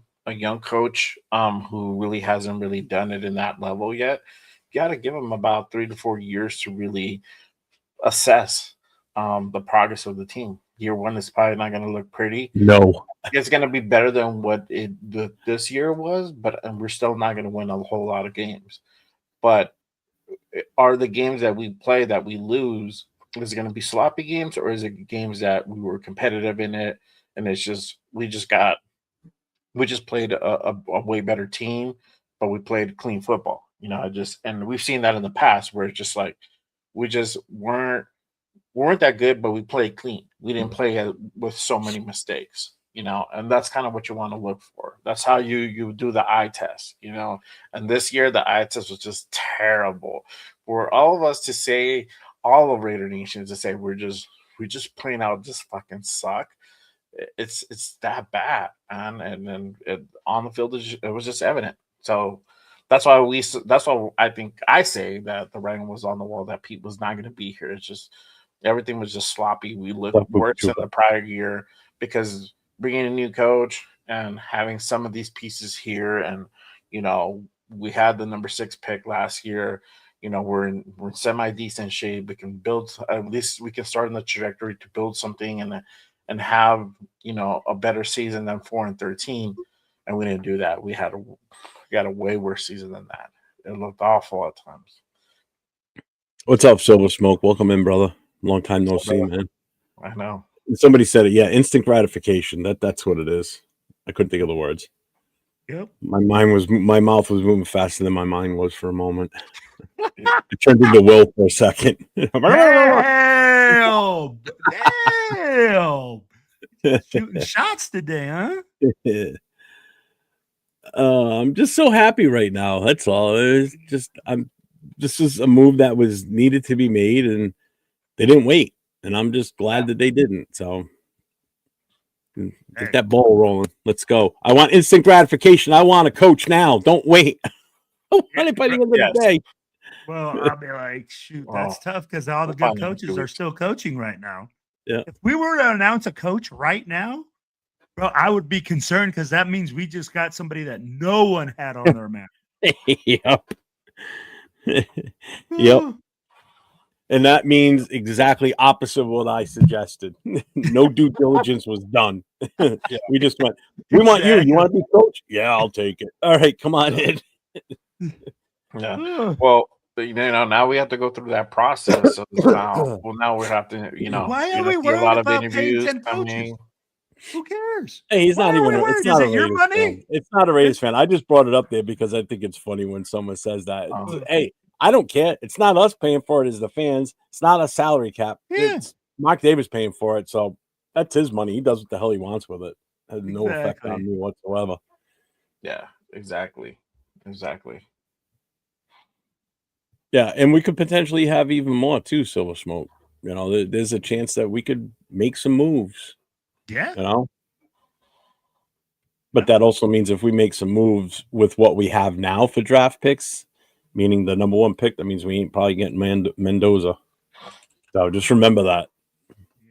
coach who really hasn't really done it in that level yet, you got to give him about 3 to 4 years to really assess the progress of the team. Year one is probably not going to look pretty. No, it's going to be better than what this year was, but we're still not going to win a whole lot of games. But are the games that we play that we lose, is it going to be sloppy games, or is it games that we were competitive in it and it's just we just played a way better team, but we played clean football, you know? And we've seen that in the past where it's just like we just weren't that good, but we played clean. We didn't play with so many mistakes, you know, and that's kind of what you want to look for. That's how you do the eye test, you know. And this year the eye test was just terrible. For all of us to say, all of Raider Nation to say we're just playing out just fucking suck. It's that bad, man. And then on the field it was just evident. So that's why I think I say that the writing was on the wall that Pete was not going to be here. It's just everything was just sloppy. We looked worse than the prior year because bringing a new coach and having some of these pieces here, and you know, we had the number 6 pick last year. You know, we're in semi decent shape. We can build, at least we can start on the trajectory to build something and have, you know, a better season than 4-13. And we didn't do that. We got a way worse season than that. It looked awful at times. What's up, Silver Smoke? Welcome in, brother. Long time no see, man. I know. Somebody said it. Yeah, instant gratification. That's what it is. I couldn't think of the words. Yep. My mouth was moving faster than my mind was for a moment. It turned into Will for a second. Damn. Damn. Shooting shots today, huh? I'm just so happy right now. That's all. This is a move that was needed to be made, and they didn't wait. And I'm just glad that they didn't. So get that ball rolling. Let's go. I want instant gratification. I want a coach now. Don't wait. I want it by the end of the day. Well, I'll be like, shoot, that's tough because all the good coaches are still coaching right now. Yeah. If we were to announce a coach right now, bro, I would be concerned because that means we just got somebody that no one had on their map. Yep. Yep. And that means exactly opposite of what I suggested. No due diligence was done. We just went, we want you. You want to be coach? Yeah, I'll take it. All right, come on in. Yeah. Well, now we have to go through that process. Now we have to, why are we worried about paying 10 coaches? Who cares? Hey, he's not even. It's not a your money. Fan. It's not a Raiders fan. I just brought it up there because I think it's funny when someone says that. Hey, I don't care. It's not us paying for it as the fans. It's not a salary cap. Yeah. It's Mark Davis paying for it. So that's his money. He does what the hell he wants with it. It has no effect on me whatsoever. Yeah, exactly. Yeah, and we could potentially have even more too, Silver Smoke. There's a chance that we could make some moves. Yeah. But that also means if we make some moves with what we have now for draft picks, meaning the number one pick, that means we ain't probably getting Mendoza. So just remember that.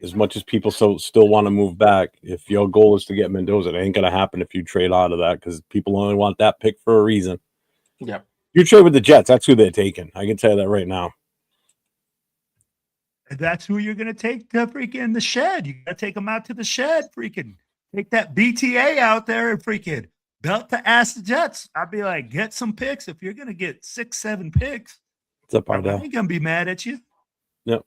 As much as people still want to move back, if your goal is to get Mendoza, it ain't going to happen if you trade out of that because people only want that pick for a reason. Yeah. You trade with the Jets, that's who they're taking. I can tell you that right now. That's who you're going to take to freaking the shed. You got to take them out to the shed, freaking. Take that BTA out there and freaking belt to ass the Jets. I'd be like, get some picks. If you're going to get 6-7 picks, what's up, I ain't going to be mad at you. Yep.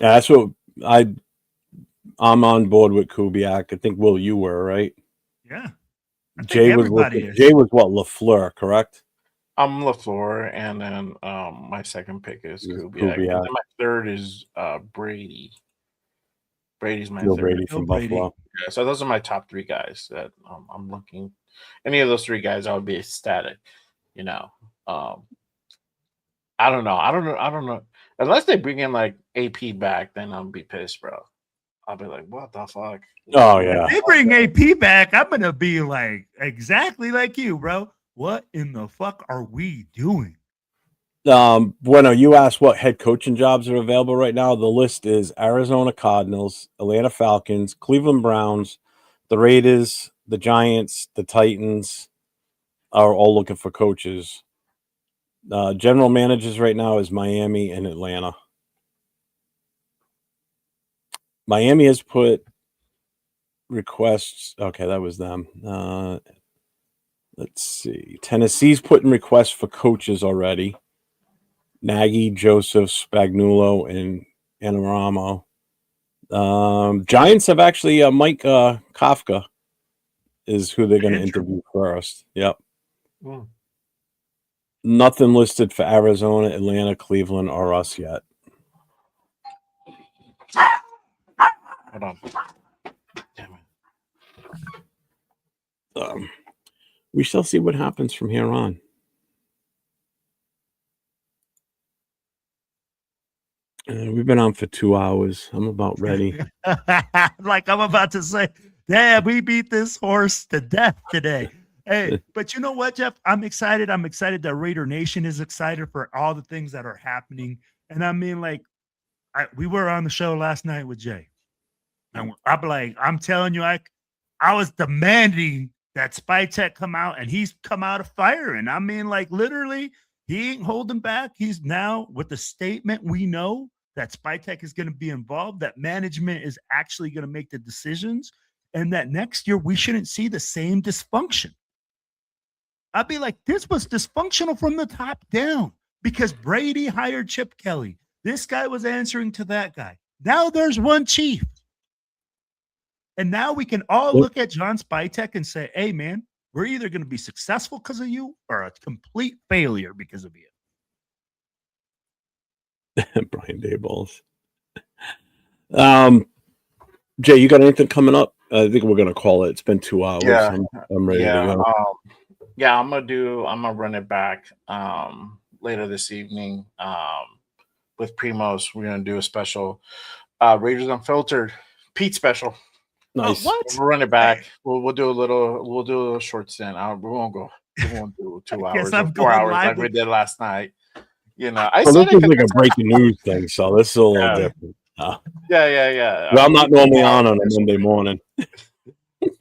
Yeah, that's what I'm on board with Kubiak. I think, Will, you were, right? Yeah. Jay was what, LaFleur, correct? I'm LaFleur, and then my second pick is Kubiak. And then my third is Brady. Brady's my third. Brady from Buffalo. Yeah, so those are my top three guys that I'm looking. Any of those three guys, I would be ecstatic. I don't know. Unless they bring in like AP back, then I'll be pissed, bro. I'll be like, what the fuck? Oh yeah. If they bring AP back, I'm gonna be like exactly like you, bro. What in the fuck are we doing? Bueno, you asked what head coaching jobs are available right now. The list is Arizona Cardinals, Atlanta Falcons, Cleveland Browns, the Raiders, the Giants, the Titans are all looking for coaches. General managers right now is Miami and Atlanta. Miami has put requests. Okay, that was them. Let's see. Tennessee's putting requests for coaches already. Nagy, Joseph, Spagnuolo, and Anaramo. Giants have actually Mike Kafka is who they're going to interview first. Yep. Mm. Nothing listed for Arizona, Atlanta, Cleveland, or us yet. Hold on. Damn it. We shall see what happens from here on. We've been on for 2 hours. I'm about ready. Like I'm about to say, damn, we beat this horse to death today. Hey, but you know what, Jeff? I'm excited. I'm excited that Raider Nation is excited for all the things that are happening. And I mean, like, we were on the show last night with Jay. And I'm telling you, I was demanding that Spytek come out, and he's come out of fire. And I mean, like, literally, he ain't holding back. He's now with the statement we know that Spytek is going to be involved, that management is actually going to make the decisions, and that next year we shouldn't see the same dysfunction. I'd be like, this was dysfunctional from the top down because Brady hired Chip Kelly. This guy was answering to that guy. Now there's one chief. And now we can all look at John Spytek and say, hey, man, We're either going to be successful because of you or a complete failure because of you. Brian Dayballs. Jay, you got anything coming up? I think we're gonna call it. It's been 2 hours. Yeah. I'm ready to go. I'm gonna run it back later this evening. With Primos, we're gonna do a special Raiders Unfiltered Pete special. Nice. What? We'll run it back. We'll do a little short stint. We won't do 2 hours or 4 hours like we did last night. You know, this is like a breaking news thing, so this is a little different. Yeah. Well, I'm not normally on a Monday morning.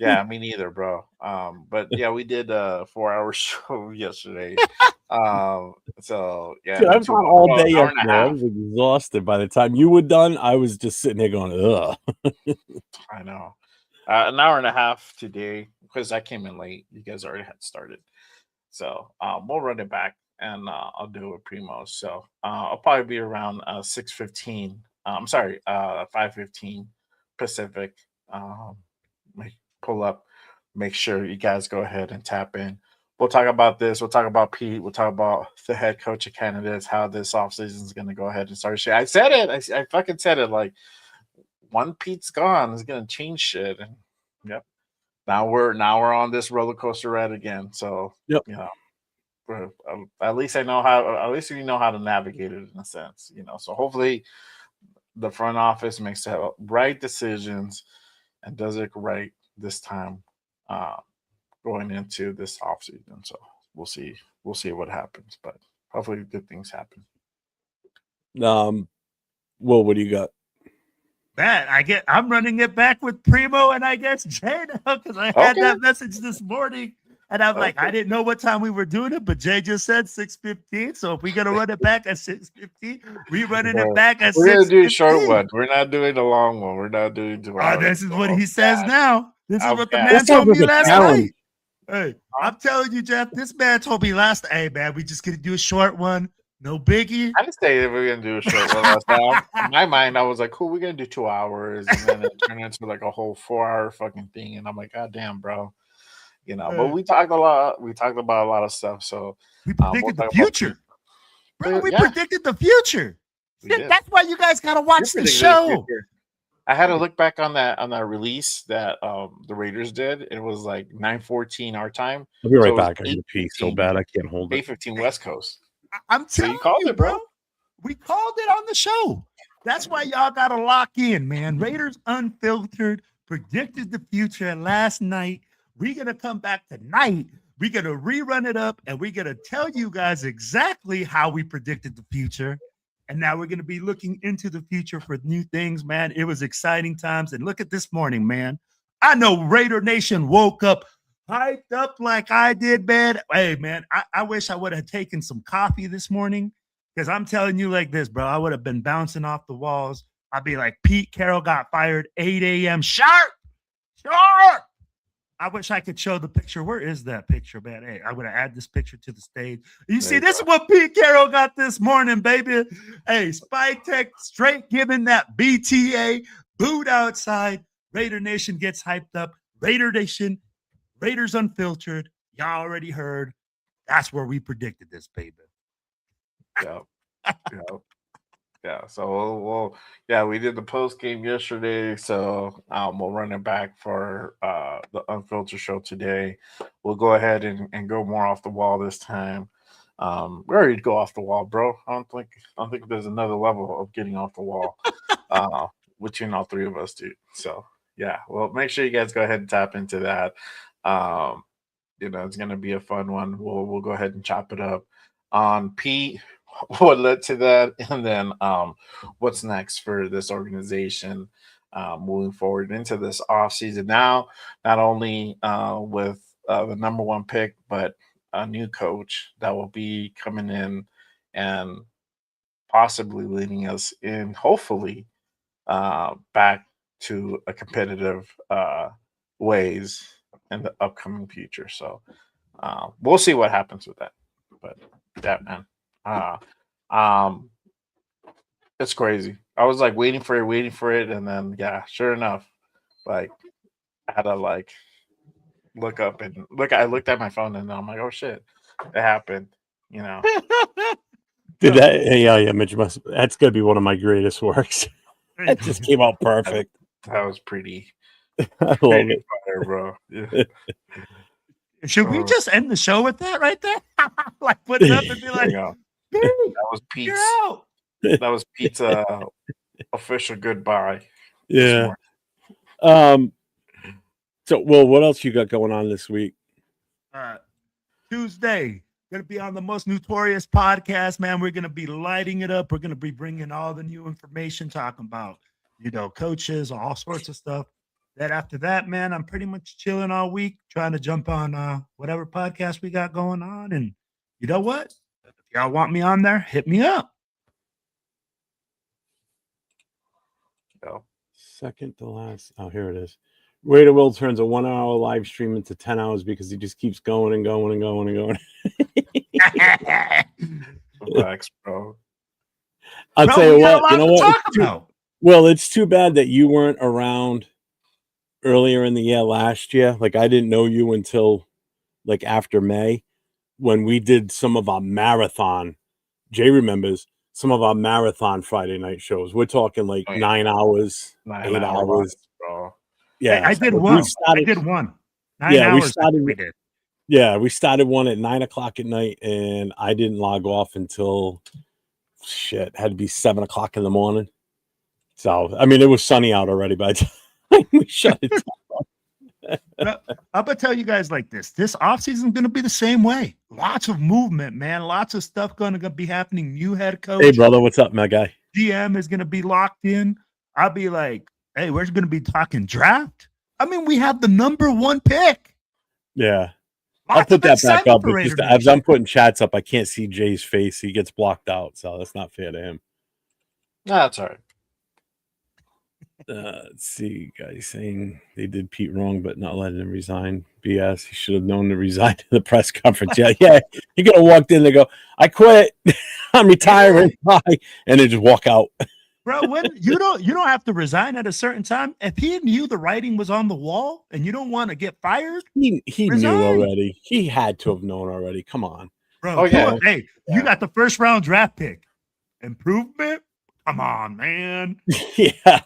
Yeah, me neither, bro. But yeah, we did a 4-hour show yesterday. So yeah, Dude, I've gone all day hour and a yesterday. I half. was exhausted. By the time you were done, I was just sitting there going, ugh. I know. An hour and a half today because I came in late. You guys already had started. So we'll run it back and I'll do a primo. So I'll probably be around 6:15. I'm sorry, 5:15 Pacific. Pull up, make sure you guys go ahead and tap in. We'll talk about this. We'll talk about Pete. We'll talk about the head coach of candidates, how this offseason is going to go ahead and start shit. I said it. I fucking said it. Like, one Pete's gone is going to change shit. And yep. Now we're on this roller coaster ride again. So, yep. You know, at least I know how. At least we know how to navigate it in a sense. You know, so hopefully the front office makes the right decisions and does it right this time going into this offseason. So we'll see what happens, but hopefully good things happen. Well, what do you got? I'm running it back with Primo and I guess Jay now because I had that message this morning and I'm like, I didn't know what time we were doing it, but Jay just said 6:15. So if we're gonna run it back at 6:15, we're running it back at 6:15. We're gonna do a short one. We're not doing a long one. We're not doing 2 hours. This is what he says now. This is what the man told me last night. Hey, I'm telling you, Jeff, this man told me hey, man, we just gonna do a short one. No biggie. I didn't say that we were gonna do a short one last time. In my mind, I was like, cool, we're gonna do 2 hours, and then it turned into like a whole 4-hour fucking thing. And I'm like, God damn, bro. You know, but we talked a lot. We talked about a lot of stuff. So we predicted the future. Bro, we predicted the future. That's why you guys gotta watch the show. I had to look back on that release that the Raiders did. It was like 9:14 our time. I'll be right back. I need to pee so bad I can't hold it. 8:15 West Coast. I'm telling you, called it, bro. We called it on the show. That's why y'all gotta lock in, man. Raiders Unfiltered predicted the future last night. We're gonna come back tonight. We're gonna rerun it up, and we're gonna tell you guys exactly how we predicted the future. And now we're going to be looking into the future for new things, man. It was exciting times. And look at this morning, man. I know Raider Nation woke up hyped up like I did, man. Hey, man, I wish I would have taken some coffee this morning because I'm telling you like this, bro. I would have been bouncing off the walls. I'd be like, Pete Carroll got fired 8 a.m. Sharp. I wish I could show the picture. Where is that picture, man? Hey, I'm going to add this picture to the stage. You see, this is what Pete Carroll got this morning, baby. Hey, Spy Tech straight giving that BTA boot outside. Raider Nation gets hyped up. Raider Nation, Raiders Unfiltered. Y'all already heard. That's where we predicted this, baby. Yeah. So we did the post game yesterday. So we'll run it back for the Unfiltered show today. We'll go ahead and go more off the wall this time. We already go off the wall, bro. I don't think there's another level of getting off the wall between all three of us, dude. So yeah, well, make sure you guys go ahead and tap into that. It's gonna be a fun one. We'll go ahead and chop it up on Pete. What led to that, and then what's next for this organization moving forward into this offseason now, not only with the number one pick, but a new coach that will be coming in and possibly leading us in, hopefully, back to a competitive ways in the upcoming future. So we'll see what happens with that. But that, man. It's crazy. I was like waiting for it, and then sure enough, like I had to look up and look. I looked at my phone and I'm like, oh shit, it happened. You know. Did that? Yeah, Mitch must. That's gonna be one of my greatest works. It just came out perfect. That was pretty. I love it, fire, bro. Yeah. Should we just end the show with that right there? Like put it up and be like, That was Pete's. you're out. That was Pete's official goodbye. Yeah. So, Will, what else you got going on this week? Tuesday, gonna be on the Most Notorious podcast, man. We're gonna be lighting it up. We're gonna be bringing all the new information, talking about, coaches, all sorts of stuff. Then after that, man, I'm pretty much chilling all week, trying to jump on whatever podcast we got going on. And you know what? If y'all want me on there, hit me up. Second to last. Oh, here it is. Raider Will turns a 1 hour live stream into 10 hours because he just keeps going and going and going and going. Relax, bro. I'll tell you what. You know what? Well, it's too bad that you weren't around earlier in the year last year. Like, I didn't know you until like after May when we did some of our marathon. Jay remembers some of our marathon Friday night shows. We're talking like 9 hours, 8 hours, bro. Yeah, I did one. I did one. 9 hours. We did. Yeah, we started one at 9 o'clock at night, and I didn't log off until had to be 7 o'clock in the morning. So, I mean, it was sunny out already by the time we shut it down. I'm gonna tell you guys like this. This offseason is gonna be the same way. Lots of movement, man. Lots of stuff gonna be happening. New head coach. Hey, brother, what's up, my guy? GM is gonna be locked in. I'll be like, hey, we're gonna be talking draft. I mean, we have the number 1 pick. Yeah. I'll put that back up. But just as I'm putting chats up, I can't see Jay's face. He gets blocked out, so that's not fair to him. No, that's all right. Let's see, guys saying they did Pete wrong, but not letting him resign. BS. He should have known to resign in the press conference. Yeah. He could have walked in and go, I quit. I'm retiring. Bye. And then just walk out. Bro, when you don't have to resign at a certain time. If he knew the writing was on the wall and you don't want to get fired, he knew already. He had to have known already. Come on, bro. Hey, you got the first round draft pick. Improvement. Come on, man. Yeah,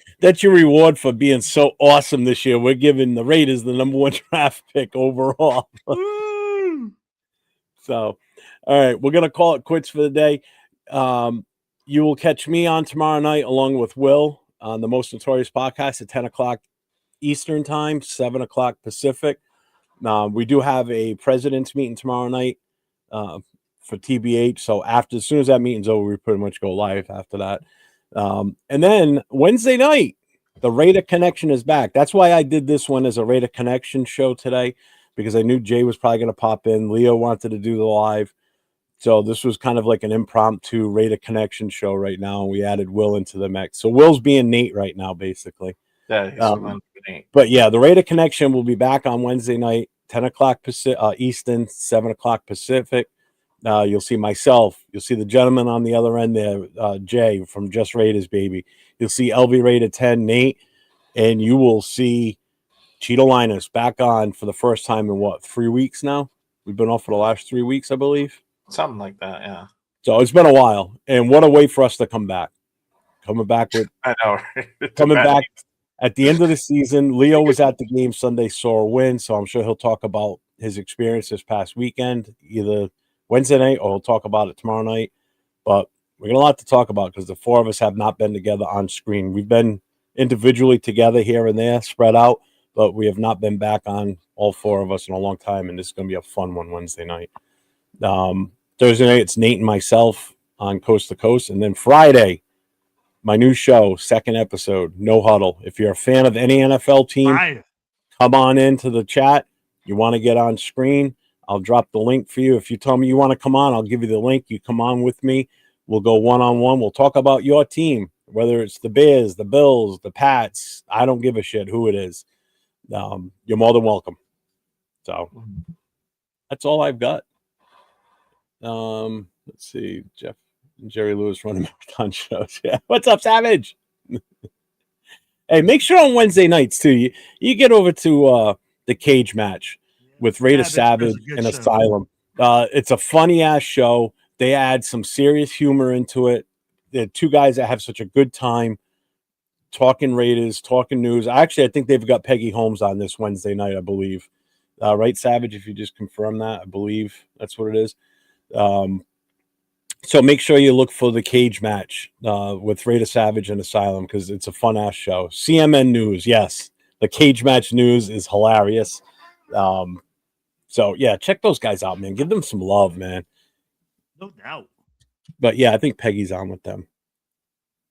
that's your reward for being so awesome this year. We're giving the Raiders the number 1 draft pick overall. So, all right, we're gonna call it quits for the day. You will catch me on tomorrow night along with Will on the Most Notorious podcast at 10 o'clock Eastern time, 7 o'clock Pacific. We do have a president's meeting tomorrow night for TBH. So as soon as that meeting's over, we pretty much go live after that. And then Wednesday night, the Raider Connection is back. That's why I did this one as a Raider Connection show today, because I knew Jay was probably going to pop in. Leo wanted to do the live. So this was kind of like an impromptu Raider Connection show right now. We added Will into the mix. So Will's being Nate right now, basically. Yeah, but yeah, the Raider Connection will be back on Wednesday night, 10 o'clock Eastern, 7 o'clock Pacific. You'll see myself. You'll see the gentleman on the other end there, Jay from Just Raiders, baby. You'll see LV Raider 10, Nate, and you will see Chidolinus back on for the first time in 3 weeks now? We've been off for the last 3 weeks, I believe. Something like that, yeah. So it's been a while, and what a way for us to come back. Coming back with, I know. Coming back at the end of the season. Leo was at the game Sunday, saw a win, so I'm sure he'll talk about his experience this past weekend, either Wednesday night or he'll talk about it tomorrow night. But we got a lot to talk about because the 4 of us have not been together on screen. We've been individually together here and there, spread out, but we have not been back on, all 4 of us, in a long time, and this is going to be a fun one Wednesday night. Thursday night, it's Nate and myself on Coast to Coast. And then Friday, my new show, 2nd episode, No Huddle. If you're a fan of any NFL team, come on into the chat. You want to get on screen, I'll drop the link for you. If you tell me you want to come on, I'll give you the link. You come on with me. We'll go one-on-one. We'll talk about your team, whether it's the Bears, the Bills, the Pats. I don't give a shit who it is. You're more than welcome. So that's all I've got. Let's see, Jeff and Jerry Lewis running marathon shows. Yeah, what's up, Savage? Hey, make sure on Wednesday nights too. You get over to The Cage Match with Raider Savage and Asylum. It's a funny ass show. They add some serious humor into it. They're two guys that have such a good time talking Raiders, talking news. I think they've got Peggy Holmes on this Wednesday night, I believe. Right, Savage? If you just confirm that, I believe that's what it is. So make sure you look for the Cage Match with Raider Savage and Asylum because it's a fun ass show. CMN News, yes, the Cage Match news is hilarious. So yeah, check those guys out, man. Give them some love, man. No doubt. But yeah, I think Peggy's on with them.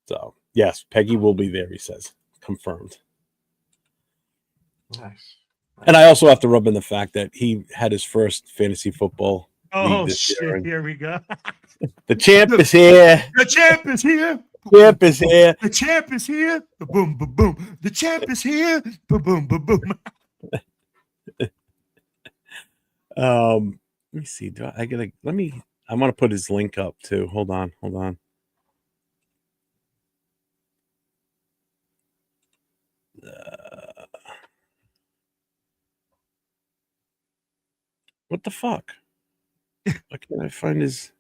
So yes, Peggy will be there. He says, confirmed. Nice. And I also have to rub in the fact that he had his first fantasy football. Oh shit! Here we go. The champ is here. The champ is here. Champ is here. The champ is here. Boom, boom, boom. The champ is here. Boom, boom, boom, boom. Let me see. I want to put his link up too. Hold on. What the fuck? Why can't I find his?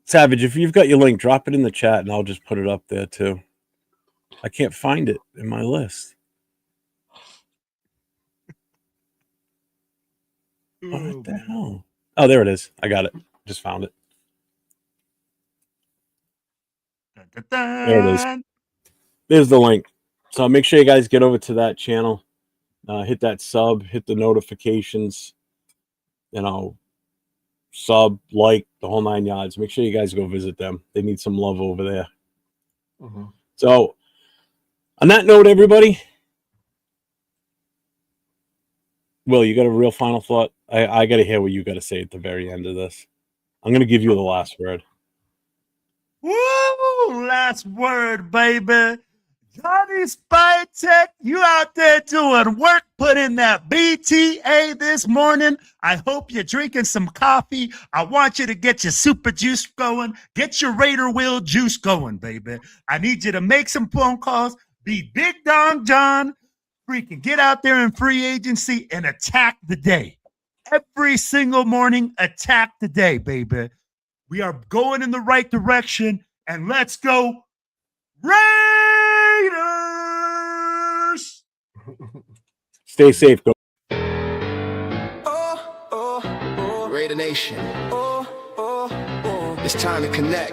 Savage, if you've got your link, drop it in the chat and I'll just put it up there too. I can't find it in my list. What the hell? Oh, there it is. I got it. Just found it. There it is. There's the link. So make sure you guys get over to that channel. Hit that sub, hit the notifications, sub, like, the whole 9 yards. Make sure you guys go visit them. They need some love over there. Mm-hmm. So on that note, everybody, Will, you got a real final thought? I got to hear what you got to say at the very end of this. I'm going to give you the last word. Woo! Last word, baby. Johnny Spy Tech, you out there doing work, put in that BTA this morning. I hope you're drinking some coffee. I want you to get your super juice going. Get your Raider Wheel juice going, baby. I need you to make some phone calls. Be Big Dong John. Freaking get out there in free agency and attack the day. Every single morning, attack the day, baby. We are going in the right direction, and let's go Raiders! Stay safe. Go. Raider Nation. It's time to connect.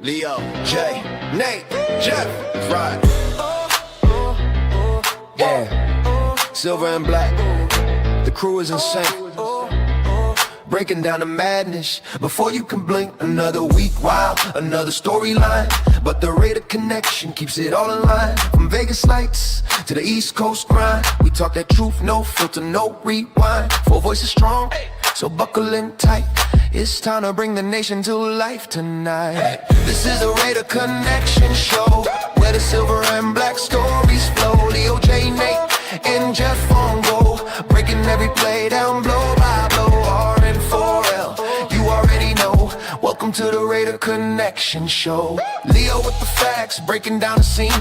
Leo, Jay, Nate, Jeff, Rod. Yeah, silver and black. The crew is insane. Breaking down the madness before you can blink. Another week, wow, another storyline. But the Raider connection keeps it all in line. From Vegas lights to the East Coast grind. We talk that truth, no filter, no rewind. 4 voices strong, so buckle in tight. It's time to bring the nation to life tonight. This is the Raider Connection Show, where the silver and black stories flow. Leo, J, Nate, and Jeff on go, breaking every play down blow by blow. R-N-4-L, you already know. Welcome to the Raider Connection Show. Leo with the facts, breaking down the scene.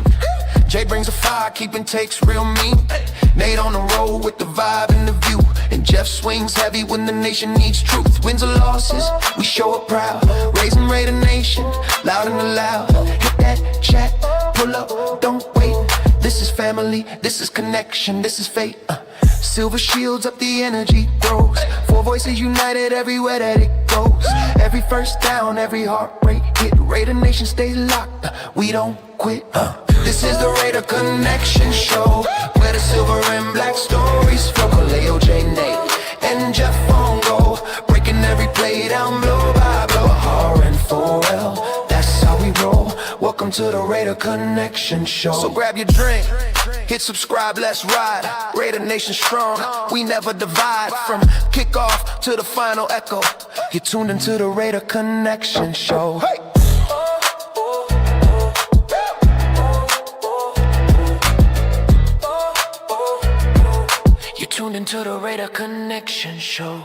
Jay brings the fire, keeping takes real mean. Nate on the road with the vibe and the view. And Jeff swings heavy when the nation needs truth. Wins or losses, we show up proud. Raising Raider Nation, loud and loud. Hit that chat, pull up, don't wait. This is family, this is connection, this is fate. Silver shields up, the energy grows. 4 voices united everywhere that it goes. Every first down, every heartbreak hit. Raider Nation stays locked, we don't quit. This is the Raider Connection Show, where the silver and black stories flow. Kaleo, J, Nate, and Jeff on go, breaking every play down blow by blow. R-N-4-L, that's how we roll. Welcome to the Raider Connection Show. So grab your drink, hit subscribe, let's ride. Raider Nation strong, we never divide. From kickoff to the final echo, you're tuned into the Raider Connection Show. Hey! You're tuned into the Raider Connection Show.